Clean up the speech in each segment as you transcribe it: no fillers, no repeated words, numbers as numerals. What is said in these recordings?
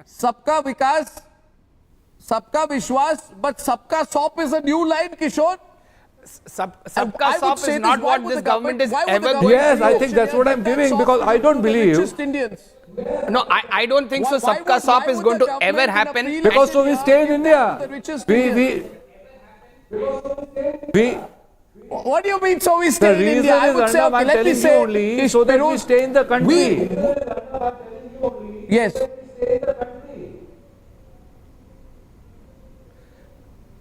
Sabka Vikas, Sabka Vishwas, but Sabka Sop is a new line, Kishore. Sabka Sop is not what this government is ever going Yes, to I do. think that's what I'm giving, because I don't believe. No, I don't think so. Sabka Sop is going to ever happen. Because so we stay in India. We What do you mean, so we stay in India? I would say, okay, let me say, only so that we stay in the country. Yes.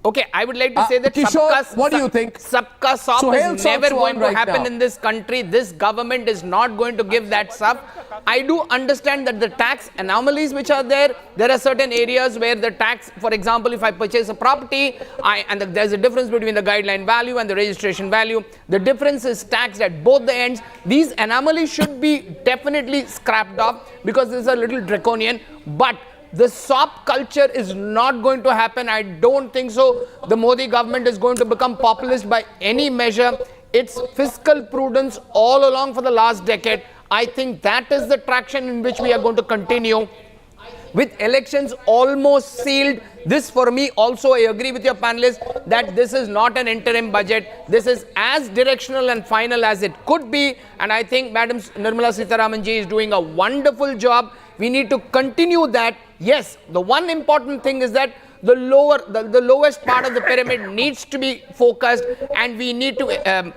Okay, I would like to say that Kishore, what do you think? Sabka Sop Suhail is never Sop's going on to right happen now. in this country. This government is not going to give that sop. I do understand that the tax anomalies which are there are certain areas where the tax, for example, if I purchase a property, there's a difference between the guideline value and the registration value. The difference is taxed at both the ends. These anomalies should be definitely scrapped off because this is a little draconian. But the SOP culture is not going to happen. I don't think so. The Modi government is going to become populist by any measure. It's fiscal prudence all along for the last decade. I think that is the traction in which we are going to continue. With elections almost sealed, this for me also, I agree with your panelists that this is not an interim budget. This is as directional and final as it could be. And I think Madam Nirmala Sitharaman ji is doing a wonderful job. We need to continue that. Yes, the one important thing is that the lowest part of the pyramid needs to be focused, and we need to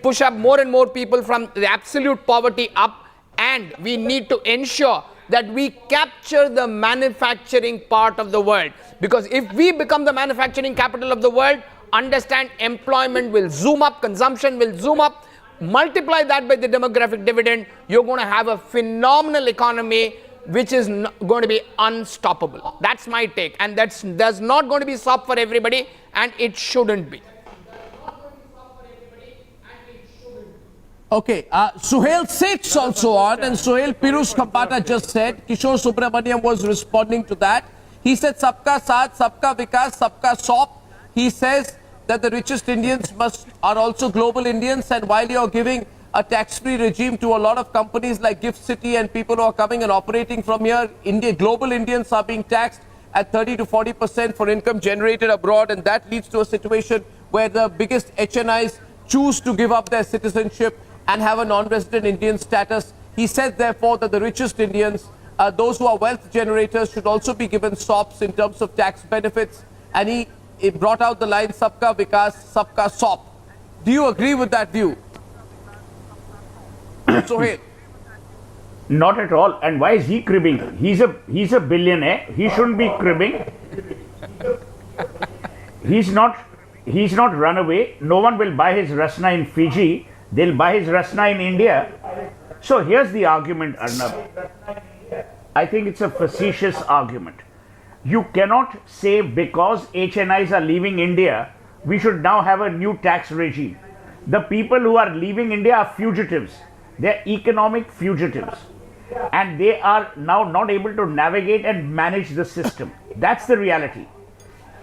push up more and more people from the absolute poverty up, and we need to ensure that we capture the manufacturing part of the world. Because if we become the manufacturing capital of the world, understand employment will zoom up, consumption will zoom up, multiply that by the demographic dividend, you're going to have a phenomenal economy which is going to be unstoppable. That's my take, and there's not going to be SOP for everybody, and it shouldn't be. Okay, Suhail Seth's also on, and Suhail Pirush Khampata just said, Kishore Subramaniam was responding to that. He said, Sabka Saath, Sabka Vikas, Sabka SOP. He says that the richest Indians are also global Indians, and while you're giving a tax-free regime to a lot of companies like Gift City and people who are coming and operating from here, global Indians are being taxed at 30 to 40% for income generated abroad, and that leads to a situation where the biggest HNIs choose to give up their citizenship and have a non-resident Indian status. He said, therefore, that the richest Indians, those who are wealth generators, should also be given SOPs in terms of tax benefits, and he brought out the line, Sabka Vikas, Sabka SOP. Do you agree with that view? Suhail. Not at all. And why is he cribbing? He's a billionaire. He shouldn't be cribbing. He's not run away. No one will buy his Rasna in Fiji. They'll buy his Rasna in India. So here's the argument, Arnab. I think it's a facetious argument. You cannot say because HNIs are leaving India, we should now have a new tax regime. The people who are leaving India are fugitives. They're economic fugitives. And they are now not able to navigate and manage the system. That's the reality.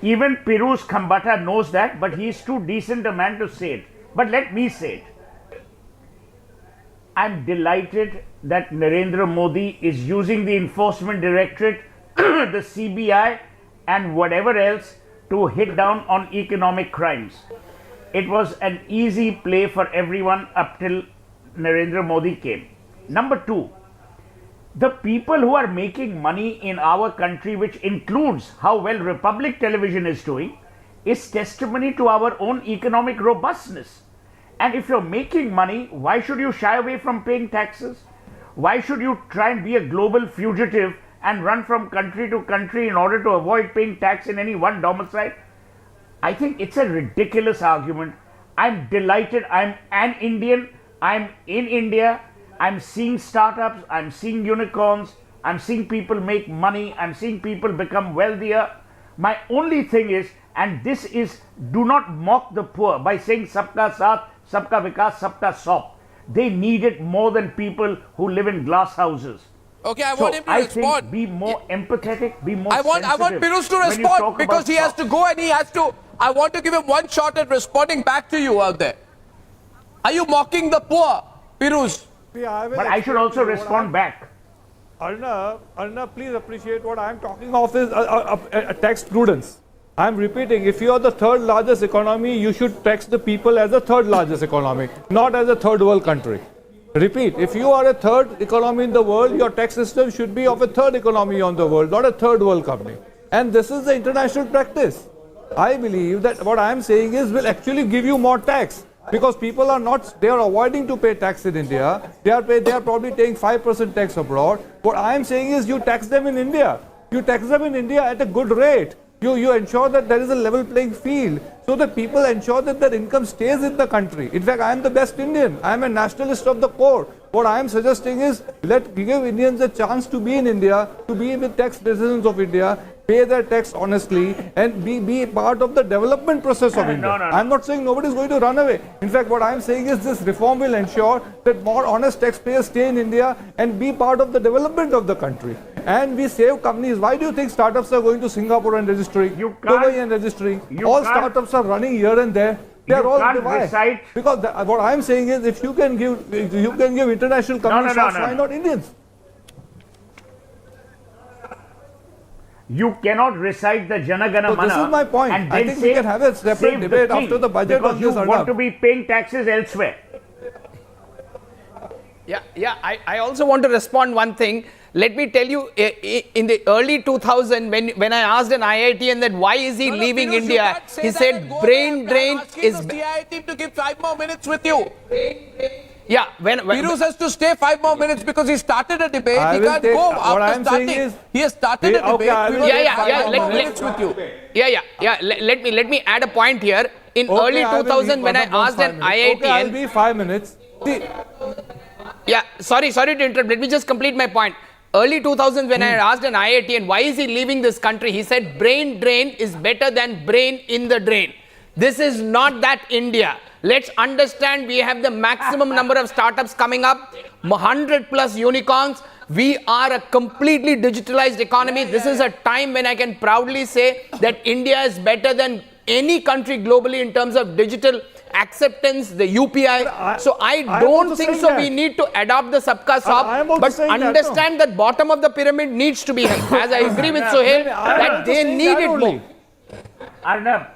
Even Pirush Khampata knows that, but he is too decent a man to say it. But let me say it. I'm delighted that Narendra Modi is using the Enforcement Directorate, the CBI, and whatever else to hit down on economic crimes. It was an easy play for everyone up till Narendra Modi came. Number two, the people who are making money in our country, which includes how well Republic Television is doing, is testimony to our own economic robustness. And if you're making money, why should you shy away from paying taxes? Why should you try and be a global fugitive and run from country to country in order to avoid paying tax in any one domicile? I think it's a ridiculous argument. I'm delighted. I'm an Indian. I'm in India. I'm seeing startups. I'm seeing unicorns. I'm seeing people make money. I'm seeing people become wealthier. My only thing is, and this is, do not mock the poor by saying Sabka Saath, Sabka Vikas, Sabka SOP. They need it more than people who live in glass houses. Okay, I want him to respond. Think be more empathetic, be more sensitive. I want Pirush to respond because he has to go and he has to. I want to give him one shot at responding back to you out there. Are you mocking the poor, Pirush? But I should also respond back. Arnav, please appreciate what I am talking of is a tax prudence. I am repeating, if you are the third largest economy, you should tax the people as the third largest economy, not as a third world country. Repeat, if you are a third economy in the world, your tax system should be of a third economy on the world, not a third world company. And this is the international practice. I believe that what I am saying is will actually give you more tax. Because people are not, they are avoiding to pay tax in India. They are probably paying 5% tax abroad. What I am saying is you tax them in India. You tax them in India at a good rate. You ensure that there is a level playing field so that people ensure that their income stays in the country. In fact, I am the best Indian. I am a nationalist of the core. What I am suggesting is give Indians a chance to be in India, to be with tax citizens of India, pay their tax honestly, and be part of the development process of India. No. I am not saying nobody is going to run away. In fact, what I am saying is this reform will ensure that more honest taxpayers stay in India and be part of the development of the country. And we save companies. Why do you think startups are going to Singapore and registering, Dubai and registering? All startups are running here and there. They are all Dubai. Because what I am saying is, if you can give international companies, why not Indians? You cannot recite the Jana Gana Mana. This is my point. And I then think we can have a separate debate after the budget on this. Because you want to be paying taxes elsewhere. I also want to respond one thing. Let me tell you, in the early 2000, when I asked an IITian that why is he leaving India, he said brain drain is... IIT to give 5 more minutes with you. Yeah, when Pirus has to stay 5 more minutes because he started a debate. He can't go after starting. He has started a debate. Let me add a point here. In early 2000, when I asked an IITian... Okay, I'll be 5 minutes. Yeah, sorry to interrupt. Let me just complete my point. Early 2000s, when I asked an IITian why is he leaving this country, he said brain drain is better than brain in the drain. This is not that India. Let's understand we have the maximum number of startups coming up, 100 plus unicorns. We are a completely digitalized economy. This is a time when I can proudly say that India is better than any country globally in terms of digital acceptance, the UPI. So I don't think so. We need to adopt the Sabka Saath, but understand that bottom of the pyramid needs to be helped. As I agree with Sohail, that they need it more. Arnab,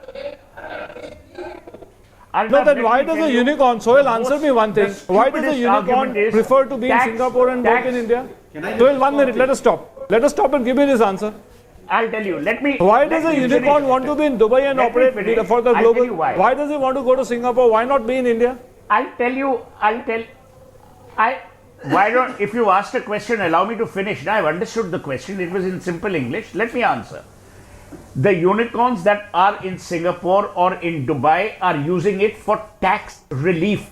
no, then why does a unicorn, Sohail, answer me one thing. Why does a unicorn prefer to be in Singapore and work in India? Sohail, 1 minute, let us stop. Let us stop and give me this answer. I'll tell you. Why does a unicorn want to be in Dubai and operate for the global? Why does he want to go to Singapore? Why not be in India? Why don't, if you asked a question, allow me to finish. Now I've understood the question. It was in simple English. Let me answer. The unicorns that are in Singapore or in Dubai are using it for tax relief.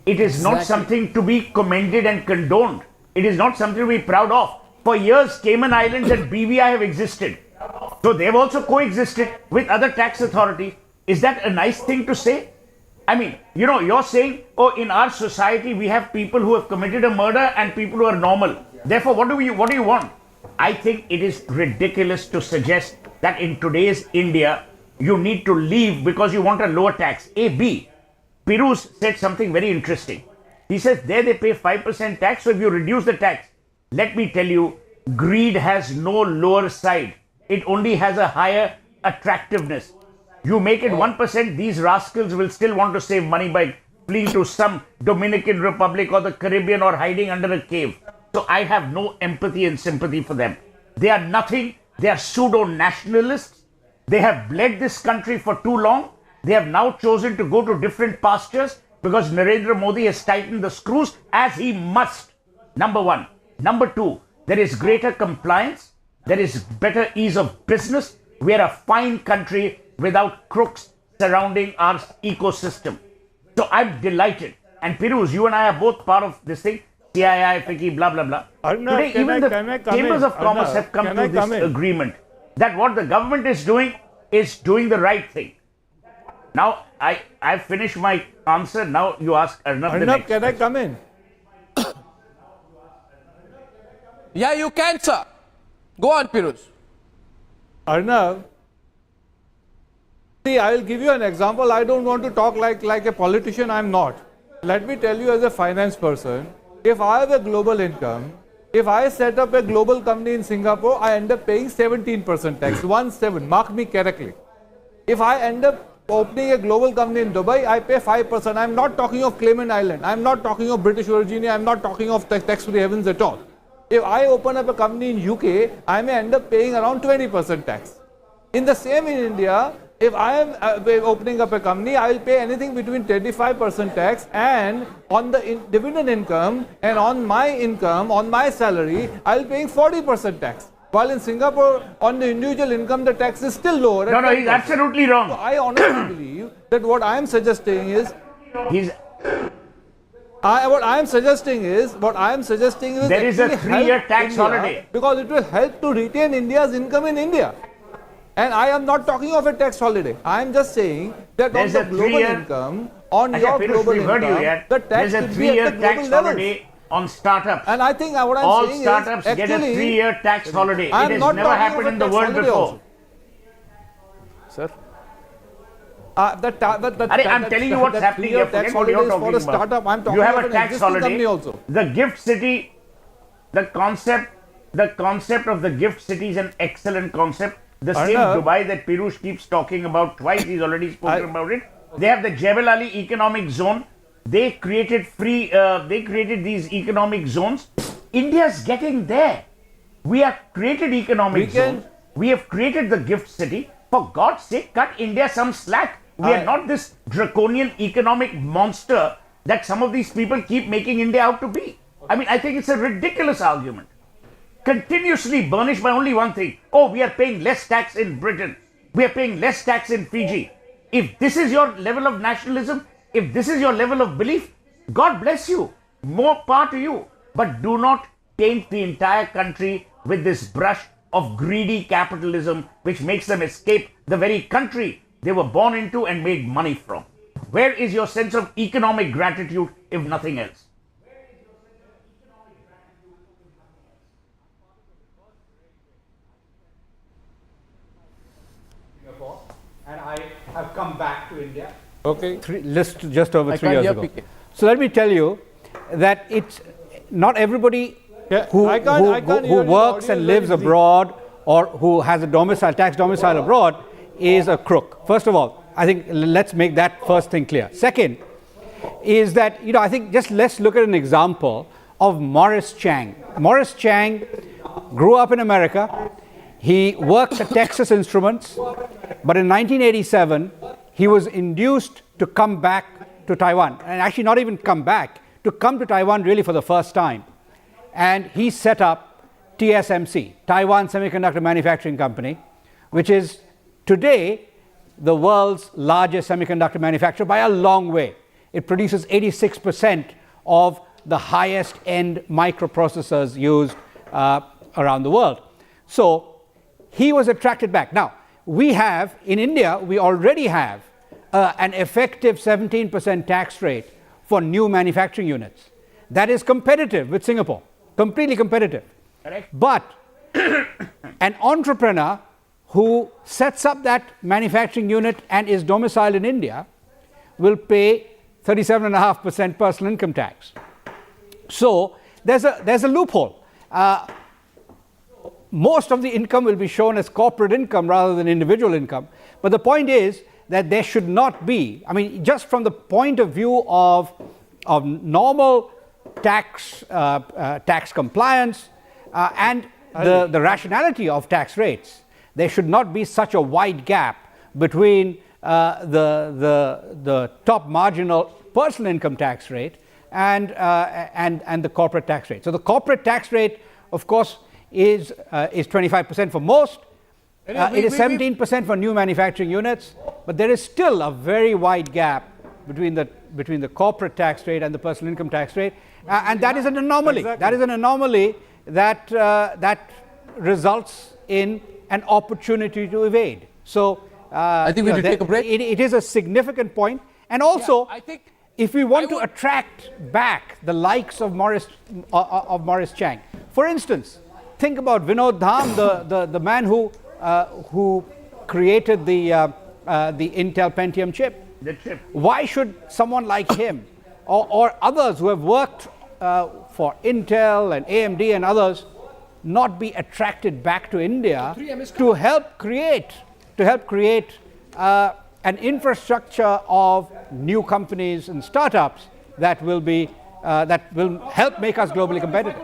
It is not something to be commended and condoned. It is not something to be proud of. For years, Cayman Islands and BVI have existed. So they've also coexisted with other tax authorities. Is that a nice thing to say? I mean, you're saying, oh, in our society, we have people who have committed a murder and people who are normal. Therefore, what do you want? I think it is ridiculous to suggest that in today's India, you need to leave because you want a lower tax. A, B. Pirus said something very interesting. He says there they pay 5% tax, so if you reduce the tax, let me tell you, greed has no lower side. It only has a higher attractiveness. You make it 1%, these rascals will still want to save money by fleeing to some Dominican Republic or the Caribbean or hiding under a cave. So I have no empathy and sympathy for them. They are nothing. They are pseudo-nationalists. They have bled this country for too long. They have now chosen to go to different pastures because Narendra Modi has tightened the screws as he must. Number one. Number two, there is greater compliance. There is better ease of business. We are a fine country without crooks surrounding our ecosystem. So I'm delighted. And Pirus, you and I are both part of this thing. CII, FICCI, blah, blah, blah. Today, even the Chambers of Commerce have come to this agreement that what the government is doing the right thing. Now, I've finished my answer. Now you ask Arnab the next. Can I come in? Yeah, you can, sir. Go on, Pirus. Arnab, see, I will give you an example. I don't want to talk like a politician. I'm not. Let me tell you as a finance person, if I have a global income If I set up a global company in Singapore, I end up paying 17% tax, 17, mark me correctly. If I end up opening a global company in Dubai, I pay 5%. I'm not talking of Cayman Island. I'm not talking of British Virginia. I'm not talking of tax-free havens at all. If I open up a company in UK, I may end up paying around 20% tax. In the same in India, if I am opening up a company, I will pay anything between 25% tax, and on the dividend income and on my income, on my salary, I will be paying 40% tax. While in Singapore, on the individual income, the tax is still lower. No, he's absolutely wrong. So I honestly believe that what I am suggesting is, what I am suggesting is there is a 3-year tax holiday, because it will help to retain India's income in India. And I am not talking of a tax holiday. I am just saying that there's on the global income, on your Pirush, global we've heard you income, yet. the tax There's a should be at 3-year the tax global holiday levels. on startups. And I think what All I'm saying startups is, get a actually, 3-year tax holiday. It I am has not never talking happened of a in the tax world holiday before. also. Sir? I'm telling you what's happening here. Forget what you're talking about. Startup. I'm talking You have of a an tax existing holiday. company also. The gift city, the concept of the gift city is an excellent concept. The same Dubai that Pirush keeps talking about twice, he's already spoken about it. They have the Jebel Ali economic zone. They created these economic zones. India's getting there. We have created economic zones. We have created the gift city. For God's sake, cut India some slack. We are not this draconian economic monster that some of these people keep making India out to be. I mean, I think it's a ridiculous argument. Continuously burnished by only one thing. Oh, we are paying less tax in Britain. We are paying less tax in Fiji. If this is your level of nationalism, if this is your level of belief, God bless you. More power to you. But do not paint the entire country with this brush of greedy capitalism, which makes them escape the very country they were born into and made money from. Where is your sense of economic gratitude, if nothing else? And I have come back to India. Okay. Just over 3 years ago. PK. So let me tell you that it's not everybody who works and lives abroad or who has a tax domicile abroad is a crook. First of all, I think let's make that first thing clear. Second is that, I think just let's look at an example of Morris Chang. Morris Chang grew up in America. He worked at Texas Instruments, but in 1987, he was induced to come back to Taiwan, and actually not even come back, to come to Taiwan really for the first time. And he set up TSMC, Taiwan Semiconductor Manufacturing Company, which is today the world's largest semiconductor manufacturer by a long way. It produces 86% of the highest end microprocessors used around the world. So he was attracted back. Now, in India, we already have an effective 17% tax rate for new manufacturing units. That is competitive with Singapore, completely competitive. Correct. But an entrepreneur who sets up that manufacturing unit and is domiciled in India will pay 37.5% personal income tax. So there's a loophole. Most of the income will be shown as corporate income rather than individual income. But the point is that there should not be, just from the point of view of normal tax compliance and the rationality of tax rates, there should not be such a wide gap between the top marginal personal income tax rate and the corporate tax rate. So the corporate tax rate, of course, is 25% for most. It is 17% for new manufacturing units, but there is still a very wide gap between the corporate tax rate and the personal income tax rate, and that is an anomaly. Exactly. That is an anomaly that results in an opportunity to evade. So I think we need to take a break. It is a significant point, and also, I think if we want to attract back the likes of Morris Chang, for instance, think about Vinod Dham, the man who created the Intel Pentium chip. The chip. Why should someone like him or others who have worked for Intel and AMD and others not be attracted back to India to help create an infrastructure of new companies and startups that will help make us globally competitive.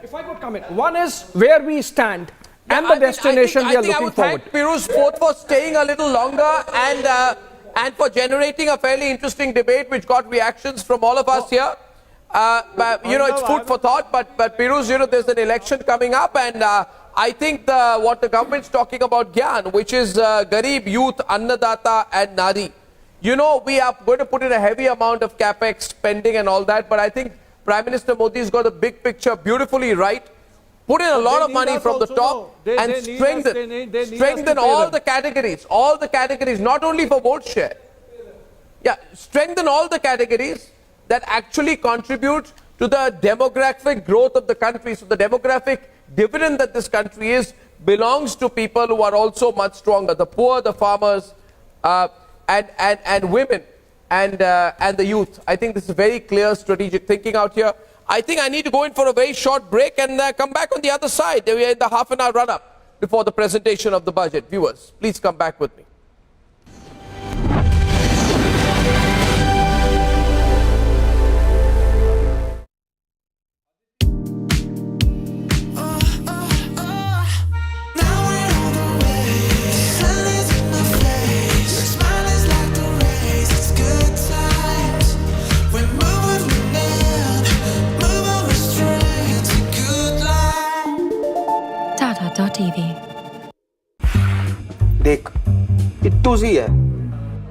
If I could come in. One is where we stand and the destination we are looking forward. I would thank Pirush both for staying a little longer and for generating a fairly interesting debate which got reactions from all of us here. It's food for thought, but Pirush, there's an election coming up, and I think what the government's talking about, Gyan, which is Garib, Youth, Annadata and Nari. We are going to put in a heavy amount of capex spending and all that, but I think Prime Minister Modi's got the big picture beautifully right. Put in a lot of money from the top and strengthen all the categories, not only for vote share. Yeah, strengthen all the categories that actually contribute to the demographic growth of the country. So the demographic dividend that this country is belongs to people who are also much stronger, the poor, the farmers, and women and the youth. I think this is very clear strategic thinking out here. I think I need to go in for a very short break and come back on the other side. We are in the half an hour run-up before the presentation of the budget. Viewers, please come back with me. TV. देख it to सी है,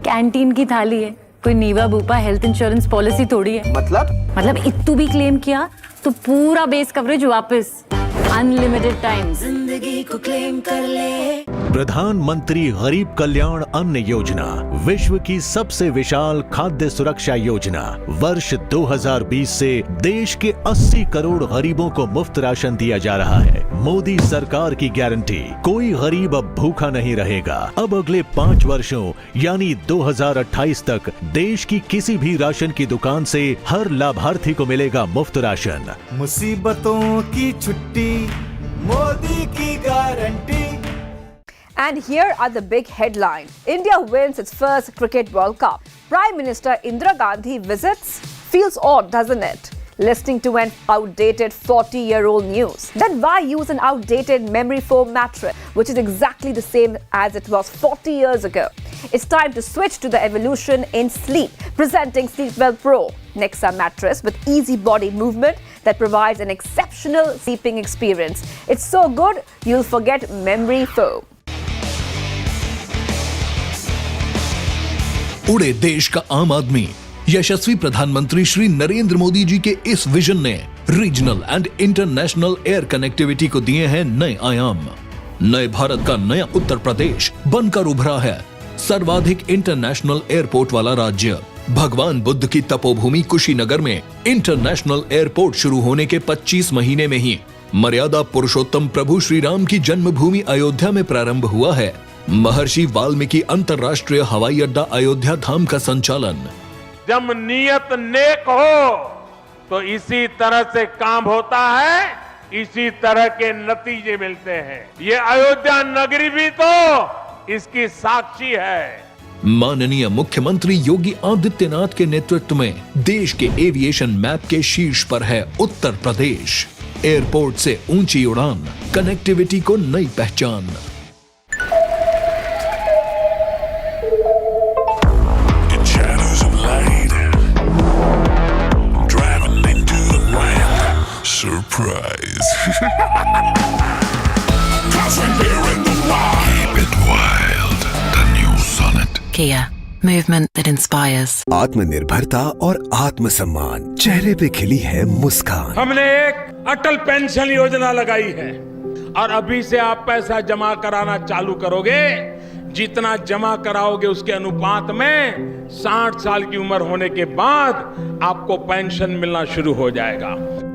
canteen की थाली है, कोई नीवा भूपा health insurance policy थोड़ी है। मतलब it to भी क्लेम किया तो पूरा बेस कवरेज वापस, अनलिमिटेड टाइम, जिंदगी को क्लेम कर ले। प्रधानमंत्री गरीब कल्याण अन्न योजना, विश्व की सबसे विशाल खाद्य सुरक्षा योजना। वर्ष 2020 से देश के 80 करोड़ गरीबों को मुफ्त राशन दिया जा रहा है। मोदी सरकार की गारंटी, कोई गरीब अब भूखा नहीं रहेगा। अब अगले 5 वर्षों यानी 2028 तक देश की किसी भी राशन की दुकान से हर लाभार्थी को मिलेगा मुफ्त राशन। मुसीबतों की छुट्टी, मोदी की guarantee. And here are the big headlines. India wins its first Cricket World Cup. Prime Minister Indira Gandhi visits. Feels odd, doesn't it? Listening to an outdated 40-year-old news. Then why use an outdated memory foam mattress, which is exactly the same as it was 40 years ago? It's time to switch to the evolution in sleep. Presenting Sleepwell Pro, Nexa mattress with easy body movement that provides an exceptional sleeping experience. It's so good, you'll forget memory foam. उड़े देश का आम आदमी। यशस्वी प्रधानमंत्री श्री नरेंद्र मोदी जी के इस vision ने regional and international air connectivity को दिए हैं नए आयाम। नए भारत का नया उत्तर प्रदेश बनकर उभरा है सर्वाधिक इंटरनेशनल एयरपोर्ट वाला राज्य। भगवान बुद्ध की तपोभूमि कुशीनगर में इंटरनेशनल एयरपोर्ट शुरू होने के 25 महीने में ही मर्यादा पुरुषोत्तम प्रभु श्री राम की जन्मभूमि अयोध्या में प्रारंभ हुआ है। महर्षि वाल्मीकि अंतर्राष्ट्रीय हवाई अड्डा अयोध्या धाम का संचालन। जब नियत नेक हो तो इसी तरह से काम होता है, इसी तरह के नतीजे मिलते हैं। ये अयोध्या नगरी भी तो इसकी साक्षी है। माननीय मुख्यमंत्री योगी आदित्यनाथ के नेतृत्व में देश के एविएशन मैप के शीर्ष पर है उत्तर प्रदेश। एयरपोर्ट से ऊंची उड़ान, कनेक्टिविटी को नई पहचान। Surprise. Keep it wild. The new Sonnet. Kia, movement that inspires. आत्मनिर्भरता और आत्मसम्मान, चेहरे पे खिली है मुस्कान। हमने एक अटल पेंशन योजना लगाई है और अभी से आप पैसा जमा कराना चालू करोगे, जितना जमा कराओगे उसके अनुपात में 60 साल की उम्र होने के बाद आपको पेंशन मिलना शुरू हो जाएगा।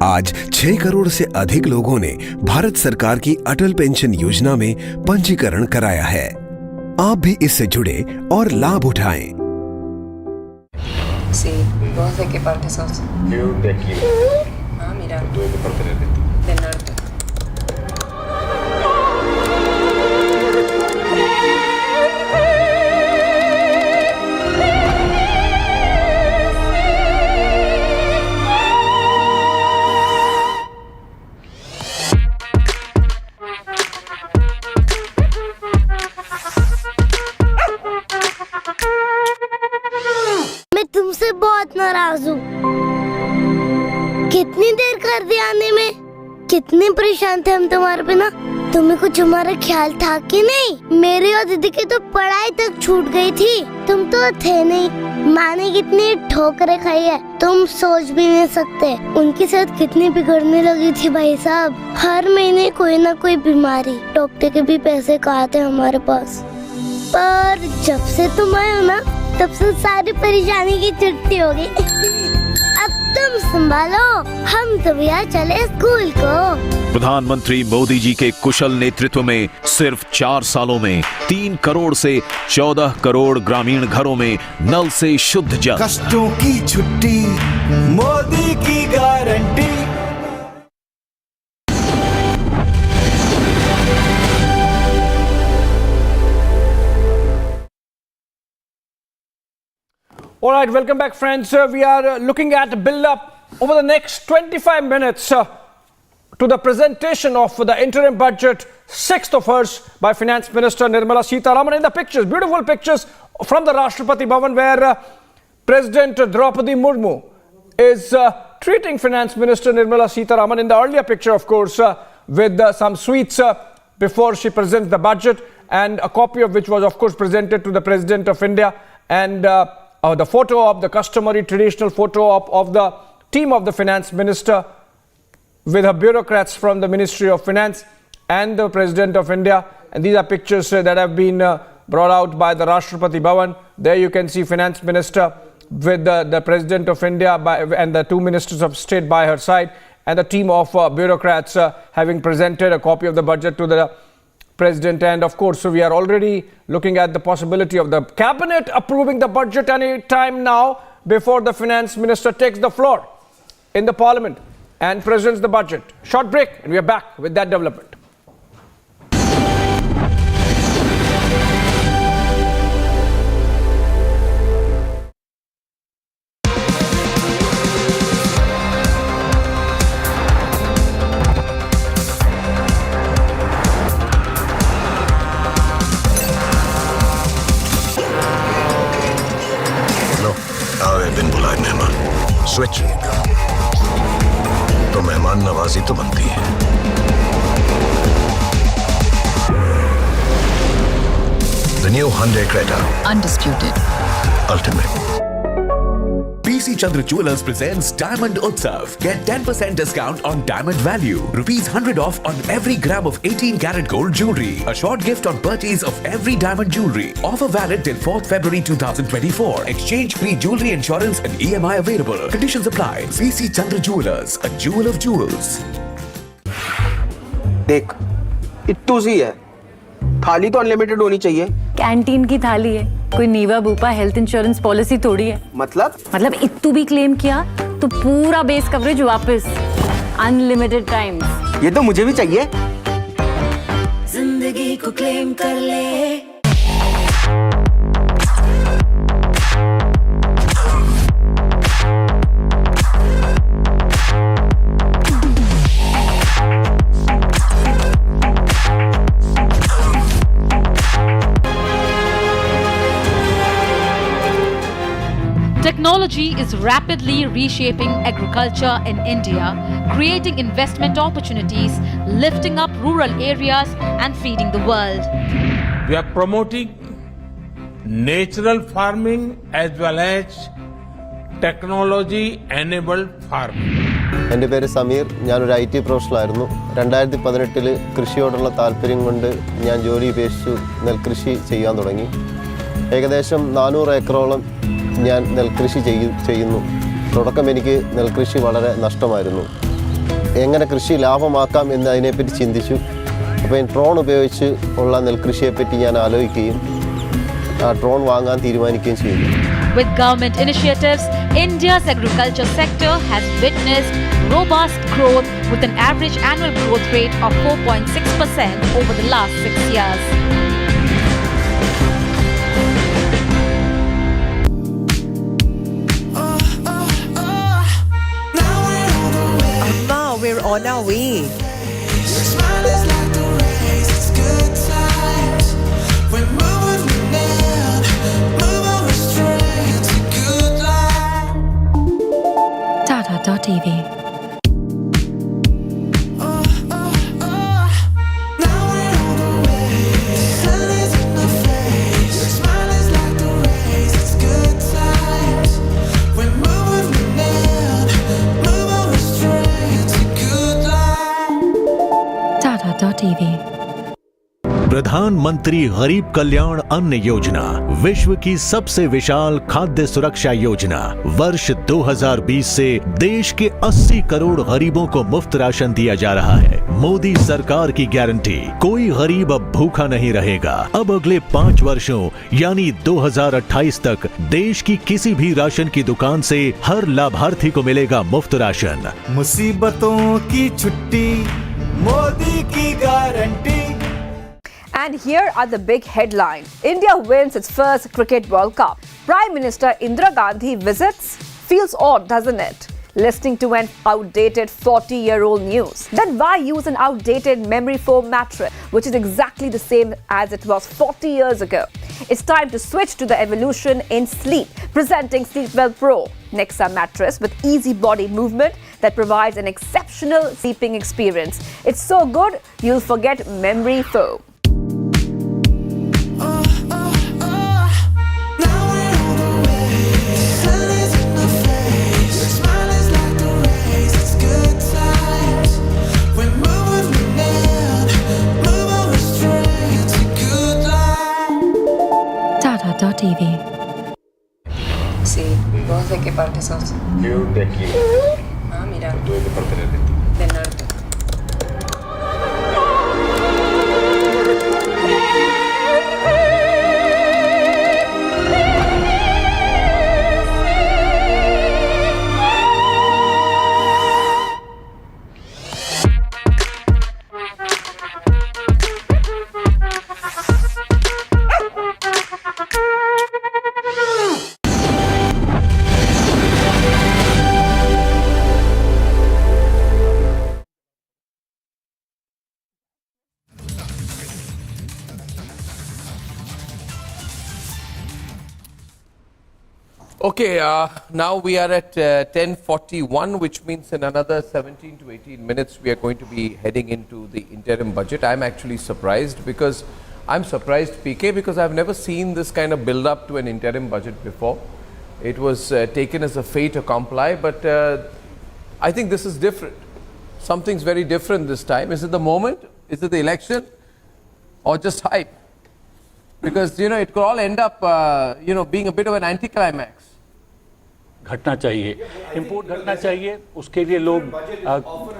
आज 6 करोड़ से अधिक लोगों ने भारत सरकार की अटल पेंशन योजना में पंजीकरण कराया है। आप भी इससे जुड़े और लाभ उठाएं। Sí. Boss de qué parte sos? Yo de aquí. Ah, mira. ¿Tú de qué parte eres? Del norte. मैं तुमसे बहुत नाराज हूँ। कितनी देर कर दी आने में? कितने परेशान थे हम तुम्हारे बिना। तुम्हें कुछ हमारा ख्याल था कि नहीं? मेरी और दीदी की तो पढ़ाई तक छूट गई थी, तुम तो थे नहीं। माँ ने कितनी ठोकरें खाई है, तुम सोच भी नहीं सकते। उनकी सेहत कितनी बिगड़ने लगी थी भाई साहब। हर महीने कोई ना कोई बीमारी, डॉक्टर के भी पैसे कहाँ थे हमारे पास। पर जब से तुम आए हो ना, तब से सारी परेशानी की छुट्टी हो गई। अब तुम संभालो, हम तो भैया चले स्कूल को। प्रधानमंत्री मोदी जी के कुशल नेतृत्व में सिर्फ 4 सालों में 3 करोड़ से 14 करोड़ ग्रामीण घरों में नल से शुद्ध जल। कष्टों की छुट्टी, मोदी की guarantee. All right, welcome back, friends. We are looking at a build-up over the next 25 minutes to the presentation of the interim budget, 6th of hers, by Finance Minister Nirmala Sitharaman. In the pictures, beautiful pictures from the Rashtrapati Bhavan, where President Draupadi Murmu is treating Finance Minister Nirmala Sitharaman. In the earlier picture, of course, with some sweets before she presents the budget, and a copy of which was, of course, presented to the President of India, and the photo of the customary traditional photo of the team of the Finance Minister with her bureaucrats from the Ministry of Finance and the President of India. And these are pictures that have been brought out by the Rashtrapati Bhavan. There you can see Finance Minister with the President of India and the 2 Ministers of State by her side, and the team of bureaucrats having presented a copy of the budget to the President. And of course, so we are already looking at the possibility of the cabinet approving the budget any time now, before the Finance Minister takes the floor in the Parliament and presents the budget. Short break, and we are back with that development. Switch तो मेहमान नवाजी तो बनती है। The new Hyundai Creta. Undisputed. Ultimate. PC Chandra Jewelers presents Diamond Utsav. Get 10% discount on diamond value. ₹100 off on every gram of 18-karat gold jewelry. A short gift on purchase of every diamond jewelry. Offer valid till 4th February 2024. Exchange-free jewelry insurance and EMI available. Conditions apply. PC Chandra Jewelers, a jewel of jewels. देख, इत्तू सी है। थाली तो unlimited होनी चाहिए। Canteen की थाली है, कोई नीवा बूपा हेल्थ इंश्योरेंस पॉलिसी थोड़ी है। मतलब इत्तू भी क्लेम किया तो पूरा बेस कवरेज वापस, अनलिमिटेड टाइम्स। ये तो मुझे भी चाहिए। जिंदगी को क्लेम कर ले। Technology is rapidly reshaping agriculture in India, creating investment opportunities, lifting up rural areas and feeding the world. We are promoting natural farming as well as technology-enabled farming. എൻ്റെ പേര് സമീർ, ഞാനൊരു IT പ്രൊഫഷണലായിരുന്നു. 2018 കൃഷിയോടുള്ള താല്പര്യം കൊണ്ട് ഞാൻ ജോലി ഉപേക്ഷിച്ചു നെൽകൃഷി ചെയ്യാൻ തുടങ്ങി. ഏകദേശം 400 ഏക്കറോളം ഞാൻ നെൽകൃഷി ചെയ്യുന്നു. തുടക്കം എനിക്ക് നെൽകൃഷി വളരെ നഷ്ടമായിരുന്നു. എങ്ങനെ കൃഷി ലാഭമാക്കാം എന്ന് അതിനെപ്പറ്റി ചിന്തിച്ചു. അപ്പോൾ ഡ്രോൺ ഉപയോഗിച്ച് ഉള്ള നെൽകൃഷിയെപ്പറ്റി ഞാൻ ആലോചിക്കുകയും ആ ഡ്രോൺ വാങ്ങാൻ തീരുമാനിക്കുകയും ചെയ്തു. With government initiatives, India's agriculture sector has witnessed robust growth with an average annual growth rate of 4.6% over the last 6 years. Amma, we're on our way. Tata.tv. Tata.tv. प्रधानमंत्री गरीब कल्याण अन्न योजना विश्व की सबसे विशाल खाद्य सुरक्षा योजना वर्ष 2020 से देश के 80 करोड़ गरीबों को मुफ्त राशन दिया जा रहा है। मोदी सरकार की गारंटी, कोई गरीब अब भूखा नहीं रहेगा। अब अगले 5 वर्षों यानी 2028 तक देश की किसी भी राशन की दुकान से हर लाभार्थी को मिलेगा मुफ्त राशन। मुसीबतों की छुट्टी, मोदी की guarantee. And here are the big headlines. India wins its first Cricket World Cup. Prime Minister Indira Gandhi visits. Feels odd, doesn't it? Listening to an outdated 40-year-old news. Then why use an outdated memory foam mattress, which is exactly the same as it was 40 years ago? It's time to switch to the evolution in sleep. Presenting Sleepwell Pro, Nexa mattress with easy body movement that provides an exceptional sleeping experience. It's so good, you'll forget memory foam. Tata.tv. Sí, ¿vos de qué parte sos? Yo de aquí. Ah, mira. ¿Tú de qué parte eres? Del norte. Okay, now we are at 10:41, which means in another 17 to 18 minutes we are going to be heading into the interim budget. I'm actually surprised because I'm surprised, PK, because I've never seen this kind of build up to an interim budget before. It was taken as a fait accompli, but I think this is different. Something's very different this time. Is it the moment? Is it the election? Or just hype? Because, you know, it could all end up, being a bit of an anticlimax. घटना चाहिए, import घटना चाहिए, उसके लिए लोग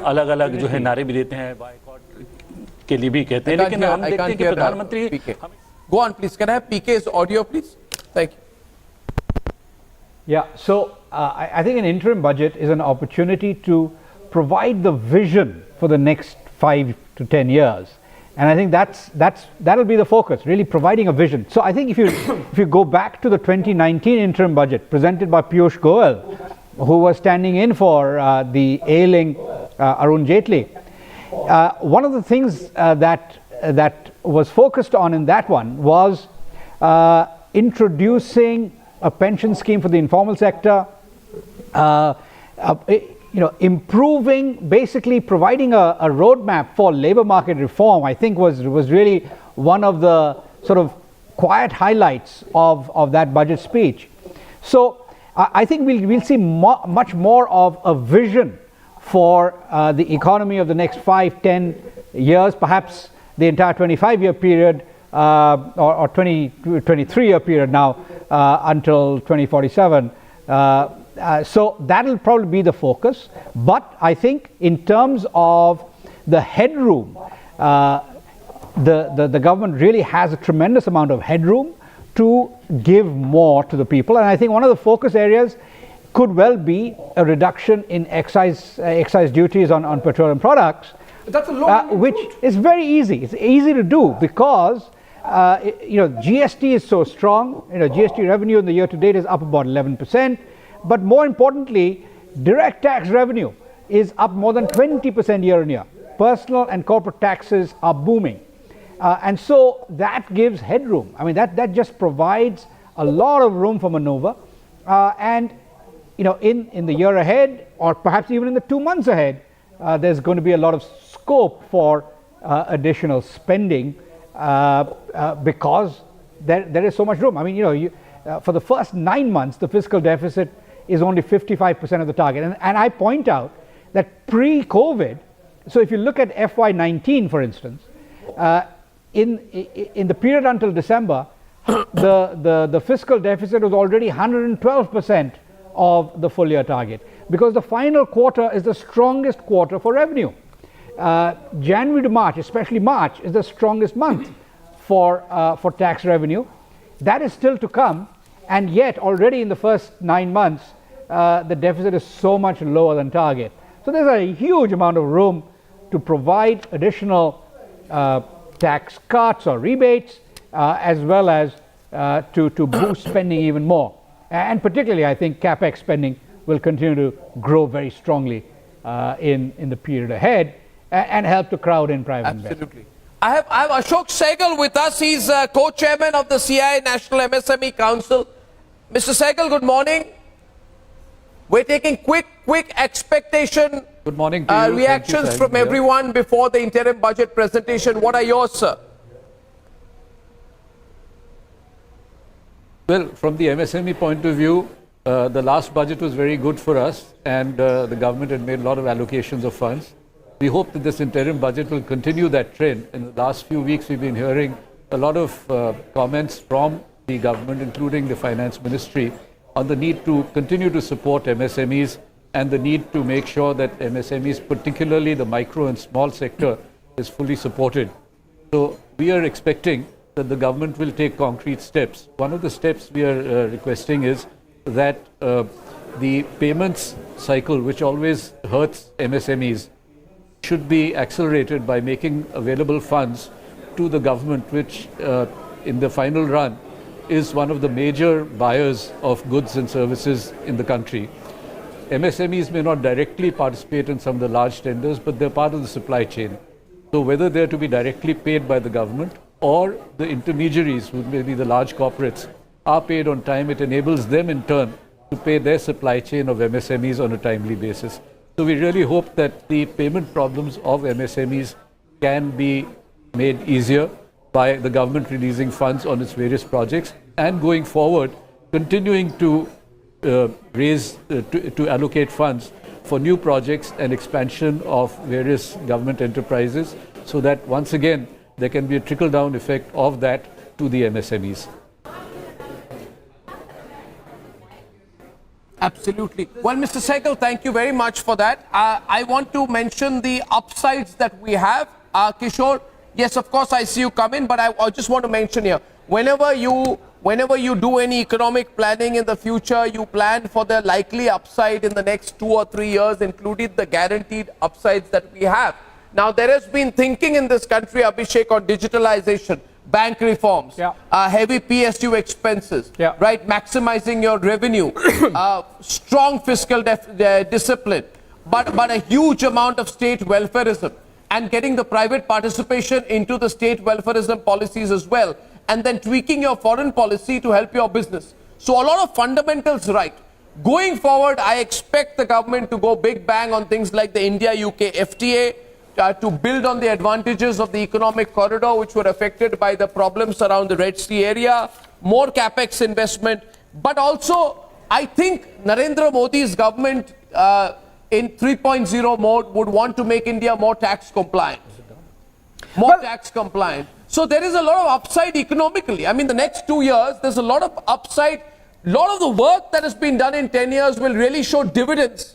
अलग अलग जो है नारे भी देते हैं, बायकॉट के लिए भी कहते हैं, लेकिन हम देखते हैं कि प्रधानमंत्री Go on, please. Can I have PK's audio, please? Thank you. Yeah, so I think an interim budget is an opportunity to provide the vision for the next 5 to 10 years. And I think that'll be the focus, really providing a vision. So I think if you go back to the 2019 interim budget presented by Piyush Goyal, who was standing in for the ailing Arun Jaitley, one of the things that was focused on in that one was introducing a pension scheme for the informal sector, improving, basically providing a roadmap for labor market reform, I think was really one of the sort of quiet highlights of that budget speech. So I think we'll see much more of a vision for the economy of the next 5-10 years, perhaps the entire 25-year period or 23-year period now until 2047. So that'll probably be the focus. But I think in terms of the headroom, the government really has a tremendous amount of headroom to give more to the people. And I think one of the focus areas could well be a reduction in excise duties on petroleum products, that's a low which is very easy. It's easy to do because GST is so strong. GST revenue in the year to date is up about 11%. But more importantly, direct tax revenue is up more than 20% year on year. Personal and corporate taxes are booming. And so that gives headroom. I mean, that just provides a lot of room for maneuver. And in the year ahead, or perhaps even in the 2 months ahead, there's going to be a lot of scope for additional spending because there is so much room. I mean, for the first 9 months, the fiscal deficit is only 55% of the target. And I point out that pre-COVID, so if you look at FY19, for instance, in the period until December, the fiscal deficit was already 112% of the full year target, because the final quarter is the strongest quarter for revenue. January to March, especially March, is the strongest month for tax revenue. That is still to come, and yet already in the first 9 months, the deficit is so much lower than target. So there's a huge amount of room to provide additional tax cuts or rebates, as well as to boost spending even more. And particularly, I think CapEx spending will continue to grow very strongly in the period ahead and help to crowd in private investment. Absolutely. I have Ashok Sehgal with us. He's co-chairman of the CI National MSME Council. Mr. Sehgal, good morning. We're taking quick expectation. Good morning to you. Reactions from everyone before the interim budget presentation. What are yours, sir? Well, from the MSME point of view, the last budget was very good for us, and the government had made a lot of allocations of funds. We hope that this interim budget will continue that trend. In the last few weeks, we've been hearing a lot of comments from the government, including the finance ministry, on the need to continue to support MSMEs and the need to make sure that MSMEs, particularly the micro and small sector, is fully supported. So we are expecting that the government will take concrete steps. One of the steps we are requesting is that the payments cycle, which always hurts MSMEs, should be accelerated by making available funds to the government, which in the final run is one of the major buyers of goods and services in the country. MSMEs may not directly participate in some of the large tenders, but they're part of the supply chain. So whether they're to be directly paid by the government or the intermediaries, who may be the large corporates, are paid on time, it enables them in turn to pay their supply chain of MSMEs on a timely basis. So we really hope that the payment problems of MSMEs can be made easier by the government releasing funds on its various projects, and going forward continuing to to allocate funds for new projects and expansion of various government enterprises, so that once again there can be a trickle-down effect of that to the MSMEs. Absolutely. Well, Mr. Sehgal, thank you very much for that. I want to mention the upsides that we have. Kishore, yes, of course, I see you come in, but I just want to mention here, whenever you do any economic planning in the future, you plan for the likely upside in the next 2 or 3 years, including the guaranteed upsides that we have. Now, there has been thinking in this country, Abhishek, on digitalization, bank reforms, heavy PSU expenses, right? Maximizing your revenue, strong fiscal discipline, but a huge amount of state welfareism, and getting the private participation into the state welfareism policies as well, and then tweaking your foreign policy to help your business. So a lot of fundamentals right. Going forward, I expect the government to go big bang on things like the India-UK FTA, to build on the advantages of the economic corridor, which were affected by the problems around the Red Sea area, more capex investment, but also I think Narendra Modi's government in 3.0 mode would want to make India more tax compliant. So there is a lot of upside economically. I mean, the next 2 years, there's a lot of upside. A lot of the work that has been done in 10 years will really show dividends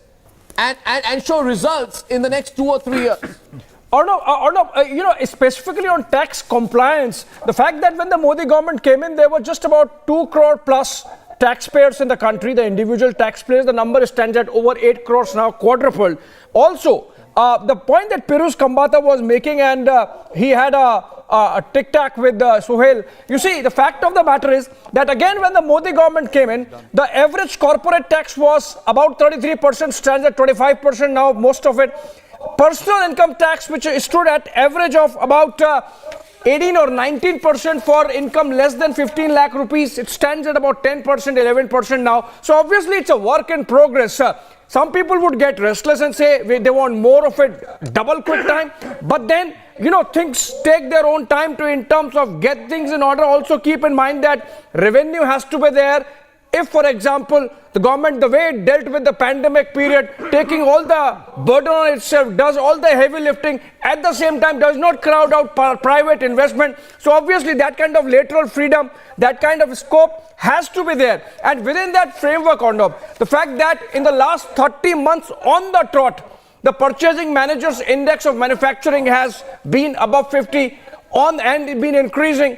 and show results in the next 2 or 3 years. Arnab, specifically on tax compliance, the fact that when the Modi government came in, there were just about 2 crore plus taxpayers in the country, the individual taxpayers, the number stands at over 8 crores now, quadrupled. Also, the point that Pirus Kambata was making, and he had a tic-tac with Suhail. You see, the fact of the matter is that again, when the Modi government came in, the average corporate tax was about 33%, stands at 25% now, most of it. Personal income tax, which stood at average of about 18 or 19% for income less than 15 lakh rupees. It stands at about 10%, 11% now. So obviously, it's a work in progress. Some people would get restless and say they want more of it, double quick time. But then, things take their own time in terms of get things in order. Also keep in mind that revenue has to be there. If, for example, the government, the way it dealt with the pandemic period, taking all the burden on itself, does all the heavy lifting, at the same time does not crowd out private investment. So obviously that kind of lateral freedom, that kind of scope has to be there. And within that framework, the fact that in the last 30 months on the trot, the Purchasing Managers Index of Manufacturing has been above 50 and been increasing.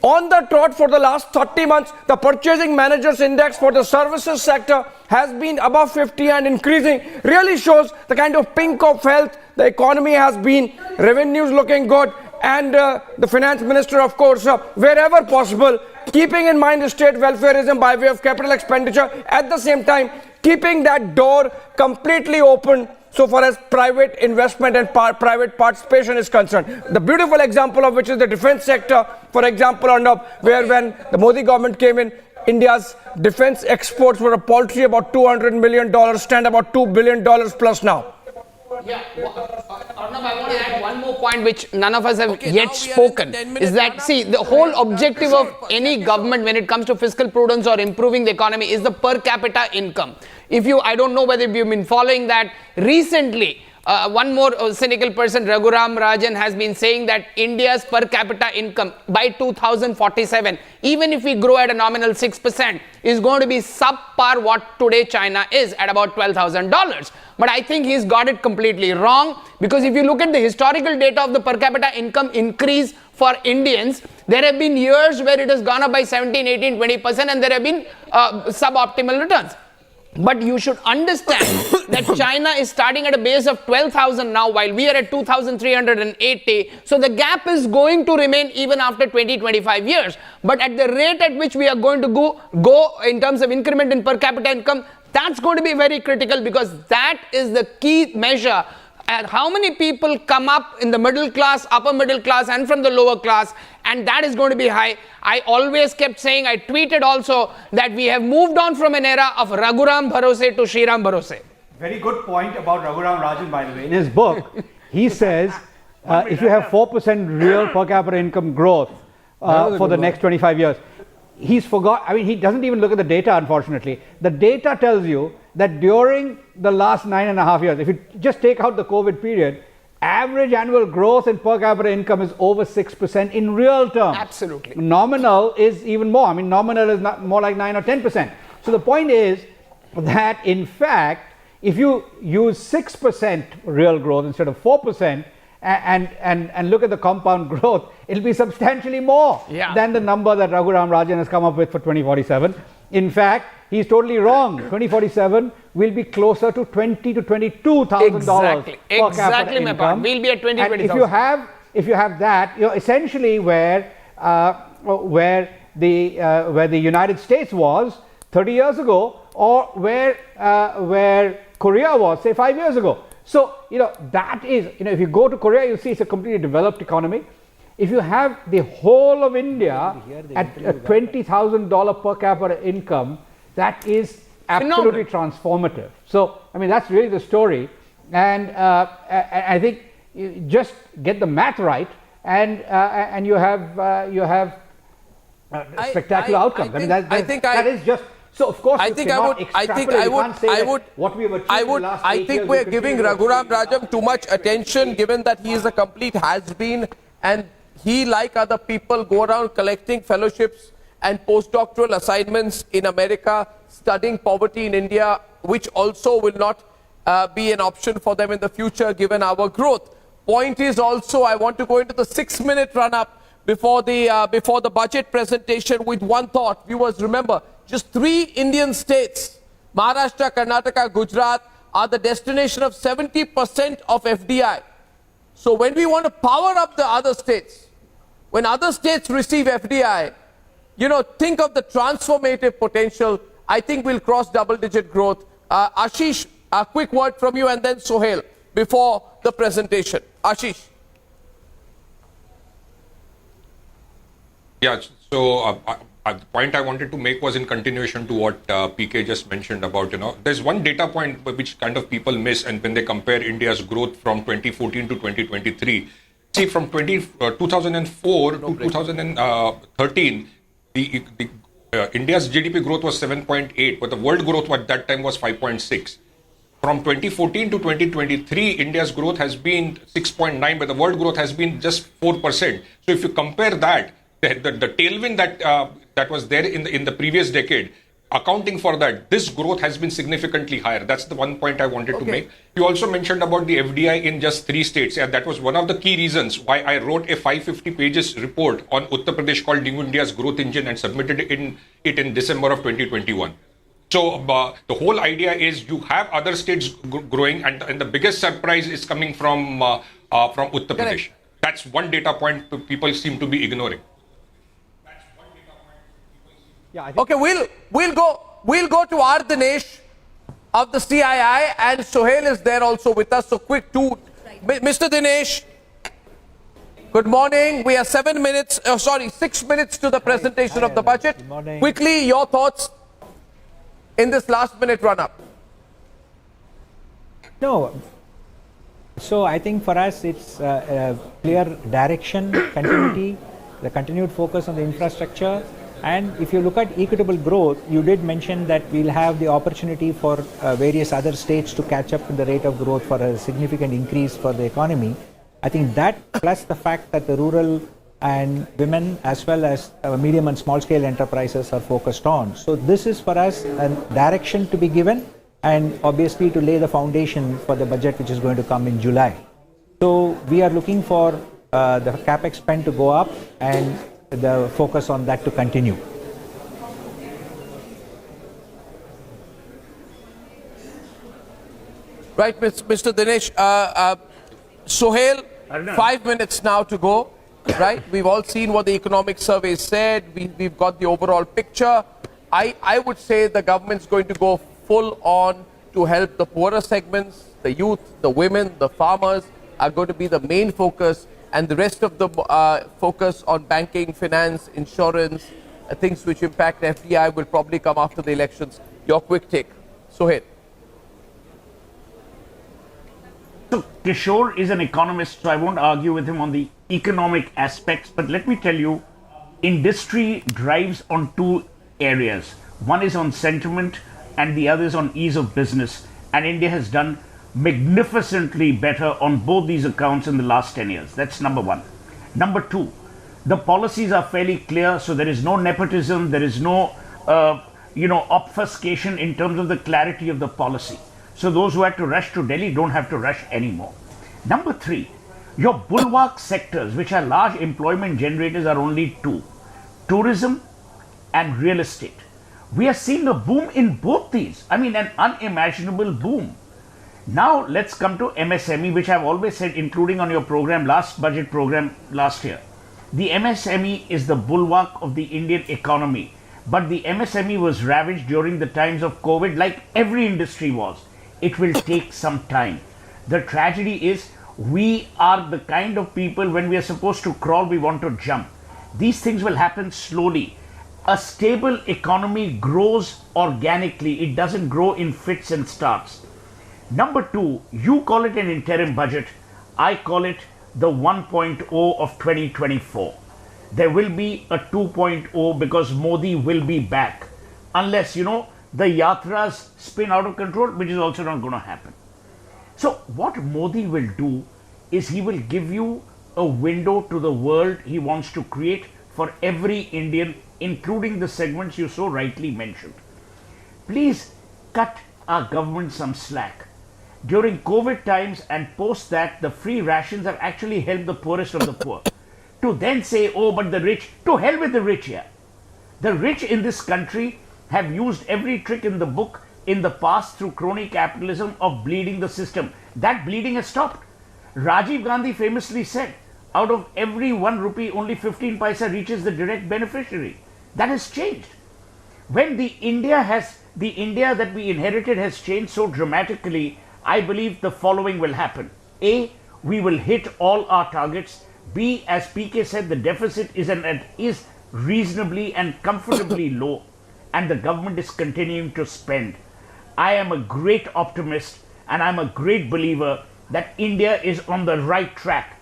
On the trot for the last 30 months, the Purchasing Managers Index for the services sector has been above 50 and increasing. Really shows the kind of pink of health the economy has been, revenues looking good, and the finance minister, of course, wherever possible, keeping in mind state welfareism by way of capital expenditure, at the same time, keeping that door completely open so far as private investment and private participation is concerned. The beautiful example of which is the defense sector, for example, where when the Modi government came in, India's defense exports were a paltry about $200 million, stand about $2 billion plus now. Yeah, Arnab, I want to add one more point which none of us have yet spoken, is that, see, the whole objective of any government when it comes to fiscal prudence or improving the economy is the per capita income. I don't know whether you've been following that recently. One more cynical person, Raghuram Rajan, has been saying that India's per capita income by 2047, even if we grow at a nominal 6%, is going to be subpar what today China is at about $12,000. But I think he's got it completely wrong, because if you look at the historical data of the per capita income increase for Indians, there have been years where it has gone up by 17, 18, 20%, and there have been suboptimal returns. But you should understand that China is starting at a base of 12,000 now, while we are at 2,380. So the gap is going to remain even after 20-25 years. But at the rate at which we are going to go in terms of increment in per capita income, that's going to be very critical, because that is the key measure at how many people come up in the middle class, upper middle class, and from the lower class, and that is going to be high. I always kept saying, I tweeted also, that we have moved on from an era of Raghuram Bharose to Shriram Bharose. Very good point about Raghuram Rajan, by the way. In his book, he says, if you have 4% real per capita income growth for the next 25 years, he doesn't even look at the data, unfortunately. The data tells you that during the last 9.5 years, if you just take out the COVID period, average annual growth in per capita income is over 6% in real terms. Absolutely. Nominal is even more. Nominal is more like 9 or 10%. So the point is that, in fact, if you use 6% real growth instead of 4%, and look at the compound growth, it'll be substantially more than the number that Raghuram Rajan has come up with for 2047. In fact, he's totally wrong. 2047 will be closer to $20,000 to $22,000 per capita income. My point. We'll be at 20,000. If you have that, essentially where the United States was 30 years ago, or where Korea was, say, 5 years ago. So, that is, if you go to Korea, you see it's a completely developed economy. If you have the whole of India at a $20,000 per capita income, that is absolutely transformative. So, that's really the story. And I think you just get the math right, and you have spectacular outcomes. That is just. So of course, I think we're giving Raghuram Rajan too much attention, given that he is a complete has-been, and he, like other people, go around collecting fellowships and postdoctoral assignments in America, studying poverty in India, which also will not be an option for them in the future, given our growth. Point is also, I want to go into the 6-minute run-up before the budget presentation with one thought. Viewers, remember, just 3 Indian states, Maharashtra, Karnataka, Gujarat, are the destination of 70% of FDI. So when we want to power up the other states, when other states receive FDI, think of the transformative potential. I think we'll cross double-digit growth. Ashish, a quick word from you, and then Sohail before the presentation. Ashish. Yeah, so the point I wanted to make was in continuation to what PK just mentioned about, there's one data point which kind of people miss, and when they compare India's growth from 2014 to 2023, see from 2004 to 2013, India's GDP growth was 7.8, but the world growth at that time was 5.6. From 2014 to 2023, India's growth has been 6.9, but the world growth has been just 4%. So if you compare that, the tailwind that was there in the previous decade, accounting for that, this growth has been significantly higher. That's the one point I wanted to make. You also mentioned about the FDI in just 3 states. Yeah, that was one of the key reasons why I wrote a 550 pages report on Uttar Pradesh called New India's Growth Engine and submitted it in December of 2021. So the whole idea is you have other states growing, and the biggest surprise is coming from Uttar Pradesh. That's one data point people seem to be ignoring. Okay, we'll go to R. Dinesh of the CII, and Sohail is there also with us. So quick, Mr. Dinesh. Good morning. We are 6 minutes to the presentation of the budget. Quickly, your thoughts in this last-minute run-up. No. So I think for us it's a clear direction, continuity, the continued focus on the infrastructure. And if you look at equitable growth, you did mention that we'll have the opportunity for various other states to catch up in the rate of growth for a significant increase for the economy. I think that plus the fact that the rural and women as well as medium and small scale enterprises are focused on. So this is for us a direction to be given, and obviously to lay the foundation for the budget which is going to come in July. So we are looking for the capex spend to go up and the focus on that to continue. Right, Mr. Dinesh. Sohail, 5 minutes now to go. Right, we've all seen what the economic survey said. We've got the overall picture. I would say the government's going to go full on to help the poorer segments, the youth, the women, the farmers are going to be the main focus, and the rest of the focus on banking, finance, insurance, things which impact FDI will probably come after the elections. Your quick take, Sohail. So Kishore is an economist, so I won't argue with him on the economic aspects, but let me tell you, industry drives on 2 areas. One is on sentiment and the other is on ease of business, and India has done magnificently better on both these accounts in the last 10 years. That's number one. Number two, the policies are fairly clear, so there is no nepotism, there is no obfuscation in terms of the clarity of the policy. So those who had to rush to Delhi don't have to rush anymore. Number three, your bulwark sectors, which are large employment generators, are only 2: tourism and real estate. We are seeing a boom in both these. I mean, an unimaginable boom. Now let's come to MSME, which I've always said, including on your program, last budget program last year. The MSME is the bulwark of the Indian economy, but the MSME was ravaged during the times of COVID, like every industry was. It will take some time. The tragedy is we are the kind of people, when we are supposed to crawl, we want to jump. These things will happen slowly. A stable economy grows organically. It doesn't grow in fits and starts. Number two, you call it an interim budget. I call it the 1.0 of 2024. There will be a 2.0 because Modi will be back. Unless, the yatras spin out of control, which is also not going to happen. So what Modi will do is he will give you a window to the world he wants to create for every Indian, including the segments you so rightly mentioned. Please cut our government some slack. During COVID times and post that, the free rations have actually helped the poorest of the poor. To then say, oh, but the rich, to hell with the rich here. The rich in this country have used every trick in the book in the past through crony capitalism of bleeding the system. That bleeding has stopped. Rajiv Gandhi famously said, out of every 1 rupee, only 15 paisa reaches the direct beneficiary. That has changed. When the India that we inherited has changed so dramatically, I believe the following will happen. A, we will hit all our targets. B, as PK said, the deficit is reasonably and comfortably low, and the government is continuing to spend. I am a great optimist and I'm a great believer that India is on the right track.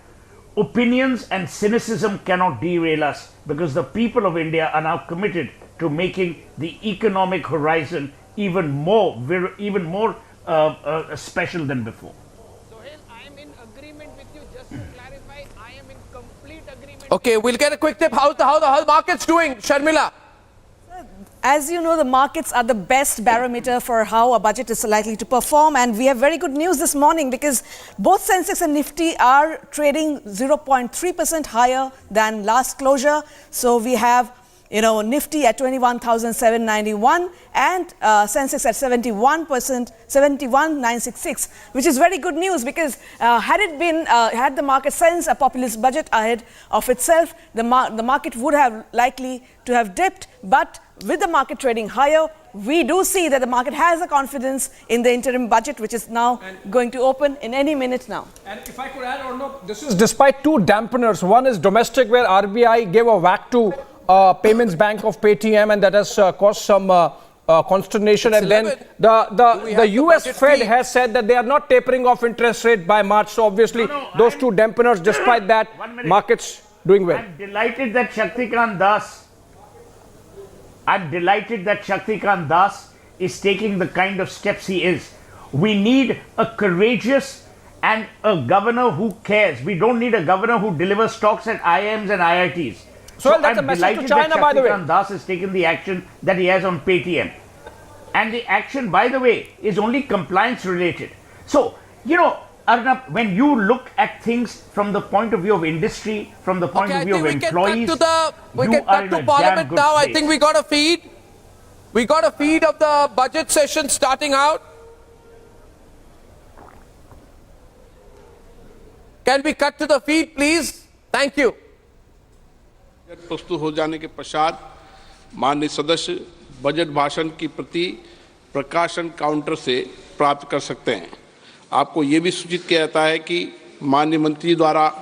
Opinions and cynicism cannot derail us because the people of India are now committed to making the economic horizon even more special than before. Okay, we'll get a quick tip. How the market's doing, Sharmila? As you know, the markets are the best barometer for how a budget is likely to perform, and we have very good news this morning because both Sensex and Nifty are trading 0.3% higher than last closure. So we have, Nifty at 21,791 and Sensex at 71,966, which is very good news because had the market sensed a populist budget ahead of itself, the market would have likely to have dipped. But with the market trading higher, we do see that the market has a confidence in the interim budget, which is now going to open in any minute now. And if I could add, Arnav, this is despite two dampeners. One is domestic, where RBI gave a whack to Payments Bank of Paytm, and that has caused some consternation. And then the US Fed has said that they are not tapering off interest rate by March. So obviously, those two dampeners, despite that, markets doing well. I'm delighted that Shaktikant Das is taking the kind of steps he is. We need a courageous and a governor who cares. We don't need a governor who delivers talks at IIMs and IITs. So that's a message to China, by the way. Shaktikant Das has taken the action that he has on Paytm. And the action, by the way, is only compliance related. So, Arnab, when you look at things from the point of view of industry, from the point of view of employees, we get back to Parliament now. I think we got a feed. We got a feed of the budget session starting out. Can we cut to the feed, please? Thank you. प्रस्तुत हो जाने के पश्चात माननीय सदस्य budget भाषण की प्रति प्रकाशन काउंटर से प्राप्त कर सकते हैं। आपको ये भी सूचित किया जाता है कि माननीय मंत्री द्वारा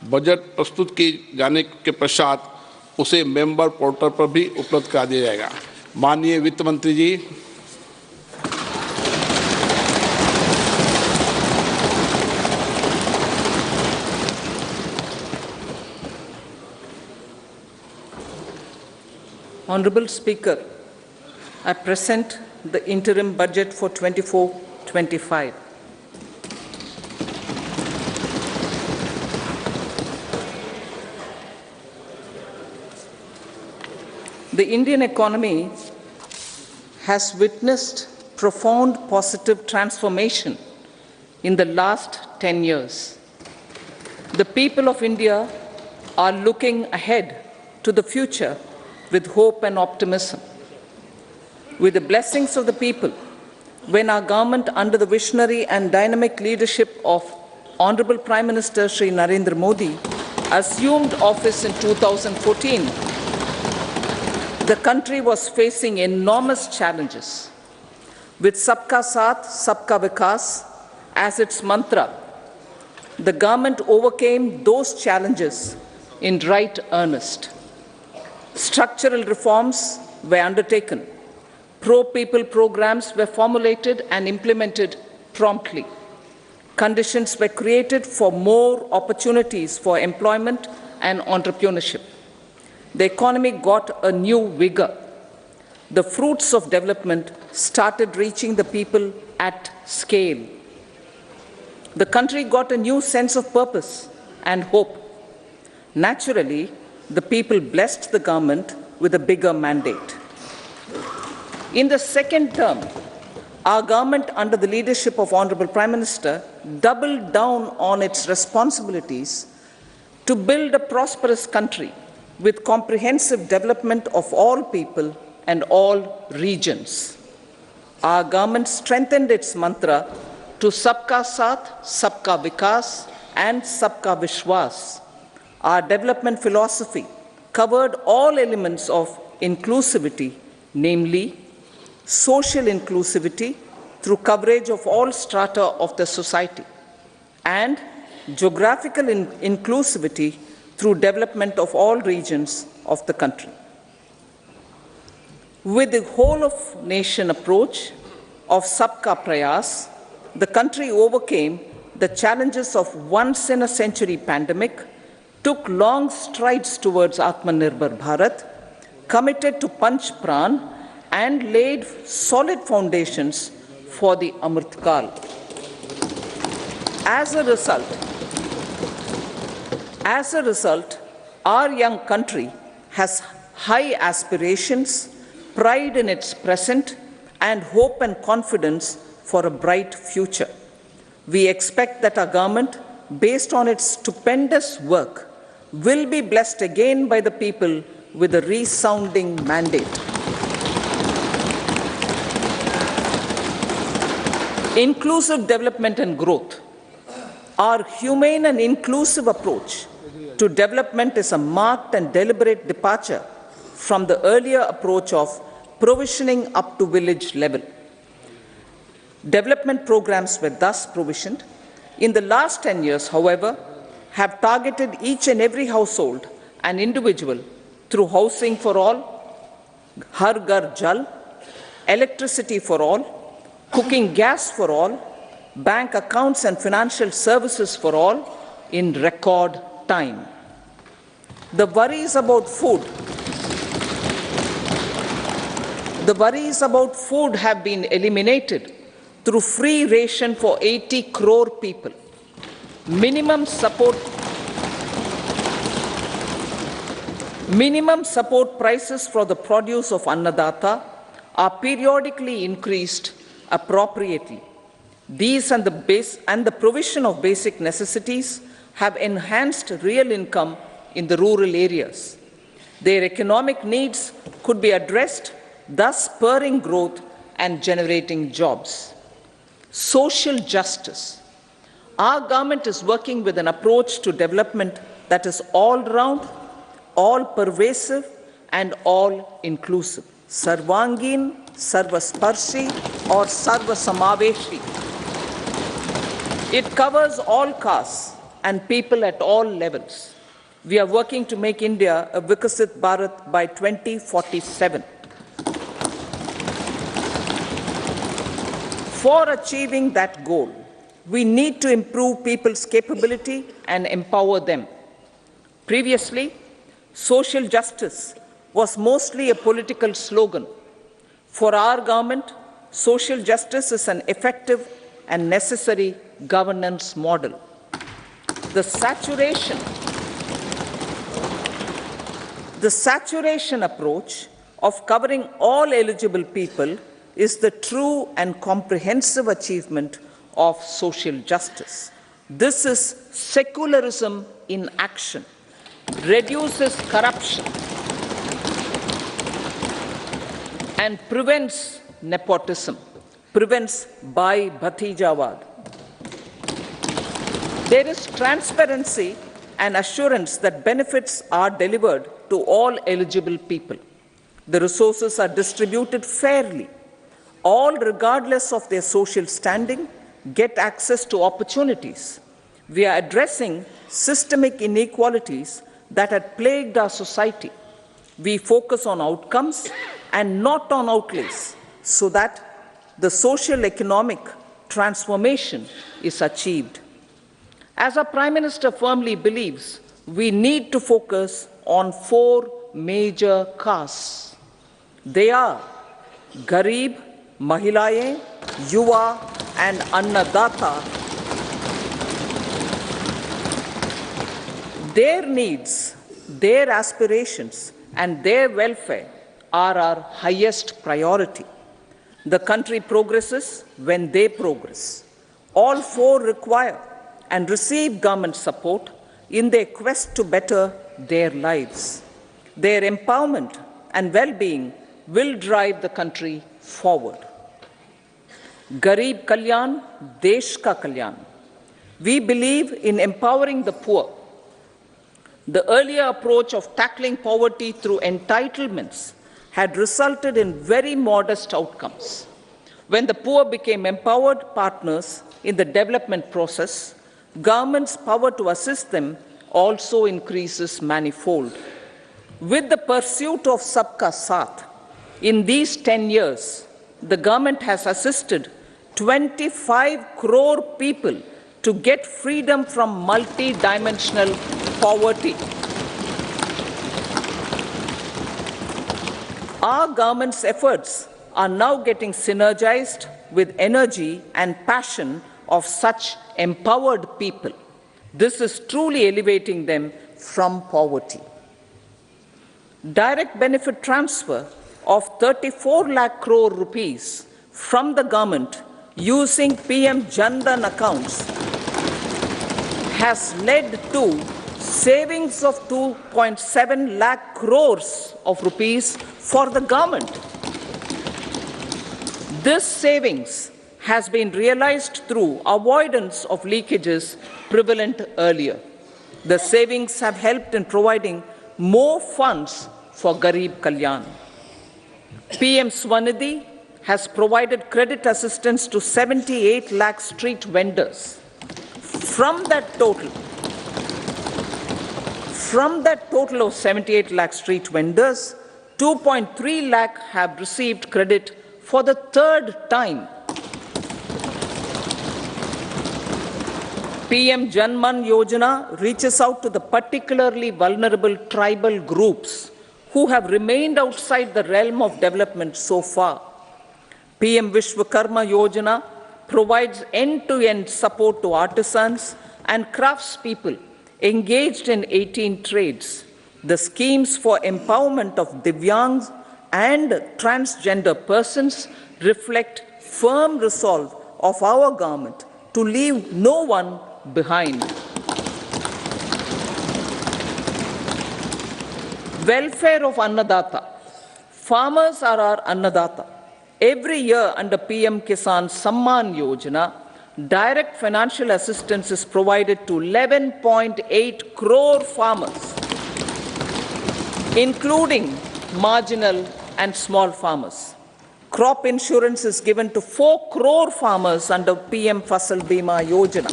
बजट प्रस्तुत किए जाने के पश्चात उसे मेंबर पोर्टल पर भी उपलब्ध करा दिया जाएगा। माननीय वित्त मंत्री जी, Honorable Speaker, I present the interim budget for 24-25. The Indian economy has witnessed profound positive transformation in the last 10 years. The people of India are looking ahead to the future with hope and optimism. With the blessings of the people, when our government, under the visionary and dynamic leadership of Honorable Prime Minister Shri Narendra Modi, assumed office in 2014, the country was facing enormous challenges. With Sabka Saath, Sabka Vikas as its mantra, the government overcame those challenges in right earnest. Structural reforms were undertaken. Pro-people programs were formulated and implemented promptly. Conditions were created for more opportunities for employment and entrepreneurship. The economy got a new vigor. The fruits of development started reaching the people at scale. The country got a new sense of purpose and hope. Naturally, the people blessed the government with a bigger mandate. In the second term, our government, under the leadership of Honorable Prime Minister, doubled down on its responsibilities to build a prosperous country with comprehensive development of all people and all regions. Our government strengthened its mantra to Sabka Saath, Sabka Vikas and Sabka Vishwas. Our development philosophy covered all elements of inclusivity, namely social inclusivity through coverage of all strata of the society and geographical inclusivity through development of all regions of the country. With the whole of nation approach of Sabka Prayas, the country overcame the challenges of once-in-a-century pandemic, took long strides towards Atmanirbhar Bharat, committed to Panch Pran, and laid solid foundations for the Amrit Kal. As a result, our young country has high aspirations, pride in its present, and hope and confidence for a bright future. We expect that our government, based on its stupendous work, will be blessed again by the people with a resounding mandate. Inclusive development and growth. Our humane and inclusive approach to development is a marked and deliberate departure from the earlier approach of provisioning up to village level. Development programs were thus provisioned. In the last 10 years, however, have targeted each and every household and individual through housing for all, Har Ghar Jal, electricity for all, cooking gas for all, bank accounts and financial services for all in record time. The worries about food have been eliminated through free ration for 80 crore people. Minimum support prices for the produce of Annadata are periodically increased appropriately. These and the provision of basic necessities have enhanced real income in the rural areas. Their economic needs could be addressed, thus spurring growth and generating jobs. Social justice. Our government is working with an approach to development that is all-round, all-pervasive, and all-inclusive. Sarvangin, Sarvasparshi, or Sarvasamaveshi. It covers all castes and people at all levels. We are working to make India a Vikasit Bharat by 2047. For achieving that goal, we need to improve people's capability and empower them. Previously, social justice was mostly a political slogan. For our government, social justice is an effective and necessary governance model. The saturation approach of covering all eligible people is the true and comprehensive achievement of social justice. This is secularism in action, reduces corruption, and prevents nepotism, prevents Bhai Bhatijawad. There is transparency and assurance that benefits are delivered to all eligible people. The resources are distributed fairly. All, regardless of their social standing, get access to opportunities. We are addressing systemic inequalities that had plagued our society. We focus on outcomes and not on outlays, so that the social economic transformation is achieved. As our Prime Minister firmly believes, we need to focus on 4 major castes. They are Garib, Mahilaye, Yuva, and Annadata. Their needs, their aspirations, and their welfare are our highest priority. The country progresses when they progress. All 4 require and receive government support in their quest to better their lives. Their empowerment and well-being will drive the country forward. Garib Kalyan, Desh Ka Kalyan. We believe in empowering the poor. The earlier approach of tackling poverty through entitlements had resulted in very modest outcomes. When the poor became empowered partners in the development process, government's power to assist them also increases manifold. With the pursuit of Sabka Saath, in these 10 years, the government has assisted 25 crore people to get freedom from multi-dimensional poverty. Our government's efforts are now getting synergized with energy and passion of such empowered people. This is truly elevating them from poverty. Direct benefit transfer of 34 lakh crore rupees from the government using PM Jan Dhan accounts has led to savings of 2.7 lakh crores of rupees for the government. This savings has been realized through avoidance of leakages prevalent earlier. The savings have helped in providing more funds for Garib Kalyan. PM Swanidhi has provided credit assistance to 78 lakh street vendors. From that total of 78 lakh street vendors, 2.3 lakh have received credit for the third time. PM Janman Yojana reaches out to the particularly vulnerable tribal groups who have remained outside the realm of development so far. PM Vishwakarma Yojana provides end-to-end support to artisans and craftspeople engaged in 18 trades. The schemes for empowerment of Divyangs and transgender persons reflect firm resolve of our government to leave no one behind. Welfare of Annadata. Farmers are our Annadata. Every year under PM Kisan Samman Yojana, direct financial assistance is provided to 11.8 crore farmers, including marginal and small farmers. Crop insurance is given to 4 crore farmers under PM Fasal Bima Yojana.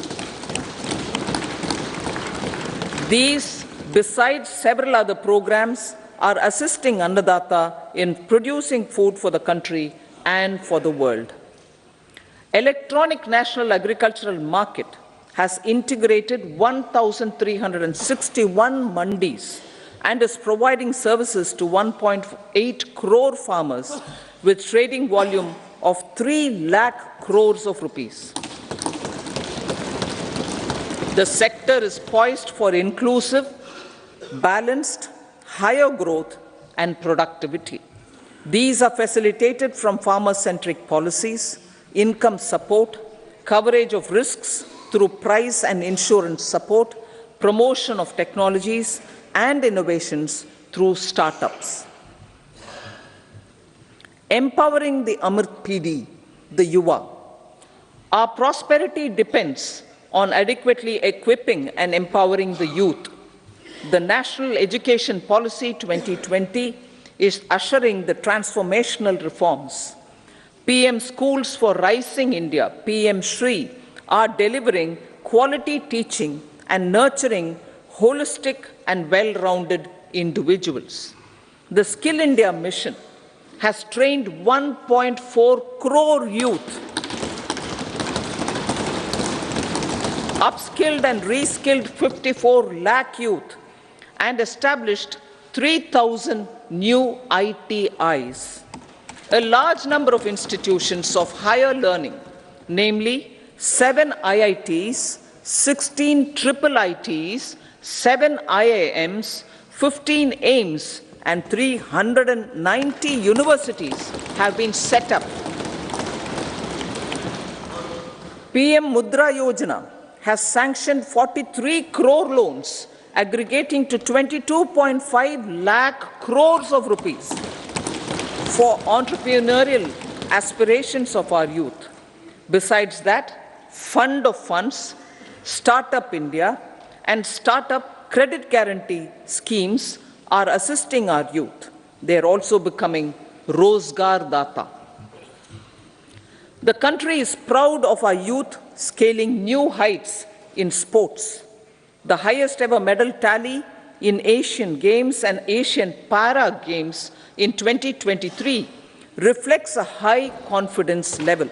These, besides several other programs, are assisting Annadata in producing food for the country and for the world. Electronic National Agricultural Market has integrated 1,361 mandis and is providing services to 1.8 crore farmers with trading volume of 3 lakh crores of rupees. The sector is poised for inclusive, balanced, higher growth and productivity. These are facilitated from farmer-centric policies, income support, coverage of risks through price and insurance support, promotion of technologies and innovations through startups. Empowering the Amrit PD, the Yuva. Our prosperity depends on adequately equipping and empowering the youth. The National Education Policy 2020 is ushering the transformational reforms. PM Schools for Rising India, PM Shri, are delivering quality teaching and nurturing holistic and well-rounded individuals. The Skill India mission has trained 1.4 crore youth, upskilled and reskilled 54 lakh youth, and established 3,000 new ITIs. A large number of institutions of higher learning, namely 7 IITs, 16 triple ITs, 7 IIMs, 15 AIMS, and 390 universities have been set up. PM Mudra Yojana has sanctioned 43 crore loans aggregating to 22.5 lakh crores of rupees for entrepreneurial aspirations of our youth. Besides that, Fund of Funds, Startup India, and Startup Credit Guarantee schemes are assisting our youth. They are also becoming Rozgar Data. The country is proud of our youth scaling new heights in sports. The highest ever medal tally in Asian Games and Asian Para Games in 2023 reflects a high confidence level.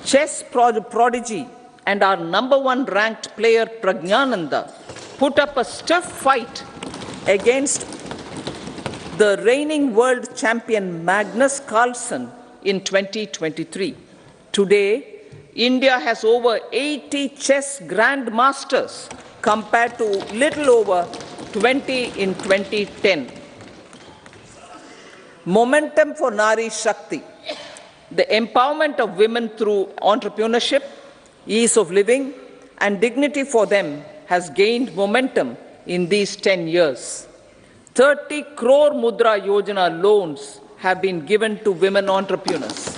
Chess prodigy and our #1 ranked player Pragnananda put up a stiff fight against the reigning world champion Magnus Carlsen in 2023. Today, India has over 80 chess grandmasters compared to little over 20 in 2010. Momentum for Nari Shakti. The empowerment of women through entrepreneurship, ease of living, and dignity for them has gained momentum in these 10 years. 30 crore Mudra Yojana loans have been given to women entrepreneurs.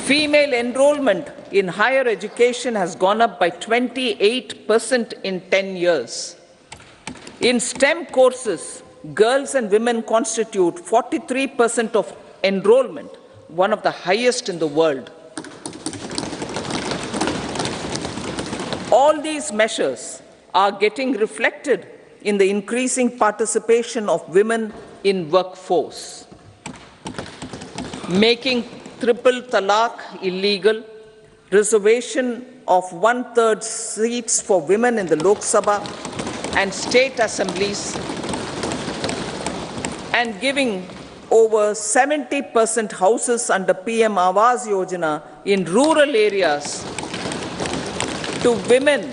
Female enrollment in higher education has gone up by 28% in 10 years. In STEM courses, girls and women constitute 43% of enrollment, one of the highest in the world. All these measures are getting reflected in the increasing participation of women in workforce. Making triple talaq illegal, reservation of 1/3 seats for women in the Lok Sabha and state assemblies, and giving over 70% houses under PM Awas Yojana in rural areas to women,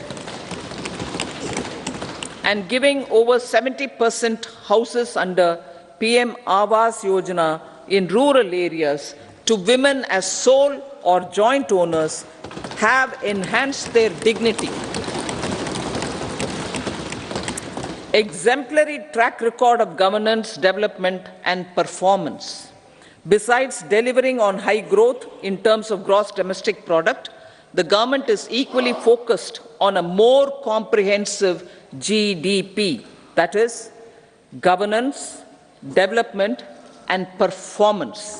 and giving over 70% houses under PM Awas Yojana in rural areas to women as sole or joint owners have enhanced their dignity. Exemplary track record of governance, development, and performance. Besides delivering on high growth in terms of gross domestic product, the government is equally focused on a more comprehensive GDP, that is, governance, development, and performance.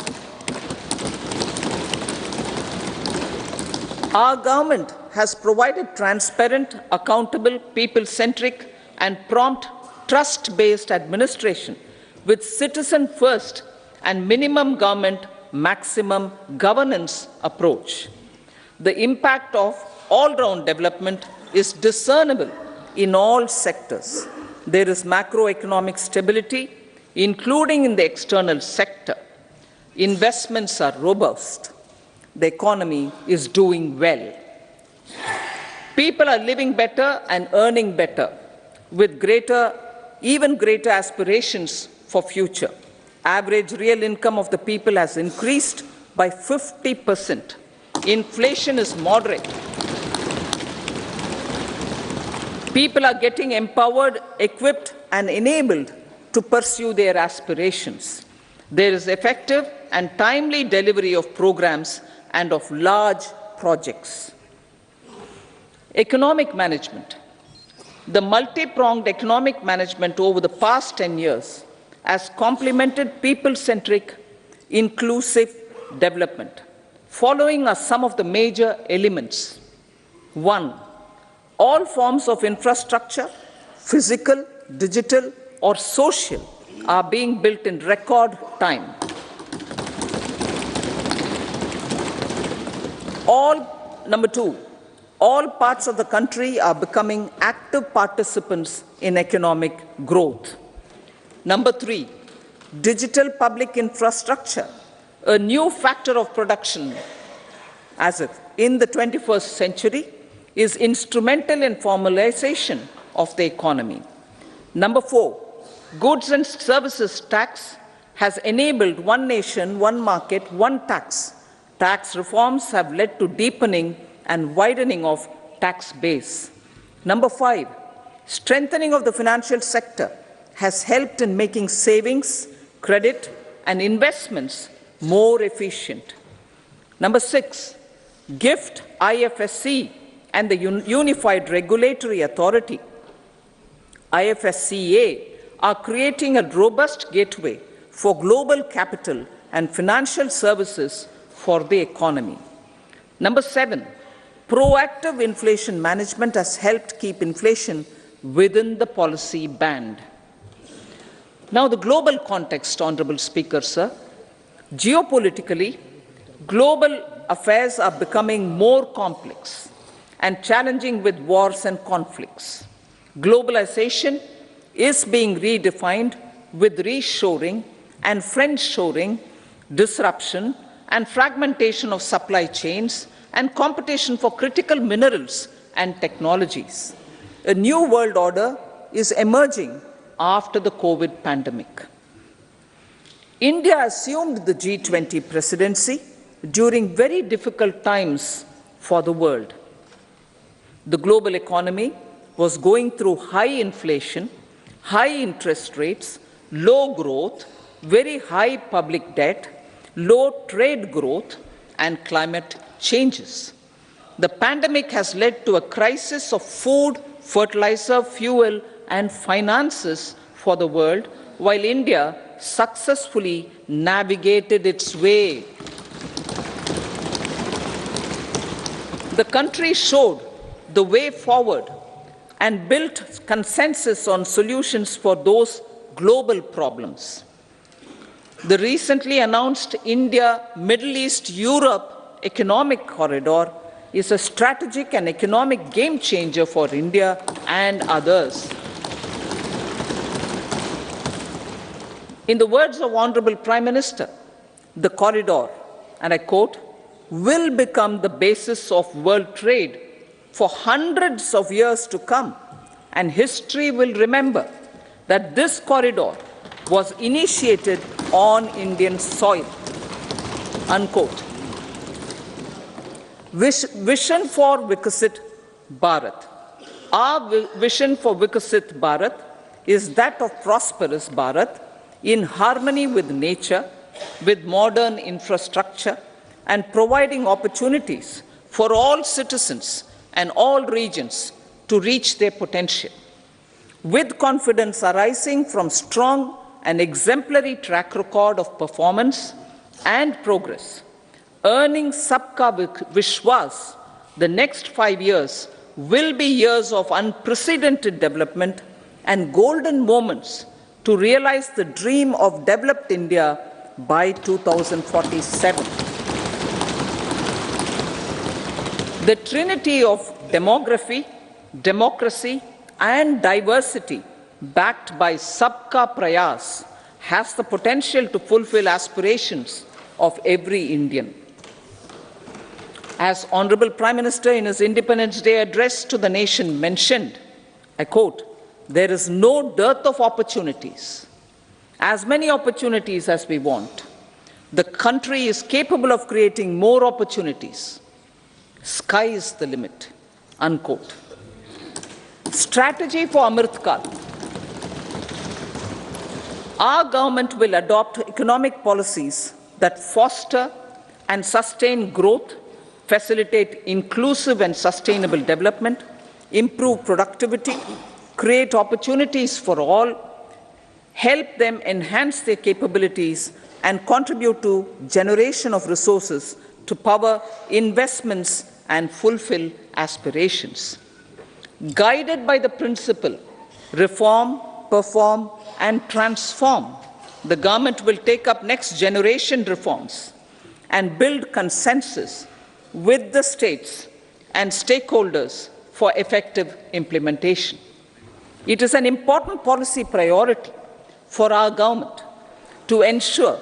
Our government has provided transparent, accountable, people-centric, and prompt, trust-based administration with citizen first and minimum government, maximum governance approach. The impact of all-round development is discernible in all sectors. There is macroeconomic stability, including in the external sector. Investments are robust. The economy is doing well. People are living better and earning better, with even greater aspirations for future. Average real income of the people has increased by 50%. Inflation is moderate. People are getting empowered, equipped, and enabled to pursue their aspirations. There is effective and timely delivery of programs and of large projects. Economic management. The multi-pronged economic management over the past 10 years has complemented people-centric, inclusive development. Following are some of the major elements. 1. All forms of infrastructure, physical, digital, or social, are being built in record time. Number 2, all parts of the country are becoming active participants in economic growth. Number 3, digital public infrastructure, a new factor of production as if in the 21st century, is instrumental in formalization of the economy. Number 4, goods and services tax has enabled one nation, one market, one tax. Tax reforms have led to deepening and widening of tax base. Number 5, Strengthening of the financial sector has helped in making savings, credit, and investments more efficient. Number 6, GIFT, IFSC, and the Unified Regulatory Authority, IFSCA, are creating a robust gateway for global capital and financial services for the economy. Number 7, proactive inflation management has helped keep inflation within the policy band. Now, the global context, Honorable Speaker, sir. Geopolitically, global affairs are becoming more complex and challenging with wars and conflicts. Globalization is being redefined with reshoring and friendshoring, disruption and fragmentation of supply chains, and competition for critical minerals and technologies. A new world order is emerging after the COVID pandemic. India assumed the G20 presidency during very difficult times for the world. The global economy was going through high inflation, high interest rates, low growth, very high public debt, low trade growth, and climate changes. The pandemic has led to a crisis of food, fertilizer, fuel, and finances for the world, while India successfully navigated its way. The country showed the way forward and built consensus on solutions for those global problems. The recently announced India-Middle East-Europe economic corridor is a strategic and economic game changer for India and others. In the words of Honorable Prime Minister, the corridor, and I quote, will become the basis of world trade for hundreds of years to come, and history will remember that this corridor was initiated on Indian soil, unquote. Vision for Vikasit Bharat. Our vision for Vikasit Bharat is that of prosperous Bharat in harmony with nature, with modern infrastructure, and providing opportunities for all citizens and all regions to reach their potential. With confidence arising from strong and exemplary track record of performance and progress, earning Sabka Vishwas, the next 5 years will be years of unprecedented development and golden moments to realize the dream of developed India by 2047. The trinity of demography, democracy, and diversity backed by Sabka Prayas has the potential to fulfill aspirations of every Indian. As Honorable Prime Minister in his Independence Day address to the nation mentioned, I quote, there is no dearth of opportunities, as many opportunities as we want. The country is capable of creating more opportunities. Sky is the limit, unquote. Strategy for Amrit Kal. Our government will adopt economic policies that foster and sustain growth, facilitate inclusive and sustainable development, improve productivity, create opportunities for all, help them enhance their capabilities, and contribute to generation of resources to power investments and fulfill aspirations. Guided by the principle, reform, perform, and transform, the government will take up next generation reforms and build consensus with the states and stakeholders for effective implementation. It is an important policy priority for our government to ensure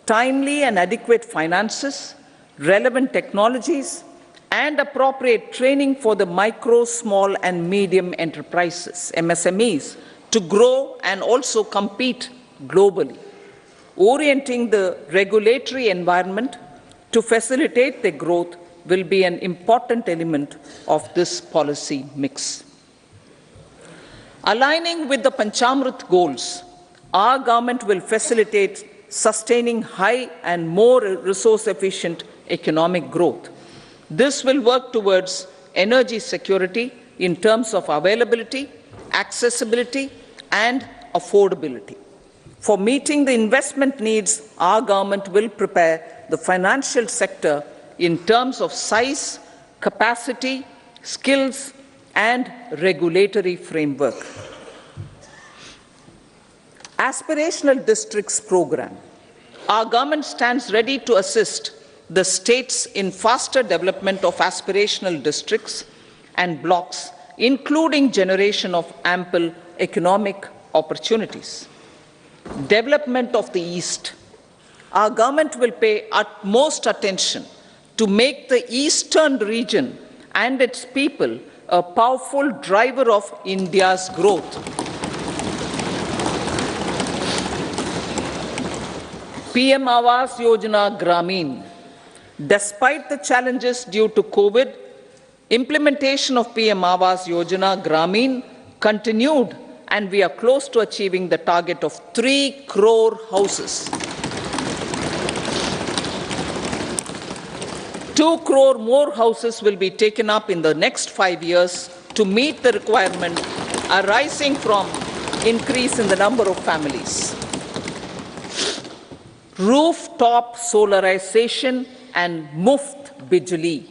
timely and adequate finances, relevant technologies, and appropriate training for the micro, small, and medium enterprises, MSMEs, to grow and also compete globally. Orienting the regulatory environment to facilitate their growth will be an important element of this policy mix. Aligning with the Panchamrit goals, our government will facilitate sustaining high and more resource-efficient economic growth. This will work towards energy security in terms of availability, accessibility, and affordability. For meeting the investment needs, our government will prepare the financial sector in terms of size, capacity, skills, and regulatory framework. Aspirational Districts Program. Our government stands ready to assist the states in faster development of aspirational districts and blocks, including generation of ample economic opportunities. Development of the East. Our government will pay utmost attention to make the eastern region and its people a powerful driver of India's growth. PM Awas Yojana Gramin. Despite the challenges due to COVID, implementation of PM Awas Yojana Gramin continued, and we are close to achieving the target of 3 crore houses. 2 crore more houses will be taken up in the next 5 years to meet the requirement arising from increase in the number of families. Rooftop solarization and Muft Bijli.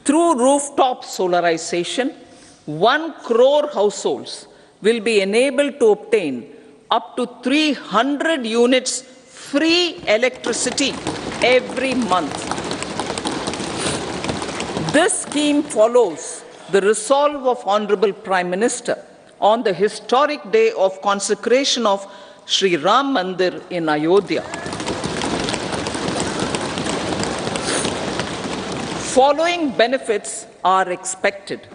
Through rooftop solarization, 1 crore households will be enabled to obtain up to 300 units free electricity every month. This scheme follows the resolve of Honorable Prime Minister on the historic day of consecration of Sri Ram Mandir in Ayodhya. Following benefits are expected.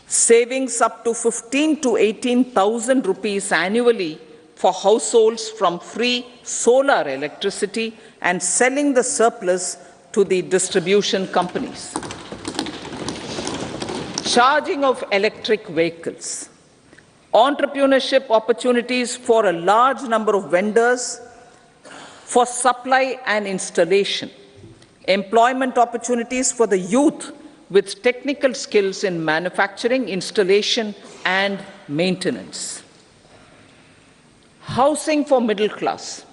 Savings up to 15 to 18,000 rupees annually for households from free solar electricity and selling the surplus to the distribution companies. Charging of electric vehicles. Entrepreneurship opportunities for a large number of vendors for supply and installation. Employment opportunities for the youth with technical skills in manufacturing, installation, and maintenance. Housing for middle class.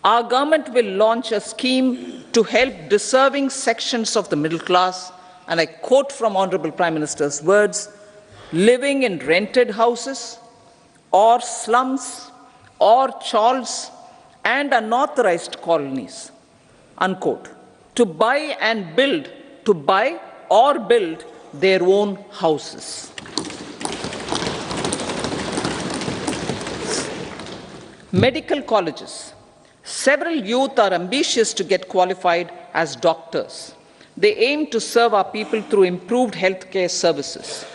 Our government will launch a scheme to help deserving sections of the middle class, and I quote from Honorable Prime Minister's words, living in rented houses or slums or chawls and unauthorized colonies, unquote, to buy or build their own houses. Medical colleges. Several youth are ambitious to get qualified as doctors. They aim to serve our people through improved healthcare services.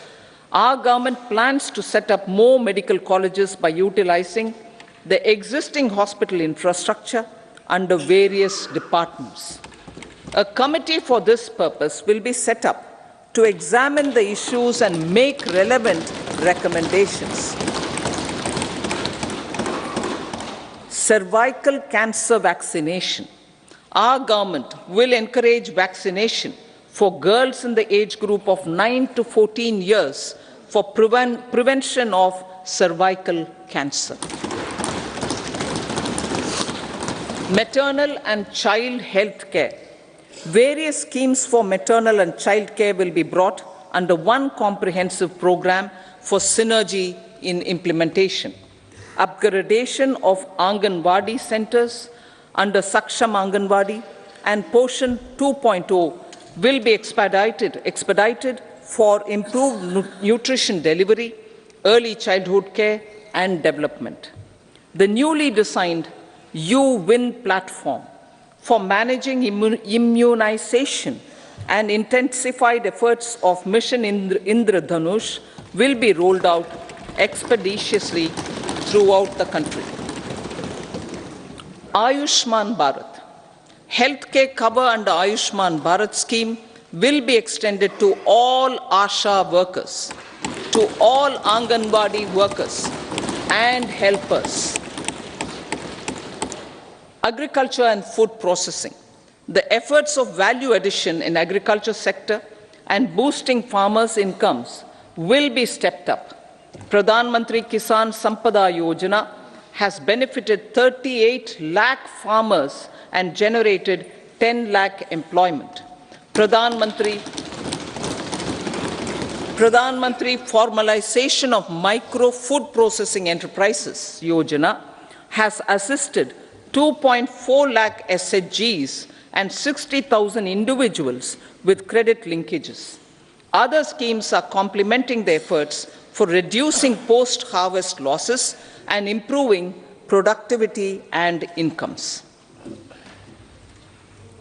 Our government plans to set up more medical colleges by utilizing the existing hospital infrastructure under various departments. A committee for this purpose will be set up to examine the issues and make relevant recommendations. Cervical cancer vaccination. Our government will encourage vaccination for girls in the age group of 9 to 14 years for prevention of cervical cancer. Maternal and child health care. Various schemes for maternal and child care will be brought under one comprehensive program for synergy in implementation. Upgradation of Anganwadi centers under Saksham Anganwadi and Poshan 2.0 will be expedited for improved nutrition delivery, early childhood care and development. The newly designed U-Win platform for managing immunization and intensified efforts of Mission Indradhanush will be rolled out expeditiously throughout the country. Ayushman Bharat. Healthcare cover under Ayushman Bharat scheme will be extended to all ASHA workers. to all Anganwadi workers and helpers. Agriculture and food processing. The efforts of value addition in agriculture sector and boosting farmers' incomes will be stepped up. Pradhan Mantri Kisan Sampada Yojana has benefited 38 lakh farmers and generated 10 lakh employment. Pradhan Mantri Formalization of Micro Food Processing Enterprises Yojana has assisted 2.4 lakh SHGs and 60,000 individuals with credit linkages. Other schemes are complementing the efforts for reducing post-harvest losses and improving productivity and incomes.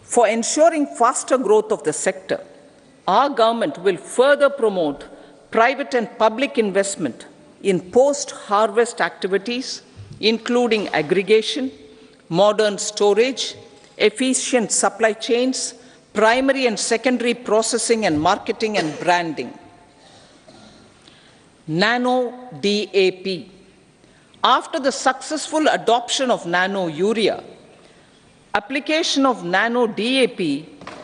For ensuring faster growth of the sector, our government will further promote private and public investment in post-harvest activities, including aggregation, modern storage, efficient supply chains, primary and secondary processing and marketing and branding. Nano DAP. After the successful adoption of nano urea, application of nano DAP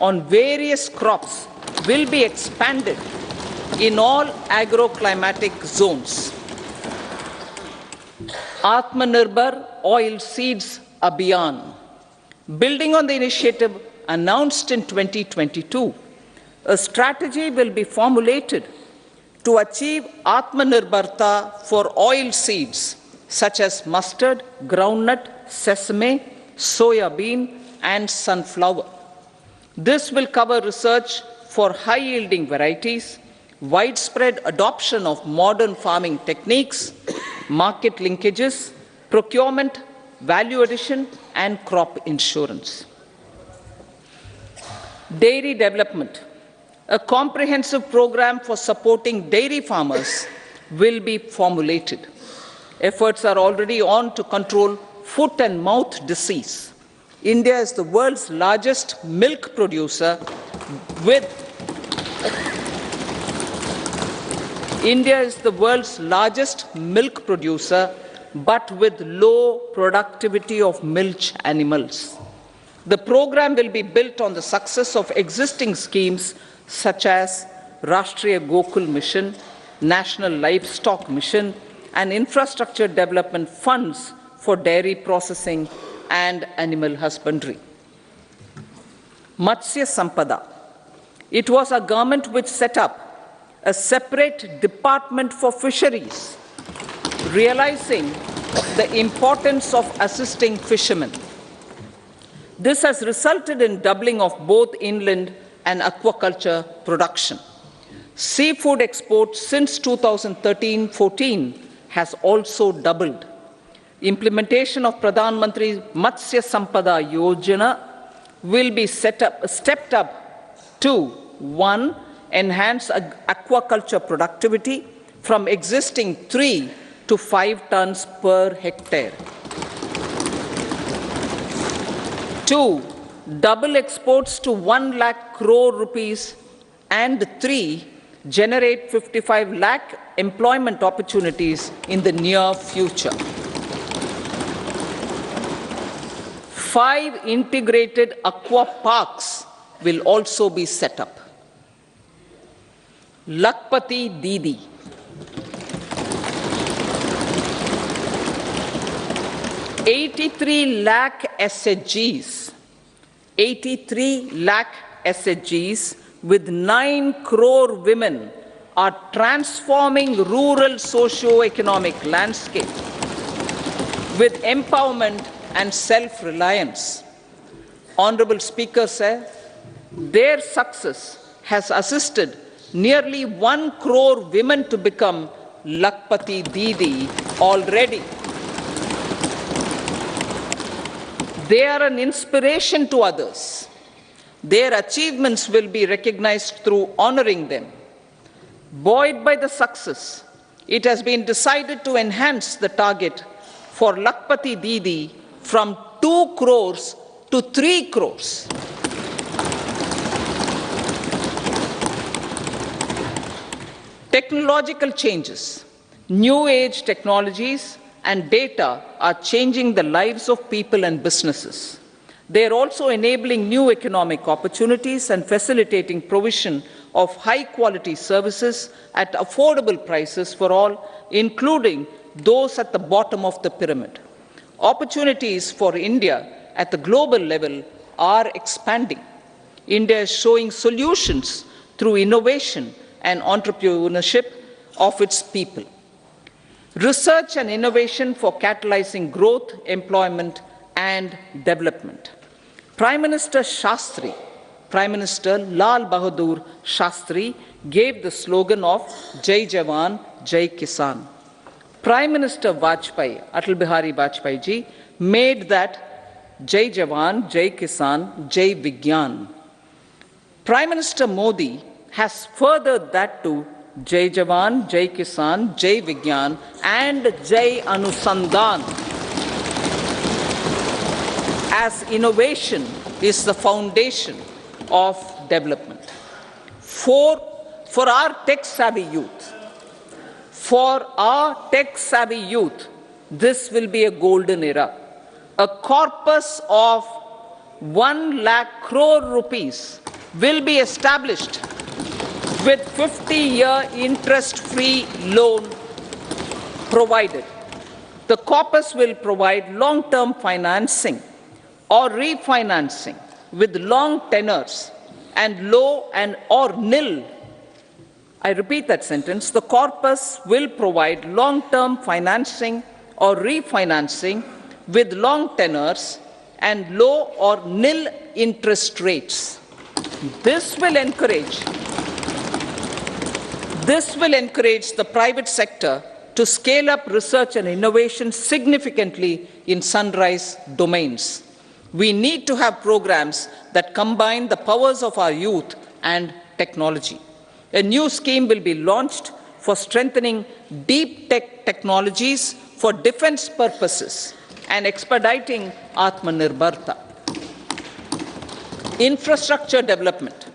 on various crops will be expanded in all agroclimatic zones. Atmanirbhar Oil Seeds Abhiyan. Building on the initiative announced in 2022, a strategy will be formulated to achieve Atmanirbharta for oil seeds such as mustard, groundnut, sesame, soya bean, and sunflower. This will cover research for high-yielding varieties, widespread adoption of modern farming techniques, market linkages, procurement, value addition, and crop insurance. Dairy development. A comprehensive program for supporting dairy farmers will be formulated. Efforts are already on to control foot and mouth disease. India is the world's largest milk producer but with low productivity of milch animals. The program will be built on the success of existing schemes such as Rashtriya Gokul Mission, National Livestock Mission, and infrastructure development funds for dairy processing and animal husbandry. Matsya Sampada. It was a government which set up a separate department for fisheries, realizing the importance of assisting fishermen. This has resulted in doubling of both inland and aquaculture production. Seafood exports since 2013-14 has also doubled. Implementation of Pradhan Mantri Matsya Sampada Yojana will be stepped up to 1. Enhance aquaculture productivity from existing 3 to 5 tons per hectare. 2. Double exports to 1 lakh crore rupees, and 3. Generate 55 lakh employment opportunities in the near future. 5 integrated aqua parks will also be set up. Lakpati Didi. 83 lakh SHGs. 83 lakh SHGs with 9 crore women are transforming rural socio-economic landscape with empowerment and self-reliance. Honorable Speaker said, their success has assisted nearly 1 crore women to become Lakpati Didi already. They are an inspiration to others. Their achievements will be recognized through honoring them. Buoyed by the success, it has been decided to enhance the target for Lakpati Didi from 2 crores to 3 crores. Technological changes, new age technologies and data are changing the lives of people and businesses. They are also enabling new economic opportunities and facilitating provision of high-quality services at affordable prices for all, including those at the bottom of the pyramid. Opportunities for India at the global level are expanding. India is showing solutions through innovation and entrepreneurship of its people. Research and innovation for catalyzing growth, employment, and development. Prime Minister Lal Bahadur Shastri gave the slogan of Jai Jawan, Jai Kisan. Prime Minister Atal Bihari Vajpayee ji, made that Jai Jawan, Jai Kisan, Jai Vigyan. Prime Minister Modi has furthered that to Jai Jawan, Jai Kisan, Jai Vigyan and Jai Anusandhan, as innovation is the foundation of development. For our tech-savvy youth, this will be a golden era. A corpus of 1 lakh crore rupees will be established with 50-year interest-free loan provided. The corpus will provide long-term financing or refinancing with long tenors and low and or nil. I repeat that sentence. The corpus will provide long-term financing or refinancing with long tenors and low or nil interest rates. This will encourage the private sector to scale up research and innovation significantly in sunrise domains. We need to have programs that combine the powers of our youth and technology. A new scheme will be launched for strengthening deep tech technologies for defense purposes and expediting Atmanirbharta. Infrastructure development.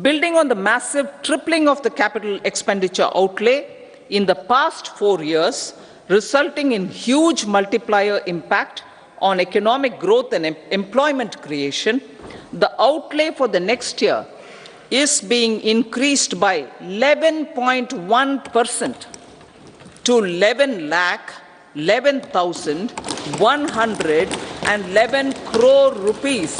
Building on the massive tripling of the capital expenditure outlay in the past 4 years, resulting in huge multiplier impact on economic growth and employment creation, the outlay for the next year is being increased by 11.1% to 11,111 crore rupees.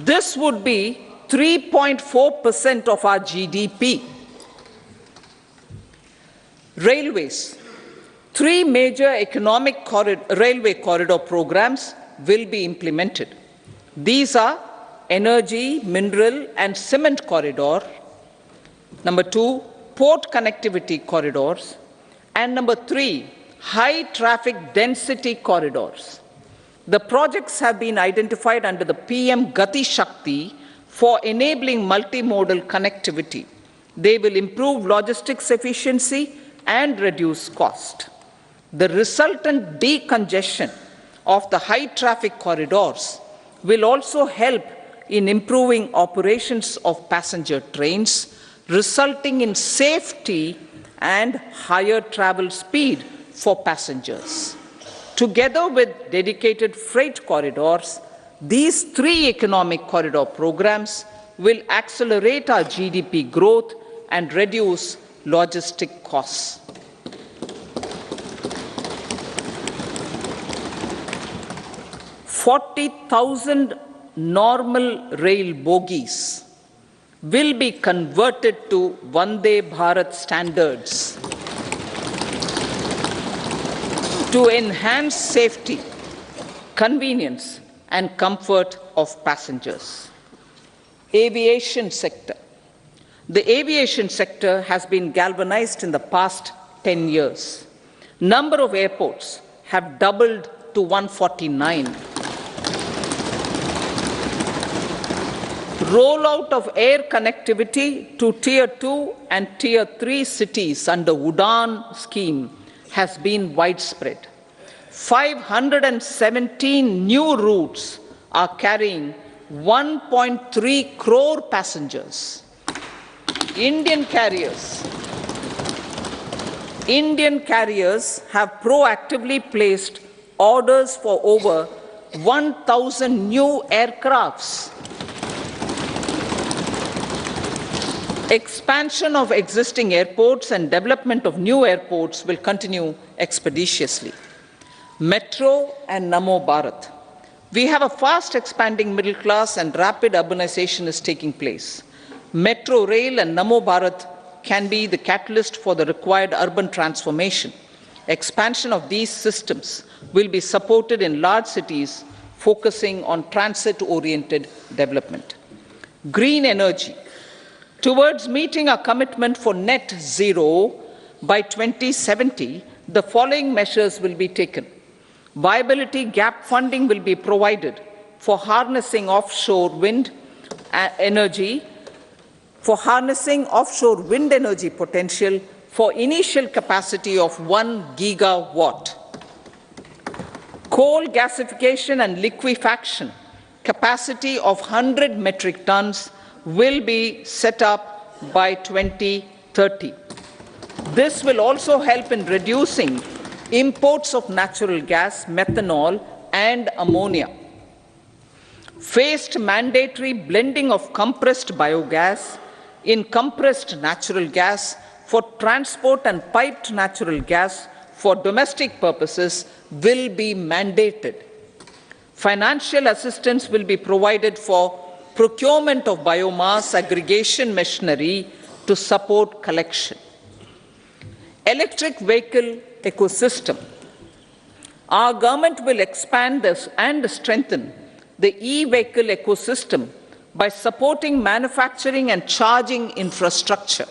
This would be 3.4% of our GDP. Railways. 3 major railway corridor programs will be implemented. These are energy, mineral and cement corridor. Number 2, port connectivity corridors. And number 3, high traffic density corridors. The projects have been identified under the PM Gati Shakti for enabling multimodal connectivity. They will improve logistics efficiency and reduce cost. The resultant decongestion of the high traffic corridors will also help in improving operations of passenger trains, resulting in safety and higher travel speed for passengers. Together with dedicated freight corridors, these 3 economic corridor programs will accelerate our GDP growth and reduce logistic costs. 40,000 normal rail bogies will be converted to Vande Bharat standards to enhance safety, convenience and comfort of passengers. Aviation sector. The aviation sector has been galvanized in the past 10 years. Number of airports have doubled to 149. Rollout of air connectivity to Tier 2 and Tier 3 cities under UDAN scheme has been widespread. 517 new routes are carrying 1.3 crore passengers. Indian carriers have proactively placed orders for over 1,000 new aircrafts. Expansion of existing airports and development of new airports will continue expeditiously. Metro and Namo Bharat. We have a fast expanding middle class and rapid urbanization is taking place. Metro rail and Namo Bharat can be the catalyst for the required urban transformation. Expansion of these systems will be supported in large cities, focusing on transit-oriented development. Green energy. Towards meeting our commitment for net zero by 2070, the following measures will be taken. Viability gap funding will be provided for harnessing offshore wind energy potential for initial capacity of 1 gigawatt. Coal gasification and liquefaction capacity of 100 metric tons will be set up by 2030. This will also help in reducing imports of natural gas, methanol, and ammonia. Phased mandatory blending of compressed biogas in compressed natural gas for transport and piped natural gas for domestic purposes will be mandated. Financial assistance will be provided for procurement of biomass aggregation machinery to support collection. Electric vehicle ecosystem. Our government will expand this and strengthen the e-vehicle ecosystem by supporting manufacturing and charging infrastructure.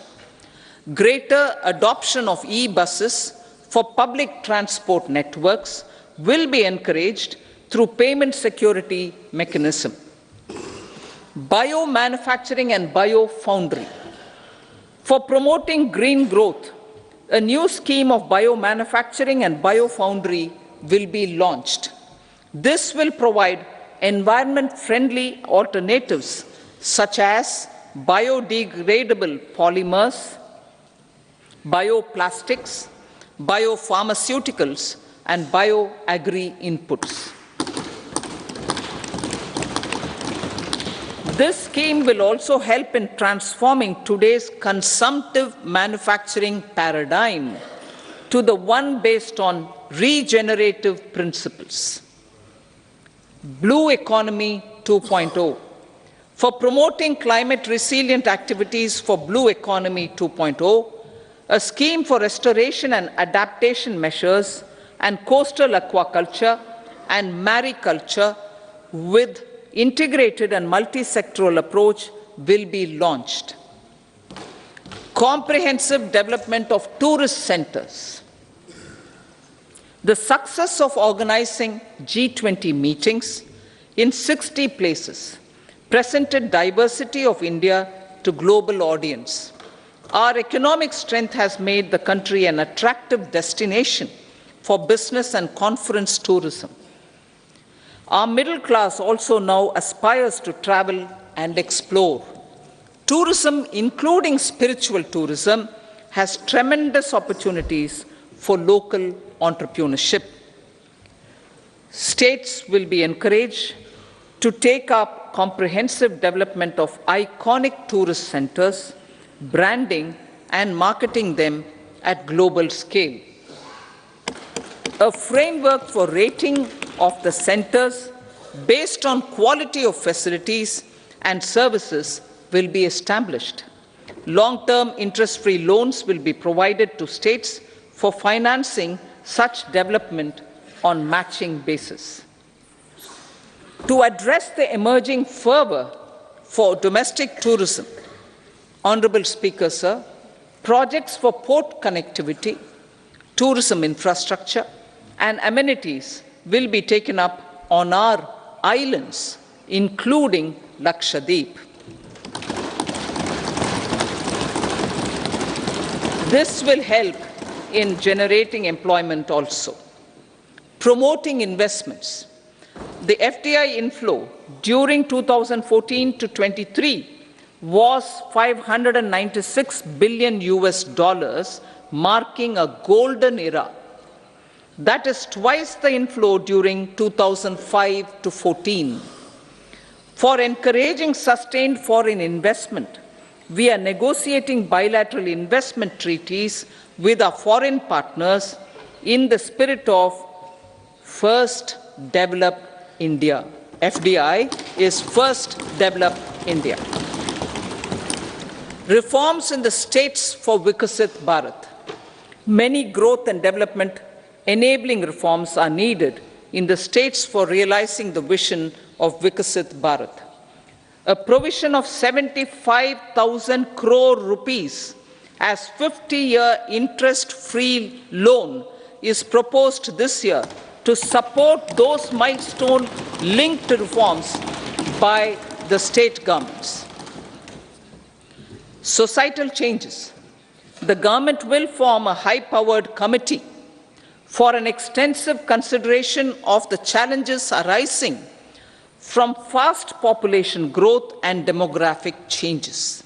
Greater adoption of e-buses for public transport networks will be encouraged through payment security mechanism. Biomanufacturing and biofoundry. For promoting green growth, a new scheme of biomanufacturing and biofoundry will be launched. This will provide environment-friendly alternatives such as biodegradable polymers, bioplastics, biopharmaceuticals, and bioagri inputs. This scheme will also help in transforming today's consumptive manufacturing paradigm to the one based on regenerative principles. Blue Economy 2.0. For promoting climate resilient activities for Blue Economy 2.0, a scheme for restoration and adaptation measures and coastal aquaculture and mariculture with integrated and multi-sectoral approach will be launched. Comprehensive development of tourist centers. The success of organizing G20 meetings in 60 places presented diversity of India to global audience. Our economic strength has made the country an attractive destination for business and conference tourism. Our middle class also now aspires to travel and explore. Tourism, including spiritual tourism, has tremendous opportunities for local entrepreneurship. States will be encouraged to take up comprehensive development of iconic tourist centers, branding and marketing them at global scale. A framework for rating of the centers based on quality of facilities and services will be established. Long-term interest-free loans will be provided to states for financing such development on matching basis. To address the emerging fervor for domestic tourism, Honorable Speaker, sir, projects for port connectivity, tourism infrastructure, and amenities will be taken up on our islands, including Lakshadweep. This will help in generating employment also. Promoting investments. The FDI inflow during 2014 to 23 was 596 billion US dollars, marking a golden era. That is twice the inflow during 2005 to 14. For encouraging sustained foreign investment, we are negotiating bilateral investment treaties with our foreign partners in the spirit of First Develop India. FDI is First Develop India. Reforms in the states for Vikasit Bharat. Many growth and development enabling reforms are needed in the states for realizing the vision of Vikasit Bharat. A provision of 75,000 crore rupees as 50-year interest-free loan is proposed this year to support those milestone-linked reforms by the state governments. Societal changes. The government will form a high-powered committee for an extensive consideration of the challenges arising from fast population growth and demographic changes.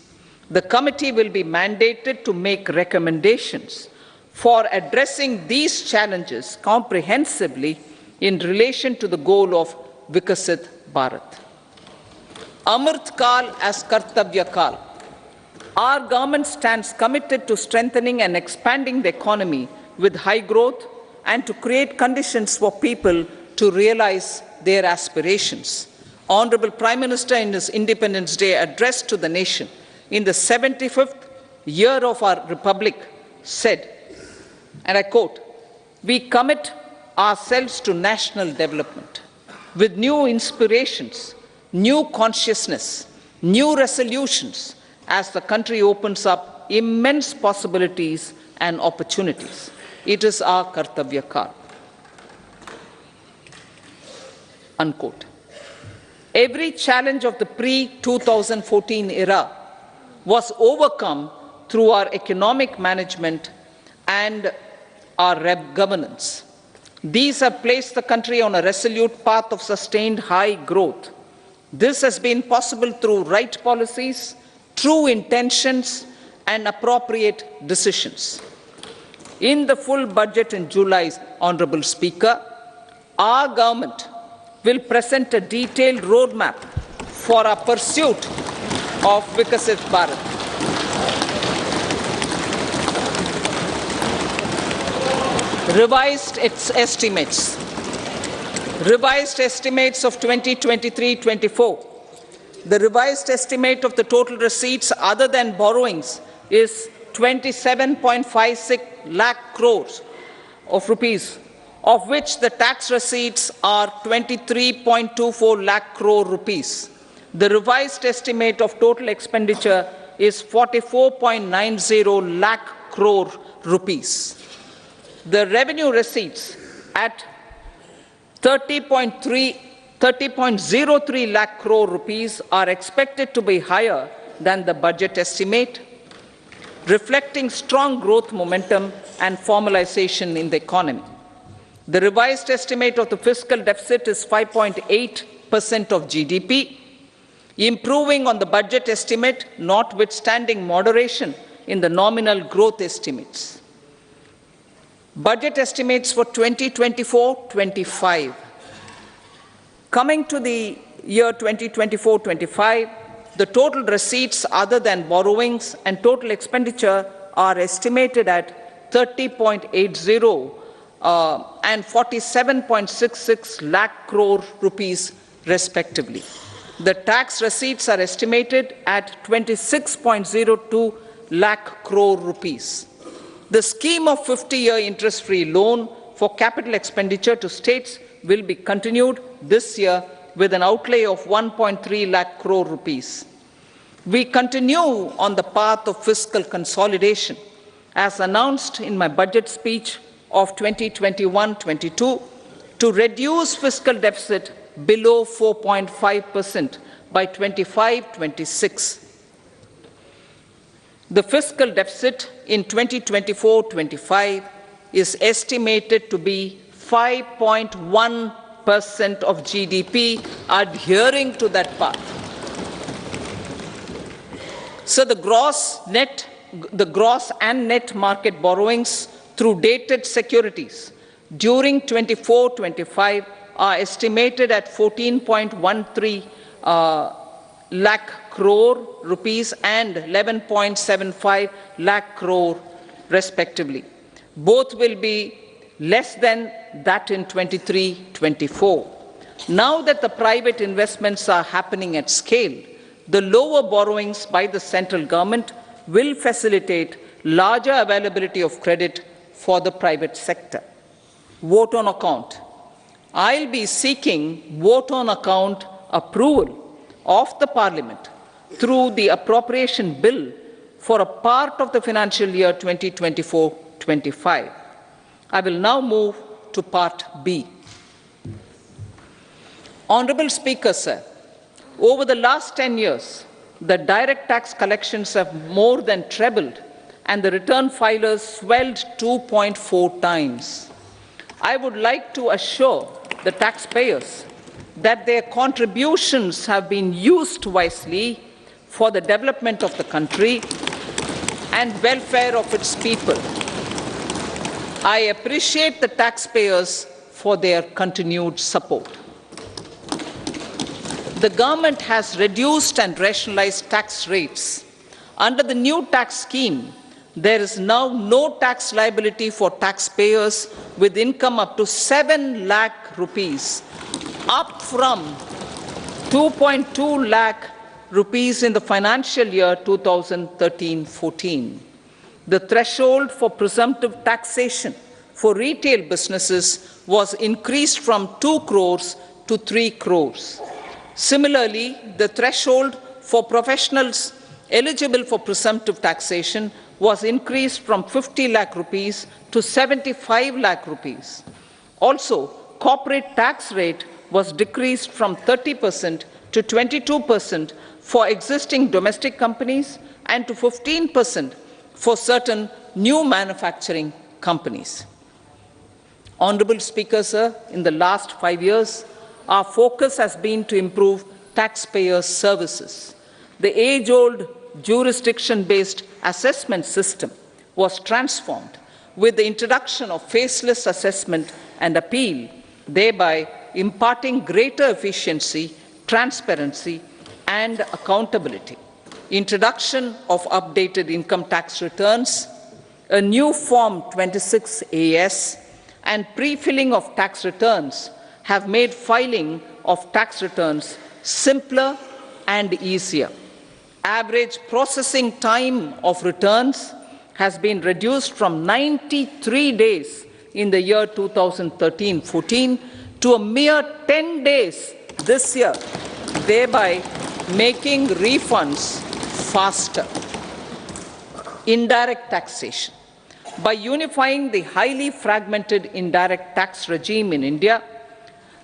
The committee will be mandated to make recommendations for addressing these challenges comprehensively in relation to the goal of Vikasit Bharat. Amrit Kal as Kartavya Kal. Our government stands committed to strengthening and expanding the economy with high growth and to create conditions for people to realize their aspirations. Honorable Prime Minister in his Independence Day address to the nation in the 75th year of our Republic said, and I quote, "We commit ourselves to national development with new inspirations, new consciousness, new resolutions as the country opens up immense possibilities and opportunities. It is our Kartavya Kal." Unquote. Every challenge of the pre-2014 era was overcome through our economic management and our governance. These have placed the country on a resolute path of sustained high growth. This has been possible through right policies, true intentions, and appropriate decisions. In the full budget in July, Honorable Speaker, our government will present a detailed roadmap for our pursuit of Vikasit Bharat. Revised estimates. Revised estimates of 2023-24. The revised estimate of the total receipts other than borrowings is 27.56 lakh crores of rupees, of which the tax receipts are 23.24 lakh crore rupees. The revised estimate of total expenditure is 44.90 lakh crore rupees. The revenue receipts at 30.03 lakh crore rupees are expected to be higher than the budget estimate, reflecting strong growth momentum and formalization in the economy. The revised estimate of the fiscal deficit is 5.8% of GDP, improving on the budget estimate, notwithstanding moderation in the nominal growth estimates. Budget estimates for 2024-25. Coming to the year 2024-25, the total receipts other than borrowings and total expenditure are estimated at 30.80 and 47.66 lakh crore rupees respectively. The tax receipts are estimated at 26.02 lakh crore rupees. The scheme of 50-year interest-free loan for capital expenditure to states will be continued this year with an outlay of 1.3 lakh crore rupees. We continue on the path of fiscal consolidation, as announced in my budget speech of 2021-22, to reduce fiscal deficit below 4.5% by 25-26. The fiscal deficit in 2024-25 is estimated to be 5.1% of GDP, adhering to that path. So the gross and net market borrowings through dated securities during 24-25 are estimated at 14.13 lakh crore rupees and 11.75 lakh crore respectively. Both will be less than that in 23-24. Now that the private investments are happening at scale, the lower borrowings by the central government will facilitate larger availability of credit for the private sector. Vote on account. I'll be seeking vote on account approval of the Parliament through the appropriation bill for a part of the financial year 2024-25. I will now move to part B. Honorable Speaker, sir, over the last 10 years, the direct tax collections have more than trebled and the return filers swelled 2.4 times. I would like to assure the taxpayers that their contributions have been used wisely for the development of the country and welfare of its people. I appreciate the taxpayers for their continued support. The government has reduced and rationalized tax rates. Under the new tax scheme, there is now no tax liability for taxpayers with income up to 7 lakh rupees, up from 2.2 lakh rupees in the financial year 2013-14. The threshold for presumptive taxation for retail businesses was increased from 2 crores to 3 crores. Similarly, the threshold for professionals eligible for presumptive taxation was increased from 50 lakh rupees to 75 lakh rupees. Also, corporate tax rate was decreased from 30% to 22% for existing domestic companies and to 15% for certain new manufacturing companies. Honorable Speaker, sir, in the last 5 years, our focus has been to improve taxpayer services. The age-old jurisdiction-based assessment system was transformed with the introduction of faceless assessment and appeal, thereby imparting greater efficiency, transparency, and accountability. Introduction of updated income tax returns, a new Form 26AS, and pre-filling of tax returns have made filing of tax returns simpler and easier. Average processing time of returns has been reduced from 93 days in the year 2013-14 to a mere 10 days this year, thereby making refunds faster. Indirect taxation. By unifying the highly fragmented indirect tax regime in India,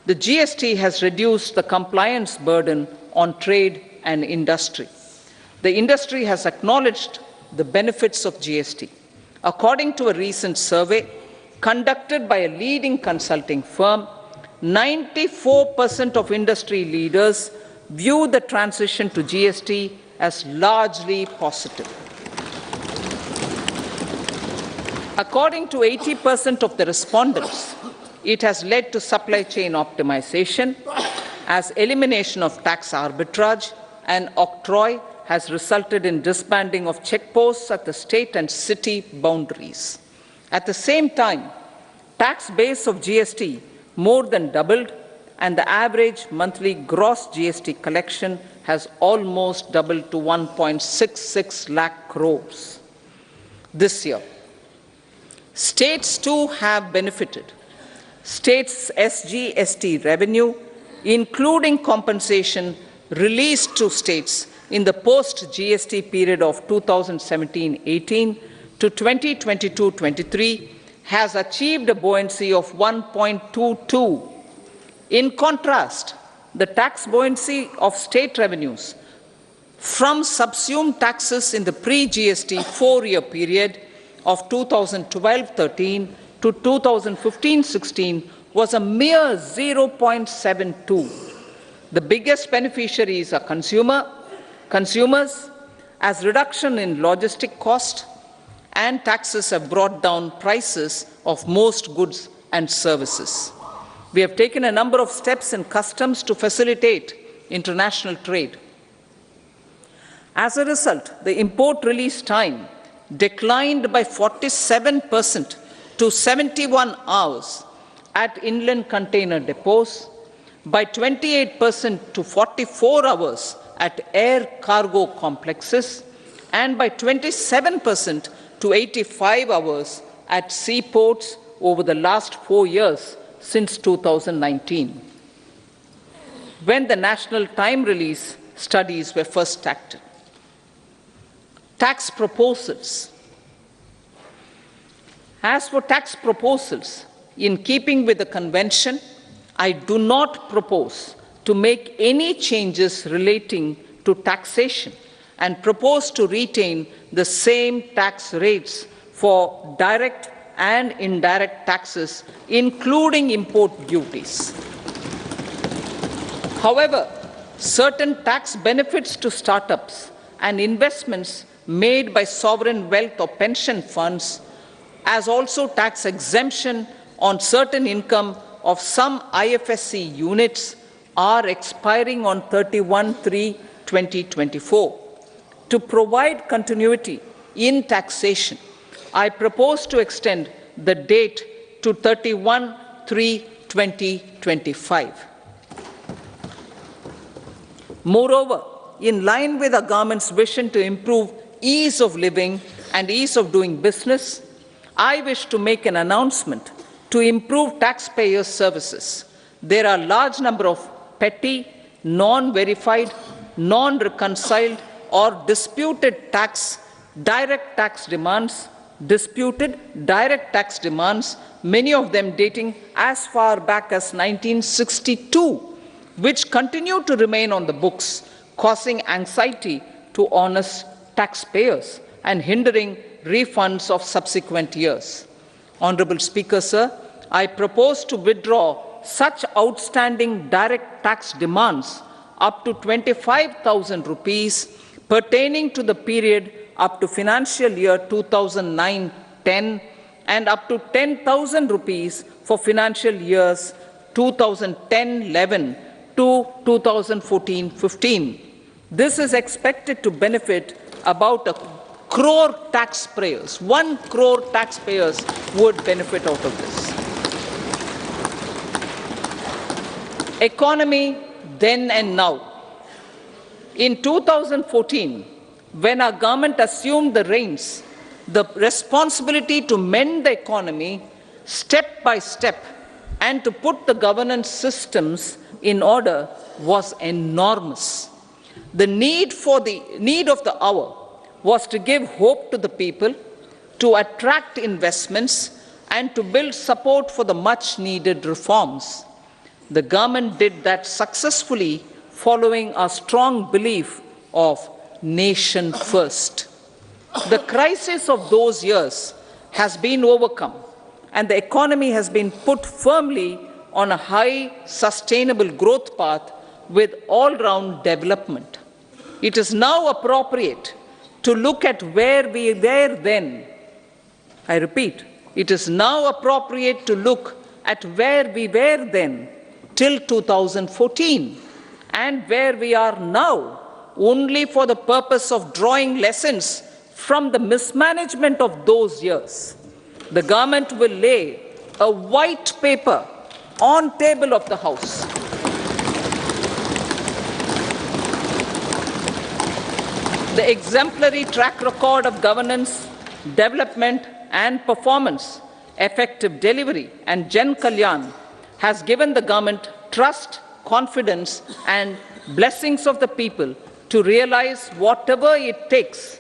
the GST has reduced the compliance burden on trade and industry. The industry has acknowledged the benefits of GST. According to a recent survey conducted by a leading consulting firm, 94% of industry leaders view the transition to GST as largely positive. According to 80% of the respondents, it has led to supply chain optimization, as elimination of tax arbitrage and octroi has resulted in disbanding of checkposts at the state and city boundaries. At the same time, tax base of GST more than doubled, and the average monthly gross GST collection has almost doubled to 1.66 lakh crores this year. States too have benefited. States' SGST revenue, including compensation released to states in the post-GST period of 2017-18 to 2022-23, has achieved a buoyancy of 1.22. In contrast, the tax buoyancy of state revenues from subsumed taxes in the pre-GST 4-year period of 2012-13 to 2015-16 was a mere 0.72. The biggest beneficiaries are consumers, as reduction in logistic cost and taxes have brought down prices of most goods and services. We have taken a number of steps in customs to facilitate international trade. As a result, the import release time declined by 47% to 71 hours at inland container depots, by 28% to 44 hours at air cargo complexes, and by 27% to 85 hours at seaports over the last 4 years since 2019, when the national time release studies were first started. Tax proposals. As for tax proposals, in keeping with the convention, I do not propose to make any changes relating to taxation and propose to retain the same tax rates for direct and indirect taxes, including import duties. However, certain tax benefits to startups and investments made by sovereign wealth or pension funds, as also tax exemption on certain income of some IFSC units, are expiring on 31/3/2024. To provide continuity in taxation, I propose to extend the date to 31/3/2025. Moreover, in line with our government's vision to improve ease of living and ease of doing business, I wish to make an announcement to improve taxpayers' services. There are a large number of petty, non-verified, non-reconciled or disputed direct tax demands, many of them dating as far back as 1962, which continue to remain on the books, causing anxiety to honest taxpayers and hindering refunds of subsequent years. Honorable Speaker, sir, I propose to withdraw such outstanding direct tax demands up to 25,000 rupees pertaining to the period up to financial year 2009-10 and up to 10,000 rupees for financial years 2010-11 to 2014-15. This is expected to benefit about 1 crore taxpayers. 1 crore taxpayers would benefit out of this. Economy then and now. In 2014, when our government assumed the reins, the responsibility to mend the economy step by step and to put the governance systems in order was enormous. The need of the hour was to give hope to the people, to attract investments, and to build support for the much-needed reforms. The government did that successfully, following a strong belief of nation first. The crisis of those years has been overcome, and the economy has been put firmly on a high, sustainable growth path with all-round development. It is now appropriate to look at where we were then. I repeat, it is now appropriate to look at where we were then till 2014 and where we are now, only for the purpose of drawing lessons from the mismanagement of those years. The government will lay a white paper on table of the House. The exemplary track record of governance, development and performance, effective delivery and Jan Kalyan has given the government trust, confidence and blessings of the people to realize whatever it takes,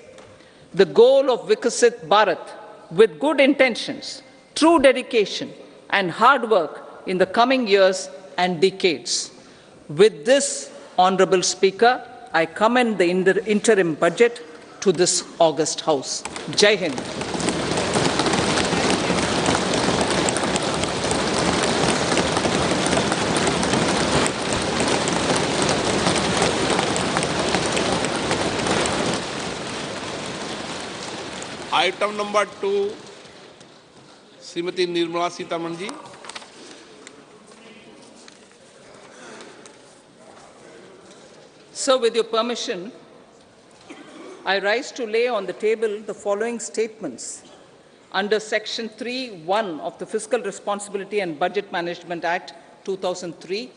the goal of Vikasit Bharat, with good intentions, true dedication and hard work in the coming years and decades. With this, Honorable Speaker, I commend the interim budget to this august House. Jai Hind. Item number 2 Shrimati Nirmala Sitharaman ji. So, with your permission, I rise to lay on the table the following statements under Section 3(1) of the Fiscal Responsibility and Budget Management Act 2003,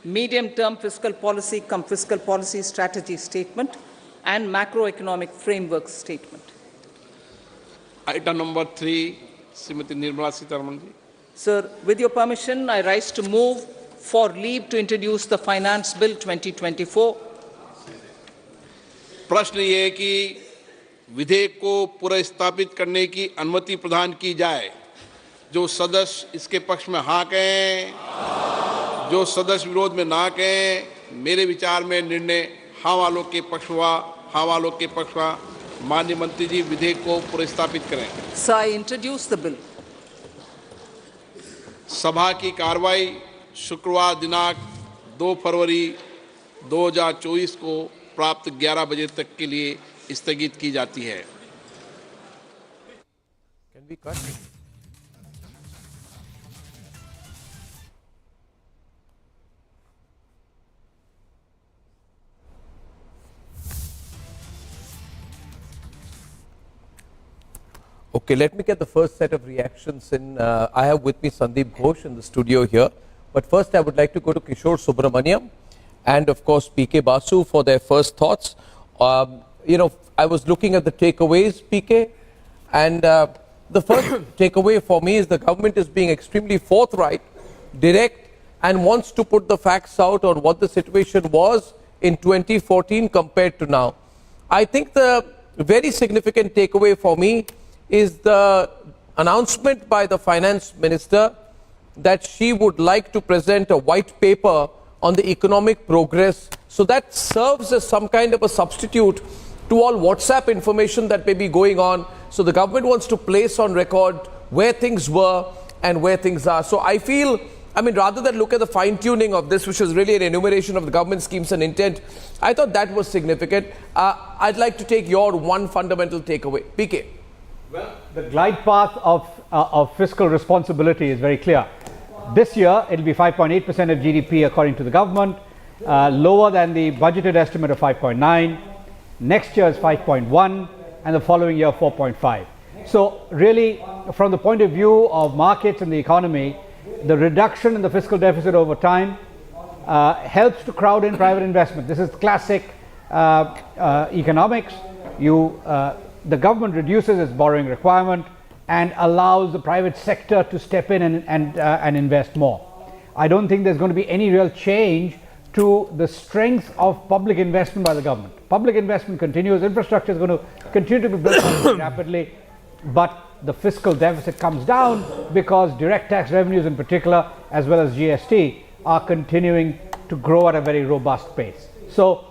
Medium-Term Fiscal Policy cum Fiscal Policy Strategy Statement and Macroeconomic Framework Statement. Item number 3, Srimati Nirmala Sitharaman ji. Sir, with your permission, I rise to move for leave to introduce the Finance Bill 2024. प्रश्न ये है कि विधेयक को पुनर्स्थापित करने की अनुमति प्रदान की जाए। जो सदस्य इसके पक्ष में हाँ कहें, जो सदस्य विरोध में ना कहें। मेरे विचार में निर्णय हाँ वालों के पक्ष हुआ, हाँ वालों के पक्ष हुआ। माननीय मंत्री जी विधेयक को पुनर्स्थापित करें। So I introduce the bill. सभा की कार्रवाई शुक्रवार दिनांक 2 फरवरी 2024 को प्राप्त 11 बजे तक के लिए स्थगित की जाती है। Can we cut? Okay, let me get the first set of reactions in. I have with me Sandeep Ghosh in the studio here. But first I would like to go to Kishore Subramaniam and of course PK Basu for their first thoughts. I was looking at the takeaways, PK, and the first takeaway for me is the government is being extremely forthright, direct, and wants to put the facts out on what the situation was in 2014 compared to now. I think the very significant takeaway for me is the announcement by the finance minister that she would like to present a white paper on the economic progress. So that serves as some kind of a substitute to all WhatsApp information that may be going on. So the government wants to place on record where things were and where things are. So I feel, rather than look at the fine-tuning of this, which is really an enumeration of the government schemes and intent, I thought that was significant. I'd like to take your one fundamental takeaway. PK. Well, the glide path of fiscal responsibility is very clear. This year, it will be 5.8% of GDP according to the government, lower than the budgeted estimate of 5.9. Next year is 5.1, and the following year 4.5. So really, from the point of view of markets and the economy, the reduction in the fiscal deficit over time helps to crowd in private investment. This is classic economics. The government reduces its borrowing requirement and allows the private sector to step in and invest more. I don't think there's going to be any real change to the strength of public investment by the government. Public investment continues, infrastructure is going to continue to be built rapidly, but the fiscal deficit comes down because direct tax revenues in particular, as well as GST, are continuing to grow at a very robust pace. So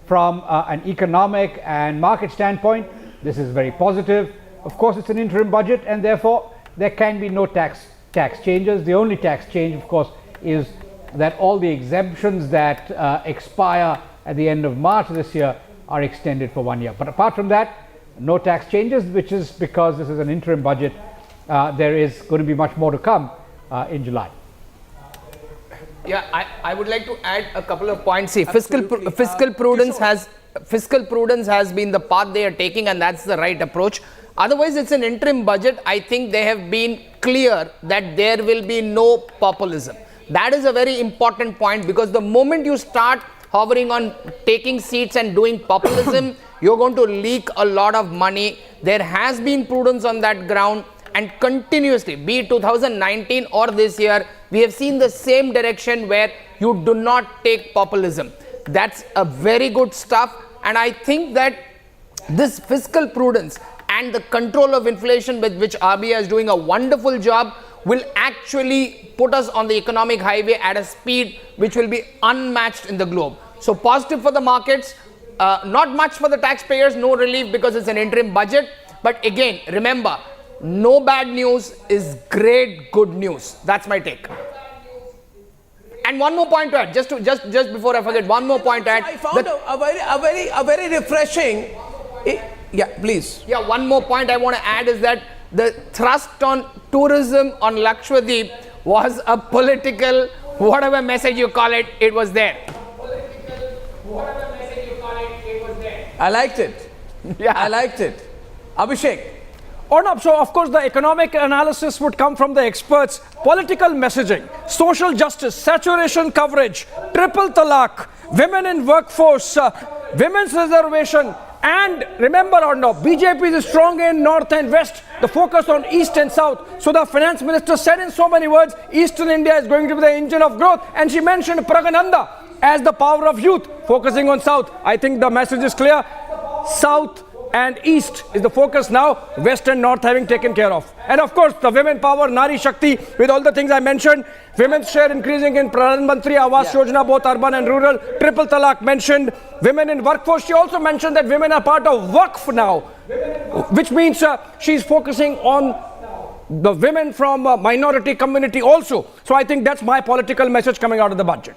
from an economic and market standpoint, this is very positive. Of course, it's an interim budget and therefore there can be no tax changes. The only tax change, of course, is that all the exemptions that expire at the end of March this year are extended for 1 year. But apart from that, no tax changes, which is because this is an interim budget. There is going to be much more to come in July. Yeah, I would like to add a couple of points. See, fiscal prudence has been the path they are taking, and that's the right approach. Otherwise, it's an interim budget. I think they have been clear that there will be no populism. That is a very important point, because the moment you start hovering on taking seats and doing populism, you're going to leak a lot of money. There has been prudence on that ground, and continuously, be it 2019 or this year, we have seen the same direction where you do not take populism. That's a very good stuff, and I think that this fiscal prudence and the control of inflation, with which RBI is doing a wonderful job, will actually put us on the economic highway at a speed which will be unmatched in the globe. So positive for the markets, not much for the taxpayers, no relief because it's an interim budget. But again, remember, no bad news is great good news. That's my take. And one more point to add, just before I forget, one more point to add. I found a very refreshing. Yeah, please. Yeah, one more point I want to add is that the thrust on tourism on Lakshadweep was a political, whatever message you call it, it was there. I liked it. Yeah. I liked it. Abhishek. Arnab, so of course the economic analysis would come from the experts. Political messaging, social justice, saturation coverage, triple talaq, women in workforce, women's reservation, and remember Arnab, BJP is strong in north and west, the focus on east and south. So the finance minister said in so many words, Eastern India is going to be the engine of growth, and she mentioned Pragananda as the power of youth, focusing on south. I think the message is clear. South and east is the focus now, west and north having taken care of. And of course, the women power, Nari Shakti, with all the things I mentioned, women's share increasing in Pradhan Mantri Awas Yojana, both urban and rural, triple talaq mentioned, women in workforce. She also mentioned that women are part of Waqf now, which means she's focusing on the women from minority community also. So I think that's my political message coming out of the budget.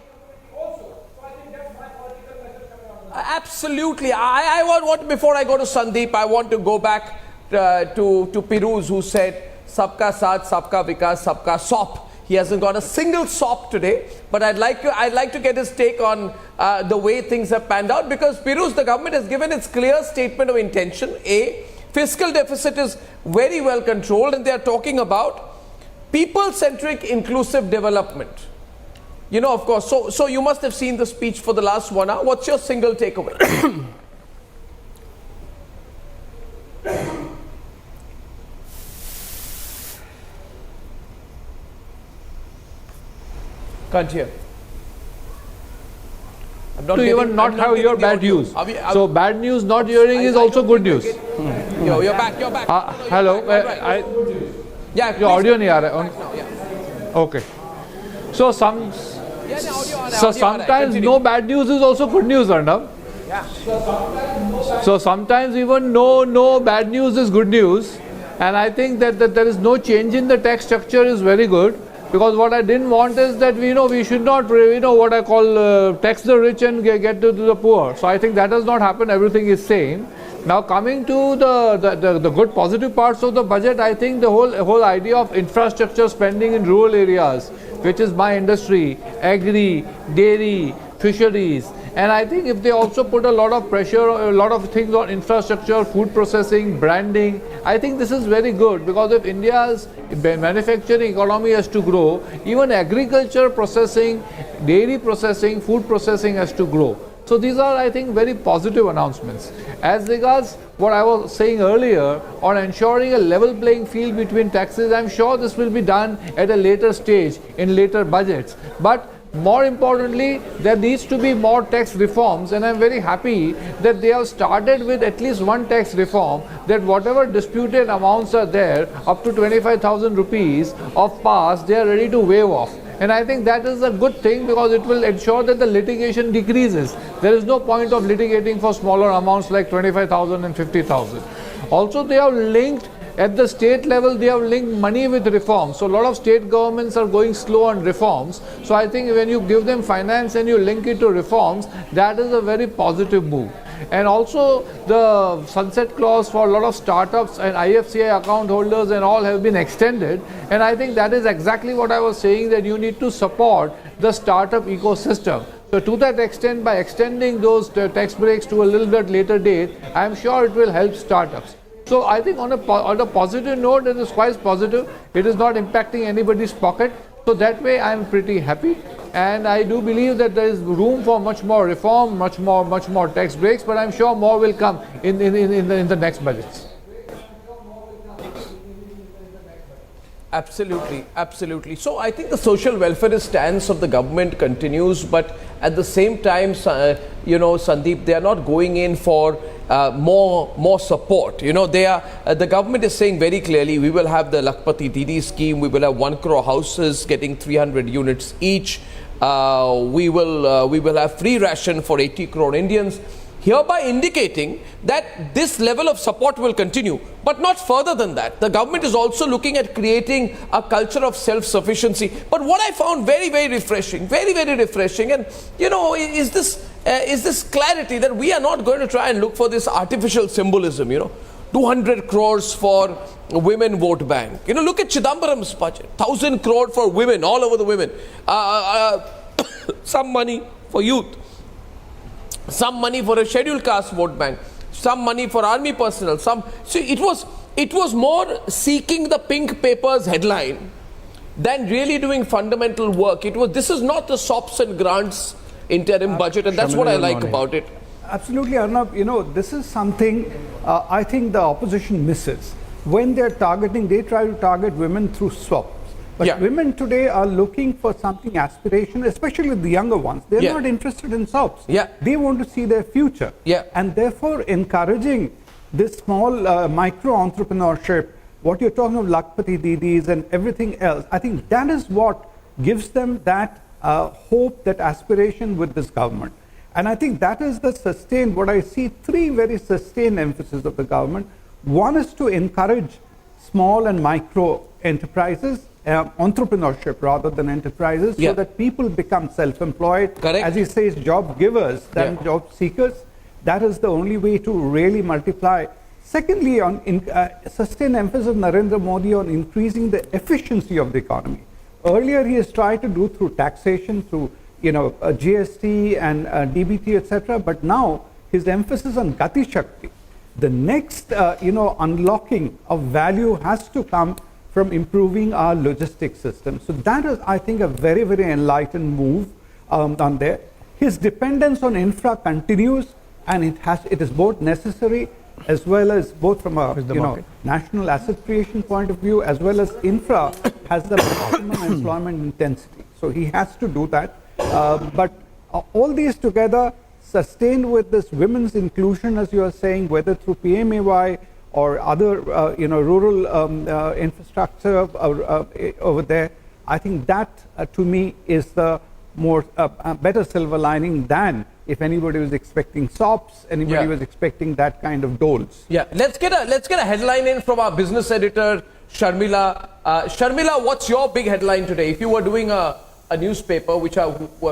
Absolutely. I want, before I go to Sandeep, I want to go back to Piruz, who said, Sabka Saath, Sabka Vikas, Sabka SOP. He hasn't got a single SOP today, but I'd like to get his take on the way things have panned out, because Piruz, the government has given its clear statement of intention. A, fiscal deficit is very well controlled, and they are talking about people-centric inclusive development. You know, of course, so you must have seen the speech for the last 1 hour. What's your single takeaway? Can't hear. To even not have your bad news. So bad news not hearing is also good news. You're back. Hello. Yeah, your audio nahi aa raha. Okay. So sometimes no bad news is also good news, Arnab. So sometimes even no bad news is good news, and I think that there is no change in the tax structure is very good, because what I didn't want is that we should not what I call tax the rich and get to the poor. So I think that does not happen. Everything is same. Now coming to the good positive parts of the budget, I think the whole idea of infrastructure spending in rural areas, which is my industry, agri, dairy, fisheries, and I think if they also put a lot of pressure, a lot of things on infrastructure, food processing, branding, I think this is very good, because if India's manufacturing economy has to grow, even agriculture processing, dairy processing, food processing has to grow. So these are, I think, very positive announcements. As regards what I was saying earlier on ensuring a level playing field between taxes, I'm sure this will be done at a later stage in later budgets. But more importantly, there needs to be more tax reforms, and I'm very happy that they have started with at least one tax reform, that whatever disputed amounts are there, up to 25,000 rupees of past, they are ready to waive off. And I think that is a good thing, because it will ensure that the litigation decreases. There is no point of litigating for smaller amounts like 25,000 and 50,000. Also, they have linked, at the state level, they have linked money with reforms. So a lot of state governments are going slow on reforms. So I think when you give them finance and you link it to reforms, that is a very positive move. And also the sunset clause for a lot of startups and IFCI account holders and all have been extended, and I think that is exactly what I was saying, that you need to support the startup ecosystem. So to that extent, by extending those tax breaks to a little bit later date, I am sure it will help startups. So I think on a positive note, it is quite positive. It is not impacting anybody's pocket. So that way I am pretty happy, and I do believe that there is room for much more reform, much more tax breaks, but I'm sure more will come in the next budgets. Absolutely. So I think the social welfare stance of the government continues, but at the same time, Sandeep, they are not going in for more support. They are. The government is saying very clearly, we will have the Lakpati Didi scheme. We will have 1 crore houses getting 300 units each. We will have free ration for 80 crore Indians, hereby indicating that this level of support will continue, but not further than that. The government is also looking at creating a culture of self-sufficiency. But what I found very, very refreshing, and is this is this clarity that we are not going to try and look for this artificial symbolism, 200 crores for women vote bank. Look at Chidambaram's budget, 1,000 crore for women, all over the women. Some money for youth, some money for a scheduled caste vote bank, some money for army personnel. So it was more seeking the pink paper's headline than really doing fundamental work. This is not the SOPs and grants interim budget, and that's what I like about it. Absolutely, Arnab. This is something I think the opposition misses. When they're targeting, they try to target women through SWAPs. But women today are looking for something aspirational, especially the younger ones. They're not interested in SOPs. They want to see their future. And therefore, encouraging this small micro entrepreneurship, what you're talking of Lakpati Didis and everything else, I think that is what gives them that hope, that aspiration with this government. And I think that is the sustained, what I see, three very sustained emphasis of the government. One is to encourage small and micro enterprises, entrepreneurship rather than enterprises, so that people become self-employed. As he says, job givers than job seekers. That is the only way to really multiply. Secondly, on sustained emphasis of Narendra Modi on increasing the efficiency of the economy. Earlier, he has tried to do through taxation, through GST and DBT, etc. But now his emphasis on Gati Shakti. The next, unlocking of value has to come from improving our logistics system. So that is, I think, a very, very enlightened move on there. His dependence on infra continues, and it is both necessary as well as both from a national asset creation point of view, as well as infra has the maximum employment intensity. So he has to do that. But all these together, sustained with this women's inclusion, as you are saying, whether through PMAY or other rural infrastructure over there, I think that to me is the more better silver lining than if anybody was expecting SOPs, anybody was expecting that kind of doles. Let's get a headline in from our business editor, Sharmila. Sharmila, what's your big headline today? If you were doing a newspaper,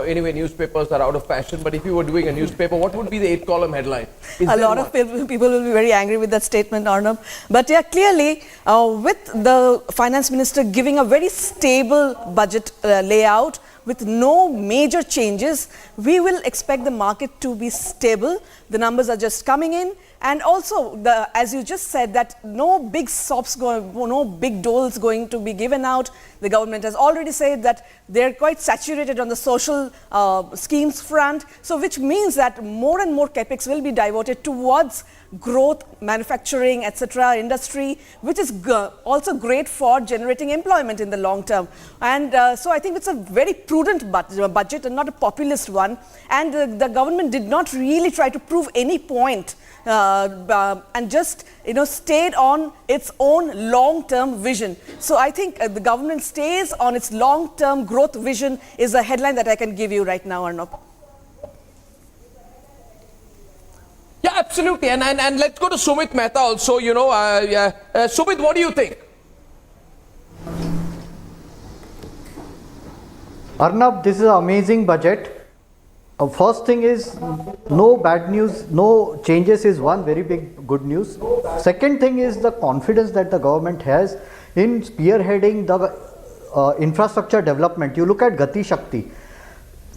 anyway, newspapers are out of fashion, but if you were doing a newspaper, what would be the 8-column headline? A lot of people will be very angry with that statement, Arnab. But clearly, with the finance minister giving a very stable budget layout, with no major changes, we will expect the market to be stable. The numbers are just coming in. And also, as you just said, that no big SOPs, no big doles going to be given out. The government has already said that they're quite saturated on the social schemes front. So which means that more and more capex will be diverted towards growth, manufacturing, etc., industry, which is also great for generating employment in the long term. And so I think it's a very prudent budget and not a populist one. And the government did not really try to prove any point and just stayed on its own long-term vision. So I think the government stays on its long-term growth vision is a headline that I can give you right now, Arnab. Yeah, absolutely. And let's go to Sumit Mehta also. Sumit, what do you think? Arnab, this is an amazing budget. First thing is, no bad news, no changes is one very big good news. Second thing is the confidence that the government has in spearheading the infrastructure development. You look at Gati Shakti.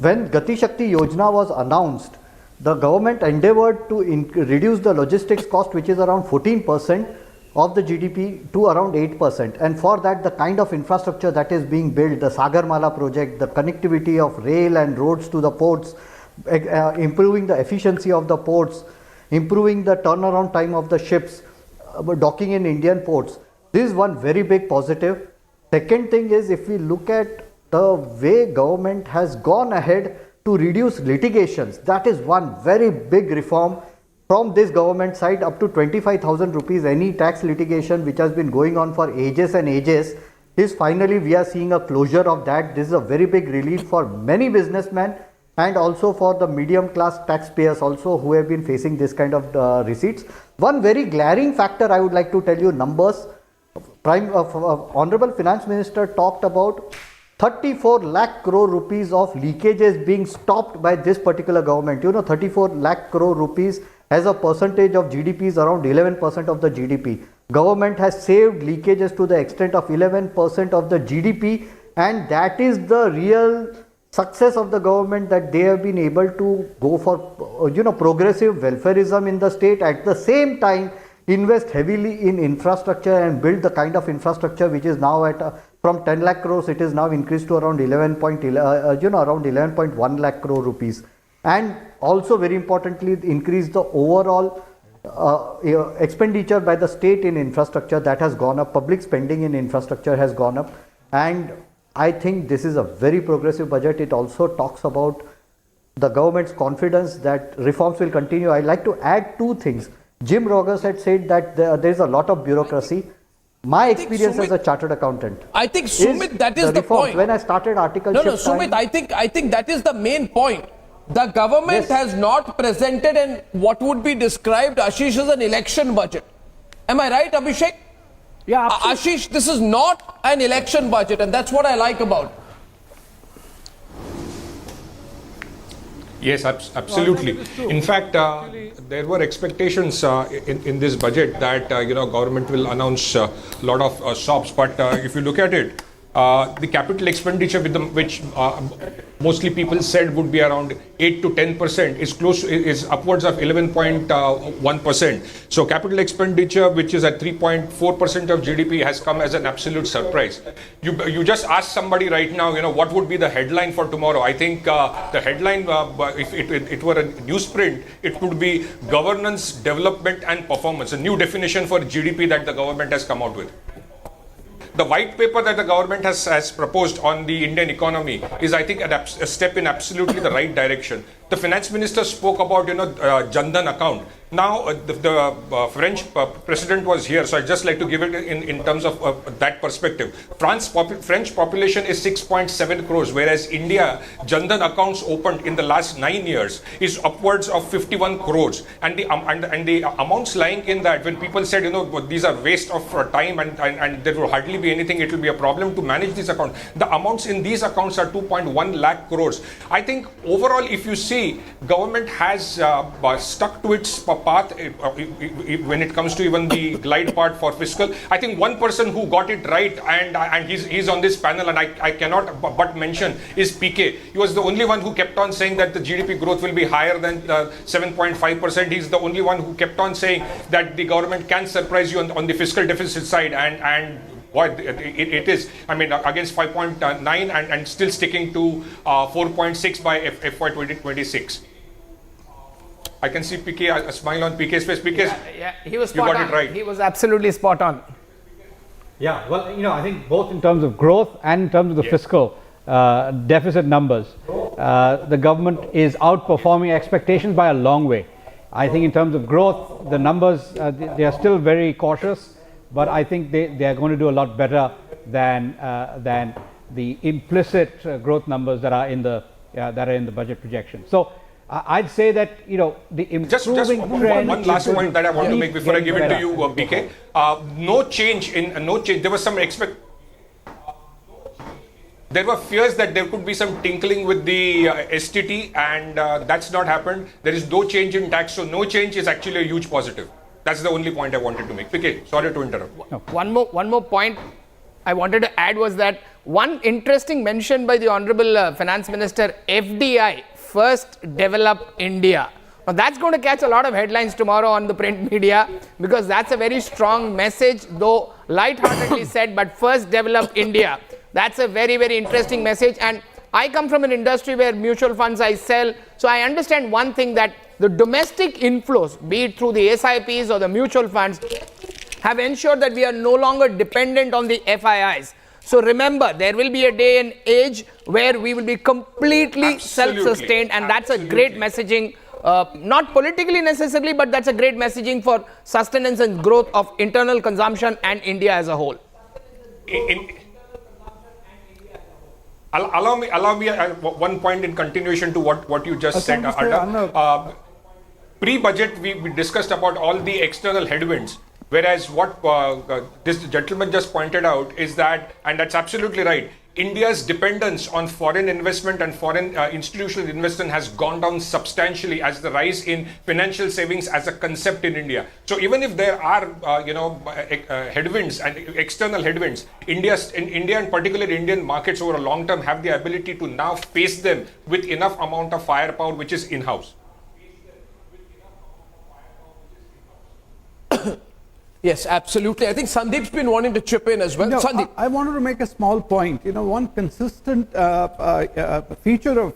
When Gati Shakti Yojana was announced, the government endeavored to reduce the logistics cost, which is around 14% of the GDP, to around 8%. And for that, the kind of infrastructure that is being built, the Sagarmala project, the connectivity of rail and roads to the ports, improving the efficiency of the ports, improving the turnaround time of the ships docking in Indian ports. This is one very big positive. Second thing is, if we look at the way government has gone ahead to reduce litigations, that is one very big reform from this government side. Up to 25,000 rupees, any tax litigation which has been going on for ages and ages, is finally we are seeing a closure of that. This is a very big relief for many businessmen and also for the medium class taxpayers also who have been facing this kind of receipts. One very glaring factor I would like to tell you, numbers. Honorable Finance Minister talked about 34 lakh crore rupees of leakages being stopped by this particular government. 34 lakh crore rupees as a percentage of GDP is around 11% of the GDP. Government has saved leakages to the extent of 11% of the GDP, and that is the real success of the government, that they have been able to go for progressive welfareism in the state, at the same time invest heavily in infrastructure and build the kind of infrastructure which is now at from 10 lakh crores it is now increased to around 11.1 lakh crore rupees, and also very importantly increase the overall expenditure by the state in infrastructure that has gone up. Public spending in infrastructure has gone up, and I think this is a very progressive budget. It also talks about the government's confidence that reforms will continue. I'd like to add two things. Jim Rogers had said that there is a lot of bureaucracy. My experience as a chartered accountant, I think, Sumit, that is the point. When I started articleship, Sumit, I think that is the main point. The government has not presented in what would be described, Ashish, as an election budget. Am I right, Abhishek? Yeah, Ashish, this is not an election budget, and that's what I like about it. Yes, absolutely. In fact, there were expectations in this budget that government will announce a lot of SOPs. But if you look at it, the capital expenditure which mostly people said would be around 8 to 10% is upwards of 11.1%. So capital expenditure, which is at 3.4% of GDP, has come as an absolute surprise. You just ask somebody right now, what would be the headline for tomorrow? I think the headline, if it were a newsprint, it would be governance, development and performance, a new definition for GDP that the government has come out with. The white paper that the government has proposed on the Indian economy is, I think, a step in absolutely the right direction. The finance minister spoke about, Jan Dhan account. Now, the French president was here, so I'd just like to give it in terms of that perspective. French population is 6.7 crores, whereas India, Jan Dhan accounts opened in the last 9 years is upwards of 51 crores. And the amounts lying in that, when people said, these are waste of time and there will hardly be anything, it will be a problem to manage these accounts. The amounts in these accounts are 2.1 lakh crores. I think overall, if you see, government has stuck to its path when it comes to even the glide part for fiscal. I think one person who got it right, and he's on this panel, and I cannot but mention, is PK. He was the only one who kept on saying that the GDP growth will be higher than 7.5%. He's the only one who kept on saying that the government can surprise you on the fiscal deficit side, and what it is, I mean, against 5.9 and still sticking to 4.6 by FY 2026. I can see PK, a smile on PK's face. PK, he was spot on. You got it right. He was absolutely spot on. Yeah, well, I think both in terms of growth and in terms of the fiscal deficit numbers, the government is outperforming expectations by a long way. I think in terms of growth, the numbers, they are still very cautious, but I think they are going to do a lot better than the implicit growth numbers that are in the budget projection. So I'd say that the improving just one last point that I want to make before I give it to you, PK. No change. There was some there were fears that there could be some tinkling with the STT, and that's not happened. There is no change in tax, so no change is actually a huge positive. That's the only point I wanted to make. PK, sorry to interrupt. One more point I wanted to add was that one interesting mention by the Honorable Finance Minister, FDI, first develop India. Now that's going to catch a lot of headlines tomorrow on the print media, because that's a very strong message, though lightheartedly said, but first develop India. That's a very, very interesting message. And I come from an industry where mutual funds I sell, so I understand one thing, that the domestic inflows, be it through the SIPs or the mutual funds, have ensured that we are no longer dependent on the FIIs. So remember, there will be a day and age where we will be completely self-sustained, and that's a great messaging, not politically necessarily, but that's a great messaging for sustenance and growth of internal consumption and India as a whole. Allow me one point in continuation to what you just said, Adda. Pre-budget, we discussed about all the external headwinds. Whereas what this gentleman just pointed out is that, and that's absolutely right, India's dependence on foreign investment and foreign institutional investment has gone down substantially as the rise in financial savings as a concept in India. So even if there are, headwinds and external headwinds, India and particularly Indian markets over a long term have the ability to now face them with enough amount of firepower which is in-house. Yes, absolutely. I think Sandeep's been wanting to chip in as well. No, Sandeep. I wanted to make a small point. One consistent feature of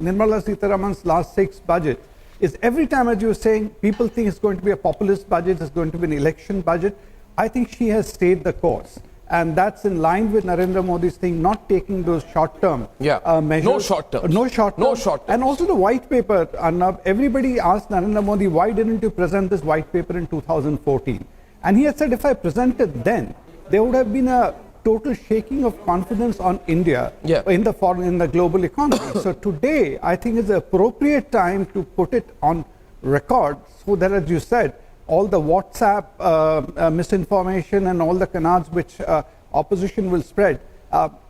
Nirmala Sitharaman's last 6 budget is every time, as you were saying, people think it's going to be a populist budget, it's going to be an election budget. I think she has stayed the course. And that's in line with Narendra Modi's thing, not taking those short-term measures. No short-term. No short-term. No short-term. And also the white paper, Arnab, everybody asked Narendra Modi, why didn't you present this white paper in 2014? And he had said, if I presented then, there would have been a total shaking of confidence on India in the global economy. So today, I think is the appropriate time to put it on record so that, as you said, all the WhatsApp misinformation and all the canards which opposition will spread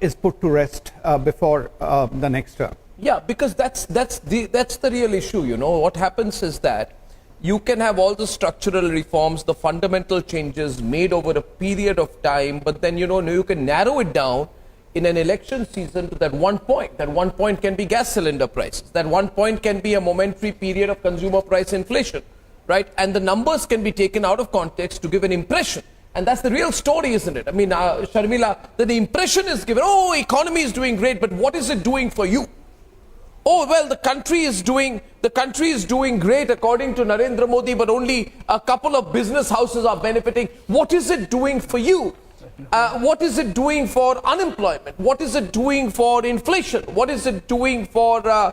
is put to rest before the next term. Yeah, because that's the real issue. What happens is that you can have all the structural reforms, the fundamental changes made over a period of time, but then you can narrow it down in an election season to that one point. That one point can be gas cylinder prices. That one point can be a momentary period of consumer price inflation, right? And the numbers can be taken out of context to give an impression. And that's the real story, isn't it? I mean, Sharmila, that the impression is given, oh, economy is doing great, but what is it doing for you? Oh, well, the country is doing great according to Narendra Modi, but only a couple of business houses are benefiting. What is it doing for you? What is it doing for unemployment? What is it doing for inflation? What is it doing for the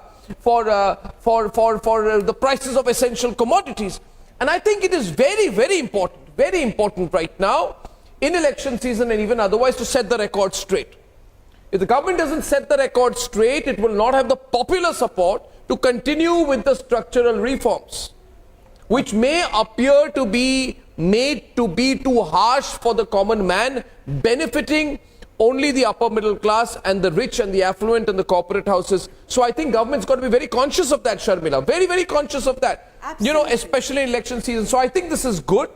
prices of essential commodities? And I think it is very, very important right now in election season and even otherwise to set the record straight. If the government doesn't set the record straight, it will not have the popular support to continue with the structural reforms, which may appear to be made to be too harsh for the common man, benefiting only the upper middle class and the rich and the affluent and the corporate houses. So I think government's got to be very conscious of that, Sharmila. Very, very conscious of that. Absolutely. Especially in election season. So I think this is good.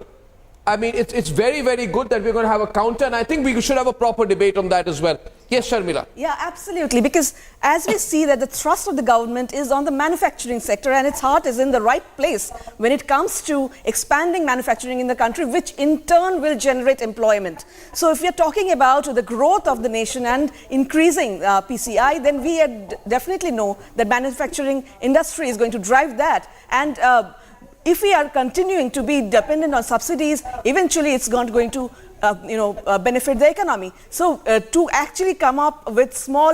I mean, it's very, very good that we're going to have a counter, and I think we should have a proper debate on that as well. Yes, Sharmila. Yeah, absolutely. Because as we see that the thrust of the government is on the manufacturing sector, and its heart is in the right place when it comes to expanding manufacturing in the country, which in turn will generate employment. So if we are talking about the growth of the nation and increasing PCI, then we definitely know that manufacturing industry is going to drive that. And if we are continuing to be dependent on subsidies, eventually it's going to benefit the economy. So to actually come up with small,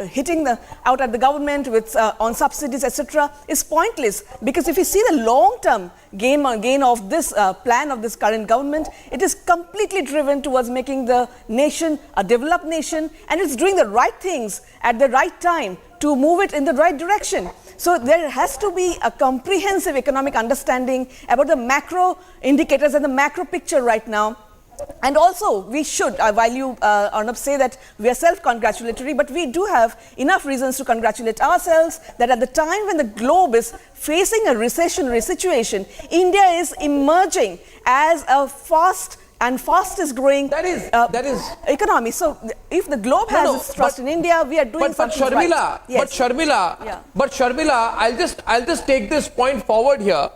hitting out at the government with on subsidies, etc., is pointless. Because if you see the long-term gain of this plan of this current government, it is completely driven towards making the nation a developed nation, and it's doing the right things at the right time to move it in the right direction. So there has to be a comprehensive economic understanding about the macro indicators and the macro picture right now. And also, we should, while you, Arnab, say that we are self-congratulatory, but we do have enough reasons to congratulate ourselves that at the time when the globe is facing a recessionary situation, India is emerging as a fastest growing economy. So if the globe has its trust in India, we are doing something right. Yes. But Sharmila, I'll just take this point forward here.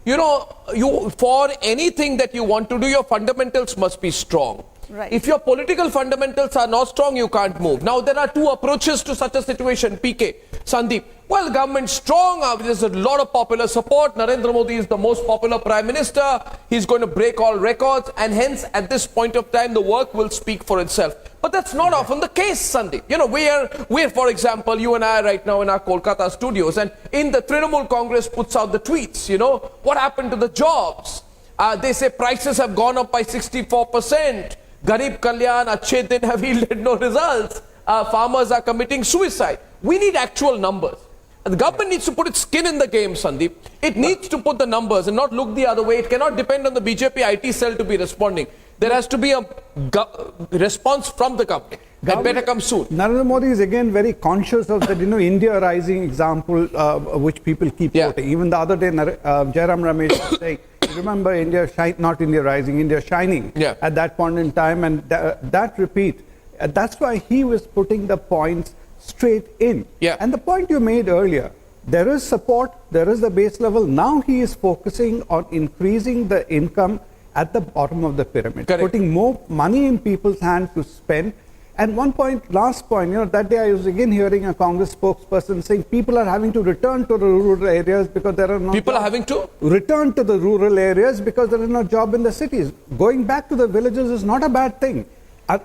For anything that you want to do, your fundamentals must be strong. Right. If your political fundamentals are not strong, you can't move. Now, there are two approaches to such a situation, PK, Sandeep. Well, government strong, there's a lot of popular support. Narendra Modi is the most popular Prime Minister. He's going to break all records, and hence, at this point of time, the work will speak for itself. But that's not often the case, Sandeep. We're, for example, you and I right now in our Kolkata studios, and in the Trinamool Congress puts out the tweets, what happened to the jobs? They say prices have gone up by 64%. Garib Kalyan, Achhe Din have yielded no results. Farmers are committing suicide. We need actual numbers. The government needs to put its skin in the game, Sandeep. It needs to put the numbers and not look the other way. It cannot depend on the BJP IT cell to be responding. there has to be a response from the government. That better come soon. Narendra Modi is again very conscious of that, India rising example, which people keep quoting. Even the other day, Jairam Ramesh was saying, remember India, not India rising, India shining at that point in time. And that repeat, that's why he was putting the points straight in. And the point you made earlier, there is support, there is the base level. Now he is focusing on increasing the income at the bottom of the pyramid, putting more money in people's hands to spend. And one point, last point, that day I was again hearing a Congress spokesperson saying people are having to return to the rural areas because there are no People are having to? Return to the rural areas because there is no job in the cities. Going back to the villages is not a bad thing.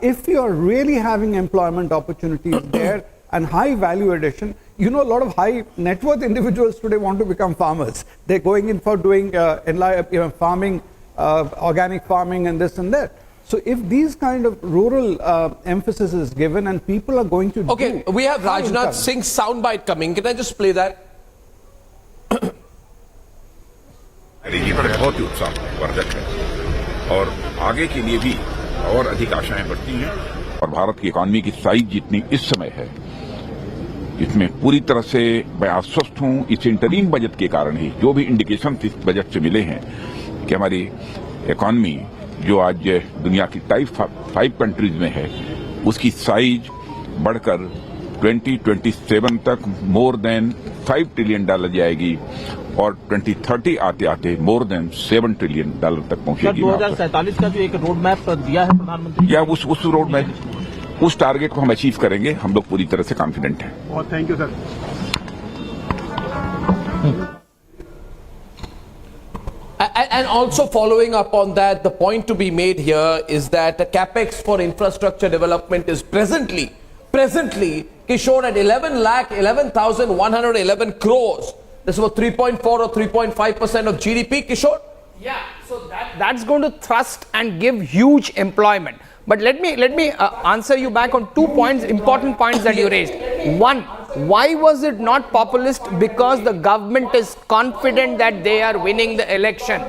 If you are really having employment opportunities there and high value addition, a lot of high net worth individuals today want to become farmers. They're going in for doing farming, organic farming and this and that. So if these kind of rural emphasis is given and people are going to Okay, we have Rajnath Singh's soundbite coming. Can I just play that? बहुत ही उत्साहवर्धक है और आगे के लिए भी और अधिक आशाएं बढ़ती हैं और भारत की इकॉनमी की साइज जितनी इस समय है, इसमें पूरी तरह से मैं आश्वस्त हूं इस इंटरिम बजट के कारण ही जो भी इंडिकेशन इस बजट से मिले हैं कि हमारी इकॉनमी जो आज दुनिया की टाइप 5 कंट्रीज में है उसकी साइज बढ़कर 2027 तक मोर देन $5 ट्रिलियन जाएगी और 2030 आते आते मोर देन $7 ट्रिलियन तक पहुंचेगी। 2047 का जो एक रोड मैप दिया है प्रधानमंत्री, या उस रोड मैप, उस टारगेट को हम अचीव करेंगे, हम लोग पूरी तरह से कॉन्फिडेंट हैं। बहुत thank you sir. And also following up on that, the point to be made here is that the capex for infrastructure development is presently, Kishore, at 11,11,111 crores. This is about 3.4 or 3.5% of GDP, Kishore? Yeah, so that's going to thrust and give huge employment. But let me answer you back on 2 points, important points that you raised. One, why was it not populist? Because the government is confident that they are winning the election.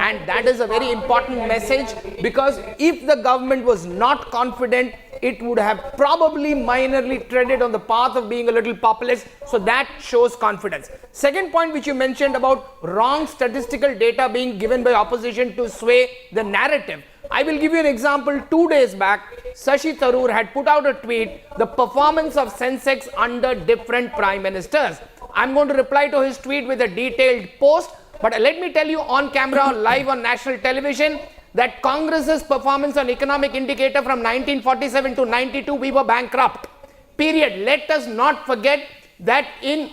And that is a very important message, because if the government was not confident, it would have probably minorly treaded on the path of being a little populist. So that shows confidence. Second point which you mentioned about wrong statistical data being given by opposition to sway the narrative. I will give you an example. 2 days back, Shashi Tharoor had put out a tweet, the performance of Sensex under different prime ministers. I'm going to reply to his tweet with a detailed post, but let me tell you on camera, live on national television, that Congress's performance on economic indicator from 1947 to 92, we were bankrupt. Period. Let us not forget that in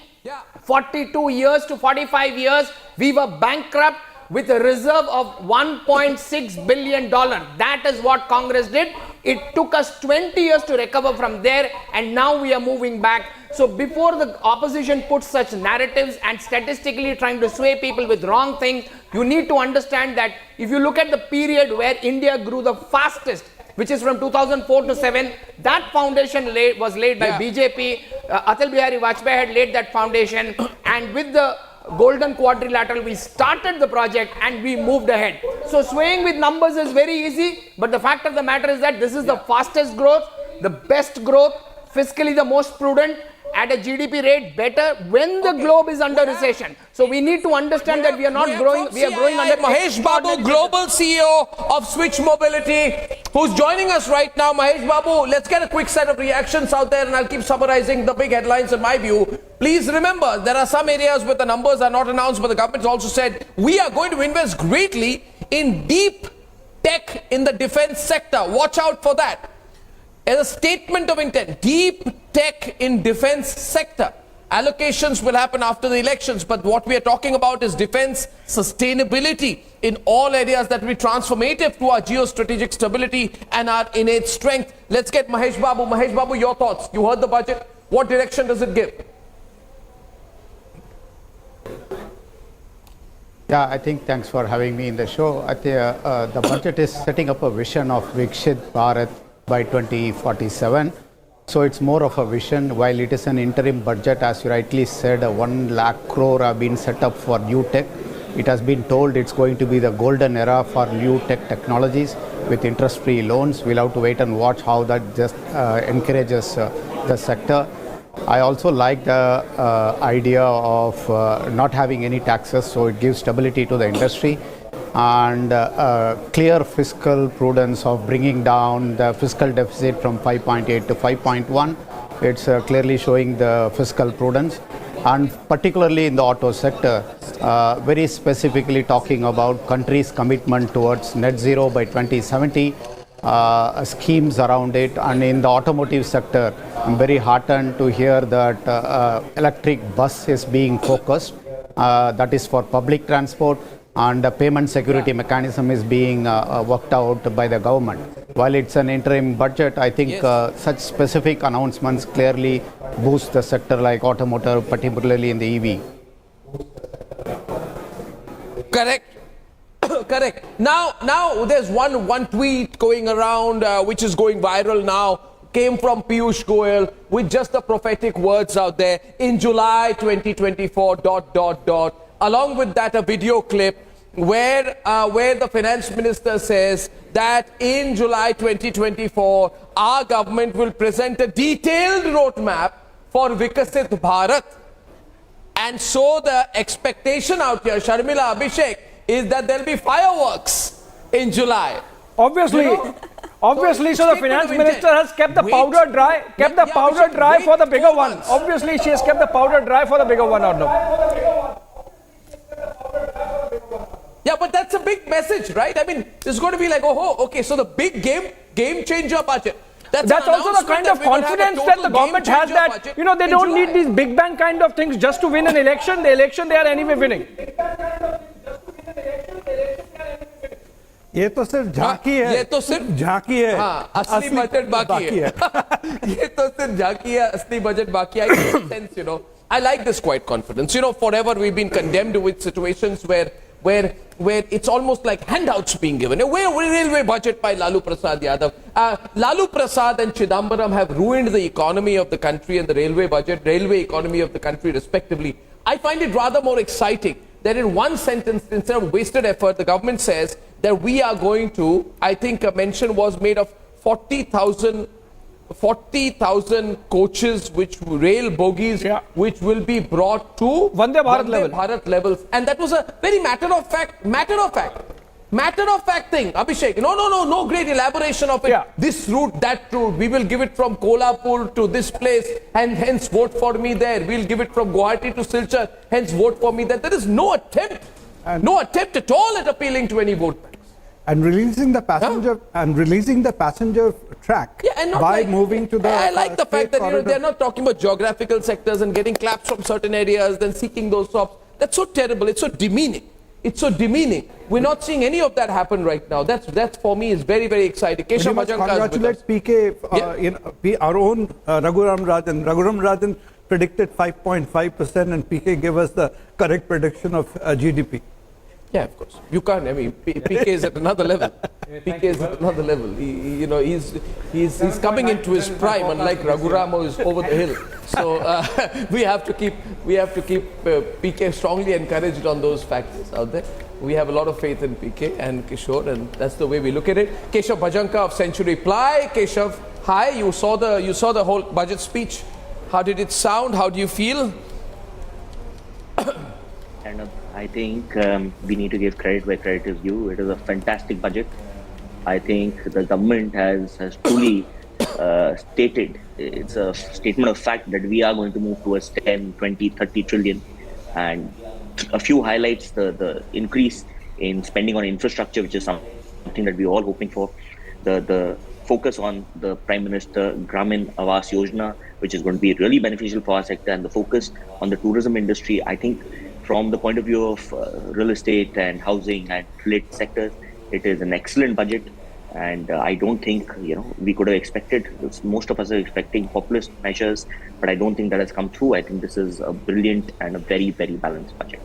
42 years to 45 years, we were bankrupt with a reserve of $1.6 billion. That is what Congress did. It took us 20 years to recover from there, and now we are moving back. So before the opposition puts such narratives and statistically trying to sway people with wrong things, you need to understand that if you look at the period where India grew the fastest, which is from 2004 to 7, that foundation was laid by BJP. Atal Bihari Vajpayee had laid that foundation, and with the Golden Quadrilateral, we started the project and we moved ahead. So swaying with numbers is very easy, but the fact of the matter is that this is the fastest growth, the best growth, fiscally the most prudent, at a GDP rate better when the globe is under recession. So we need to understand that we are not growing, we are growing under... Mahesh Babu, Global CEO of Switch Mobility, who's joining us right now. Mahesh Babu, let's get a quick set of reactions out there, and I'll keep summarizing the big headlines in my view. Please remember, there are some areas where the numbers are not announced, but the government has also said, we are going to invest greatly in deep tech in the defense sector. Watch out for that. As a statement of intent, deep tech in defense sector. Allocations will happen after the elections, but what we are talking about is defense sustainability in all areas that will be transformative to our geostrategic stability and our innate strength. Let's get Mahesh Babu. Mahesh Babu, your thoughts. You heard the budget. What direction does it give? Yeah, I think thanks for having me in the show. I think the budget is setting up a vision of Viksit Bharat by 2047. So it's more of a vision. While it is an interim budget, as you rightly said, 1 lakh crore have been set up for new tech. It has been told it's going to be the golden era for new tech technologies. with interest-free loans. We'll have to wait and watch how that just encourages the sector. I also like the idea of not having any taxes, so it gives stability to the industry, and clear fiscal prudence of bringing down the fiscal deficit from 5.8 to 5.1. It's clearly showing the fiscal prudence, and particularly in the auto sector, very specifically talking about country's commitment towards net zero by 2070. Schemes around it, and in the automotive sector, I'm very heartened to hear that electric bus is being focused. That is for public transport, and the payment security mechanism is being worked out by the government. While it's an interim budget, I think such specific announcements clearly boost the sector like automotive, particularly in the EV. Correct. Correct. Now there's one tweet going around which is going viral now, came from Piyush Goyal with just the prophetic words out there, in July 2024, ... Along with that, a video clip where the finance minister says that in July 2024, our government will present a detailed roadmap for Vikasit Bharat. And so the expectation out here, Sharmila, Abhishek, is that there'll be fireworks in July. Obviously, so the finance minister has kept the powder dry, for the bigger one. Obviously, she has kept the powder dry for the bigger one, Arnab. Yeah, but that's a big message, right? I mean, it's going to be like, okay, so the big game changer budget. That's also the kind of confidence that the government has, that, they don't need these big bang kind of things just to win an election. The election they are anyway winning. ये तो सिर्फ झांकी है, ये तो सिर्फ झांकी है, असली बजट बाकी है. ये तो सिर्फ झांकी है, असली बजट बाकी है. I get sense, I like this quiet confidence. Forever we've been condemned with situations where it's almost like handouts being given. A railway budget by Lalu Prasad Yadav. Lalu Prasad and Chidambaram have ruined the economy of the country and the railway economy of the country respectively. I find it rather more exciting that in one sentence, instead of wasted effort, the government says that we are going to, I think a mention was made of 40,000 coaches, rail bogies, which will be brought to Vande Bharat levels. And that was a very matter of fact thing, Abhishek. No great elaboration of it. Yeah. This route, that route, we will give it from Kolhapur to this place, and hence vote for me there. We'll give it from Guwahati to Silchar, hence vote for me there. There is no attempt at all at appealing to any vote banks. And releasing the passenger track by moving to the. I like the fact that they're not talking about geographical sectors and getting claps from certain areas, then seeking those stops. That's so terrible. It's so demeaning. We're not seeing any of that happen right now. That's for me is very, very exciting. Keshav Bhajanka, congratulate PK, our own Raghuram Rajan predicted 5.5%, and PK gave us the correct prediction of GDP. Yeah, of course. You can't. I mean, PK is at another level. PK is at another level. He's coming into his prime, unlike Raghuram, who is over the hill. So we have to keep PK strongly encouraged on those factors out there. We have a lot of faith in PK and Kishore, and that's the way we look at it. Keshav Bhajanka of Century Ply. Keshav, hi. You saw the whole budget speech. How did it sound? How do you feel? I think we need to give credit where credit is due. It is a fantastic budget. I think the government has truly stated, it's a statement of fact that we are going to move towards 10, 20, 30 trillion. And a few highlights, the increase in spending on infrastructure, which is something that we're all hoping for. The focus on the Prime Minister Gramin Awas Yojana, which is going to be really beneficial for our sector, and the focus on the tourism industry. I think from the point of view of real estate and housing and related sectors, it is an excellent budget. And I don't think, we could have expected, most of us are expecting populist measures, but I don't think that has come through. I think this is a brilliant and a very, very balanced budget.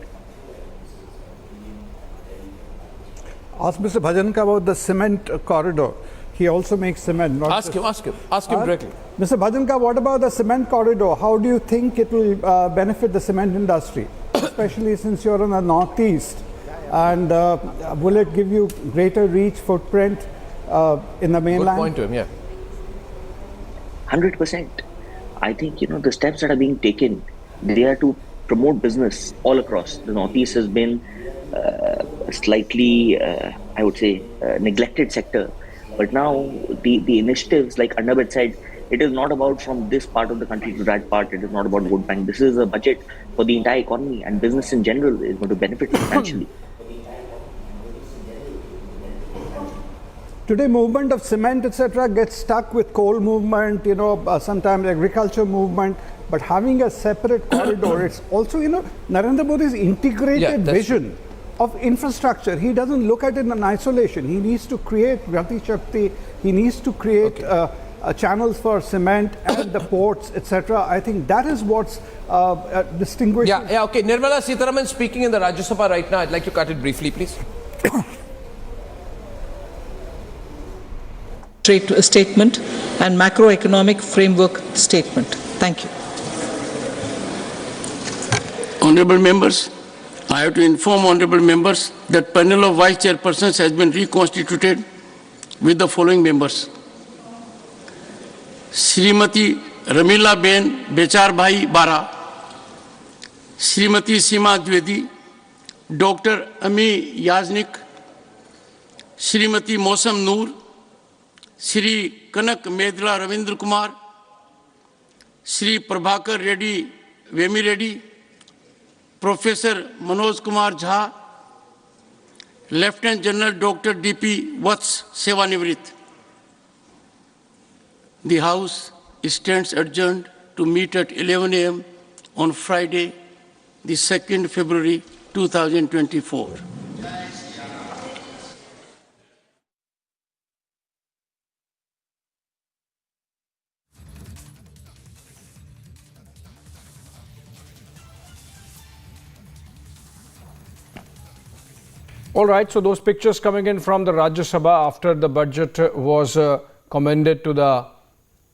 Ask Mr. Bhajanka about the cement corridor. He also makes cement. Ask him directly. Mr. Bhajanka, what about the cement corridor? How do you think it will benefit the cement industry, especially since you're in the northeast? And will it give you greater reach, footprint? in the mainland? Good point to him, yeah. 100%. I think, the steps that are being taken, they are to promote business all across. The Northeast has been a slightly, I would say, neglected sector. But now the initiatives, like Arnab said, it is not about from this part of the country to that part. It is not about vote bank. This is a budget for the entire economy, and business in general is going to benefit financially. Today, movement of cement, etc., gets stuck with coal movement, sometimes agriculture movement, but having a separate corridor, it's also, Narendra Modi's integrated vision of infrastructure. He doesn't look at it in isolation. He needs to create Gati Shakti, he needs to create channels for cement and the ports, etc. I think that is what's distinguishing. Yeah, okay. Nirmala Sitharaman speaking in the Rajya Sabha right now. I'd like to cut it briefly, please. Statement and macroeconomic framework statement. Thank you. Honorable members, I have to inform honorable members that panel of vice chairpersons has been reconstituted with the following members: Srimati Ramila Ben Bechar Bhai Bara, Srimati Seema Dwivedi, Dr. Ami Yaznik, Srimati Mosam Noor, Shri Kanak Medla Ravindra Kumar, Shri Prabhakar Reddy Vemi Reddy, Professor Manoj Kumar Jha, Lieutenant General Dr. D.P. Vats Sevanivrit. The House stands adjourned to meet at 11 a.m. on Friday, the 2nd February 2024. All right, so those pictures coming in from the Rajya Sabha after the budget was commended to the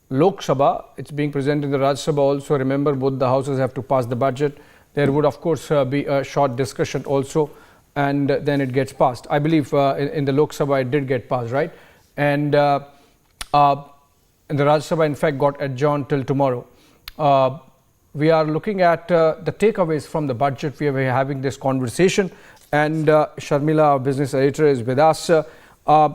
Lok Sabha. It's being presented in the Rajya Sabha also. Remember, both the houses have to pass the budget. There would, of course, be a short discussion also, and then it gets passed. I believe in the Lok Sabha it did get passed, right? And the Rajya Sabha, in fact, got adjourned till tomorrow. We are looking at the takeaways from the budget. We are having this conversation. And Sharmila, our business editor, is with us.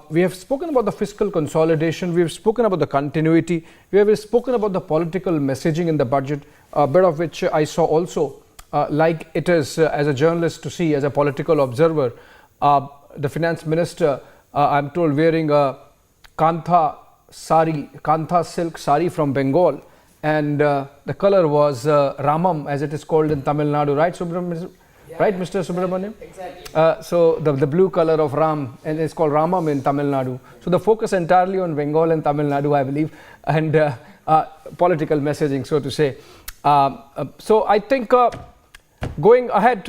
We have spoken about the fiscal consolidation. We have spoken about the continuity. We have spoken about the political messaging in the budget, a bit of which I saw also, like it is as a journalist to see, as a political observer. The finance minister, I'm told, wearing a Kantha silk sari from Bengal. And the color was Ramam, as it is called in Tamil Nadu, right, Subramanian? Yeah. Right, Mr. Subramaniam? Exactly. So the blue color of Ram, and it's called Ramam in Tamil Nadu. So the focus entirely on Bengal and Tamil Nadu, I believe, and political messaging, so to say. So I think going ahead,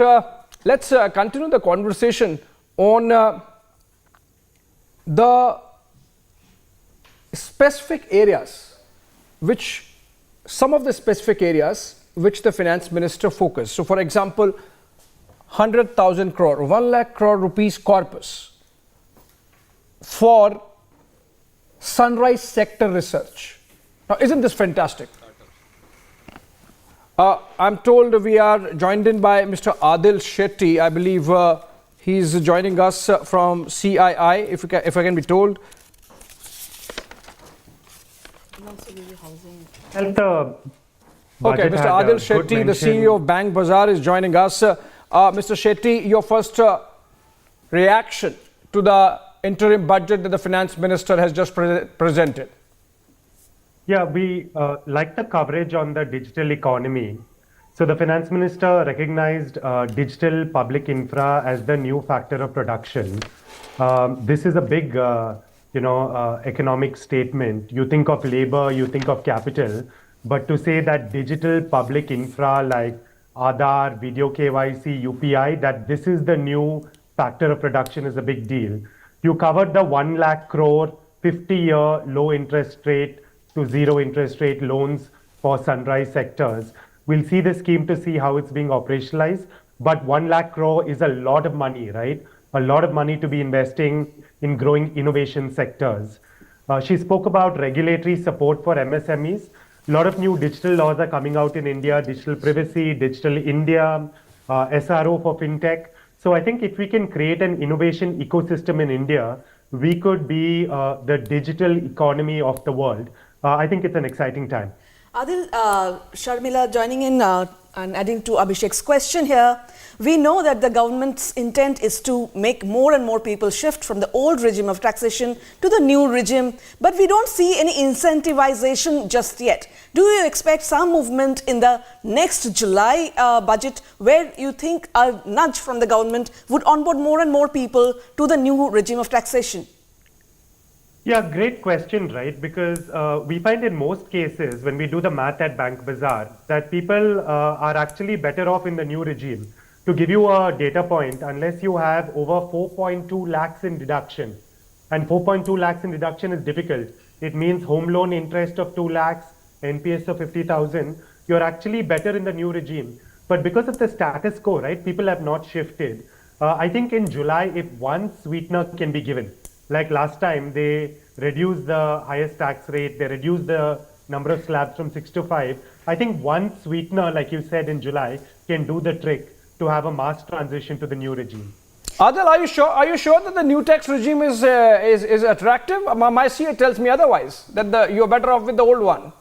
let's continue the conversation on the specific areas, some of the specific areas which the finance minister focused. So for example, 100,000 crore, 1 lakh crore rupees corpus for sunrise sector research. Now, isn't this fantastic? I'm told we are joined in by Mr. Adil Shetty. I believe he's joining us from CII, if I can be told. Okay, Mr. Adil Shetty, the CEO of Bank Bazaar, is joining us. Mr. Shetty, your first reaction to the interim budget that the finance minister has just presented. Yeah, we like the coverage on the digital economy. So the finance minister recognized digital public infra as the new factor of production. This is a big, economic statement. You think of labor, you think of capital, but to say that digital public infra like Aadhaar, video KYC, UPI, that this is the new factor of production is a big deal. You covered the 1 lakh crore, 50-year low interest rate to zero interest rate loans for sunrise sectors. We'll see the scheme to see how it's being operationalized, but 1 lakh crore is a lot of money, right? a lot of money to be investing in growing innovation sectors. She spoke about regulatory support for MSMEs. A lot of new digital laws are coming out in India, digital privacy, digital India, SRO for fintech. So I think if we can create an innovation ecosystem in India, we could be the digital economy of the world. I think it's an exciting time. Adil, Sharmila joining in and adding to Abhishek's question here. We know that the government's intent is to make more and more people shift from the old regime of taxation to the new regime, but we don't see any incentivization just yet. Do you expect some movement in the next July budget where you think a nudge from the government would onboard more and more people to the new regime of taxation? Yeah, great question, right? Because we find in most cases when we do the math at Bank Bazaar that people are actually better off in the new regime. To give you a data point, unless you have over 4.2 lakhs in deduction, and 4.2 lakhs in deduction is difficult. It means home loan interest of 2 lakhs, NPS of 50,000, you're actually better in the new regime. But because of the status quo, right, people have not shifted. I think in July, if one sweetener can be given, like last time, they reduced the highest tax rate, they reduced the number of slabs from 6 to 5. I think one sweetener, like you said in July, can do the trick to have a mass transition to the new regime. Adil, are you sure? Are you sure that the new tax regime is attractive? My CA tells me otherwise, that you're better off with the old one.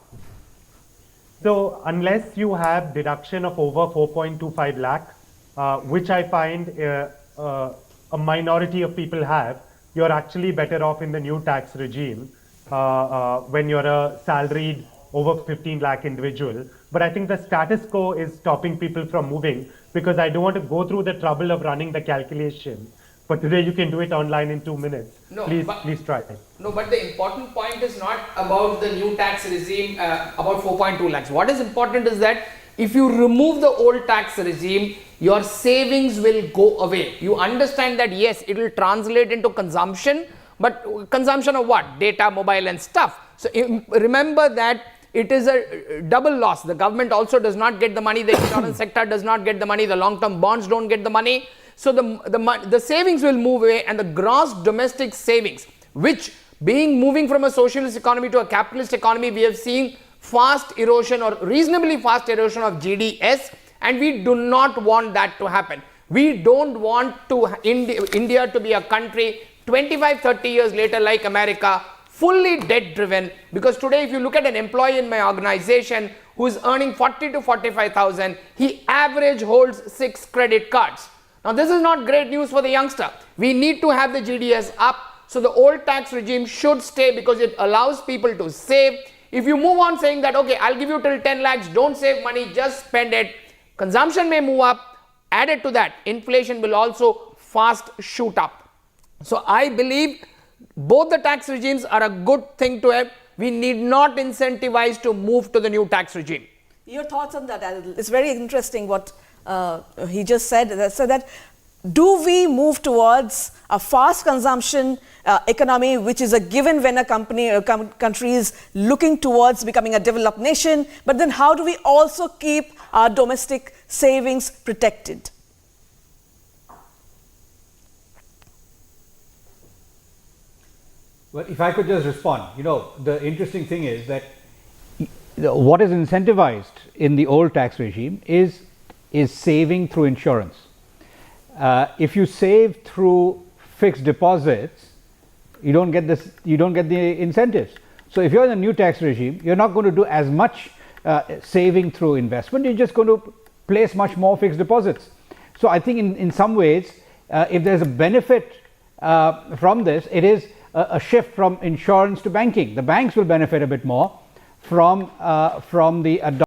So unless you have deduction of over 4.25 lakh, which I find a minority of people have, you're actually better off in the new tax regime when you're a salaried over 15 lakh individual. But I think the status quo is stopping people from moving because I don't want to go through the trouble of running the calculation. But today you can do it online in 2 minutes. No, please try it. No, but the important point is not about the new tax regime, about 4.2 lakhs. What is important is that if you remove the old tax regime, your savings will go away. You understand that yes, it will translate into consumption, but consumption of what? Data, mobile and stuff. So remember that it is a double loss. The government also does not get the money, the insurance sector does not get the money, the long-term bonds don't get the money. So the savings will move away, and the gross domestic savings, which moving from a socialist economy to a capitalist economy, we have seen fast erosion or reasonably fast erosion of GDS, and we do not want that to happen. We don't want India to be a country 25-30 years later like America, fully debt driven, because today if you look at an employee in my organization who is earning 40 to 45,000, he average holds 6 credit cards. Now this is not great news for the youngster. We need to have the GDS up, so the old tax regime should stay because it allows people to save. If you move on saying that, okay, I'll give you till 10 lakhs, don't save money, just spend it, consumption may move up. Added to that, inflation will also fast shoot up. So I believe both the tax regimes are a good thing to have. We need not incentivize to move to the new tax regime. Your thoughts on that, Adil? It's very interesting what he just said. So that do we move towards a fast consumption economy, which is a given when a country is looking towards becoming a developed nation, but then how do we also keep our domestic savings protected? Well, if I could just respond, the interesting thing is that what is incentivized in the old tax regime is saving through insurance. If you save through fixed deposits, you don't get the incentives. So if you're in a new tax regime, you're not going to do as much saving through investment. You're just going to place much more fixed deposits. So I think in some ways, if there's a benefit from this, it is a shift from insurance to banking. The banks will benefit a bit more from the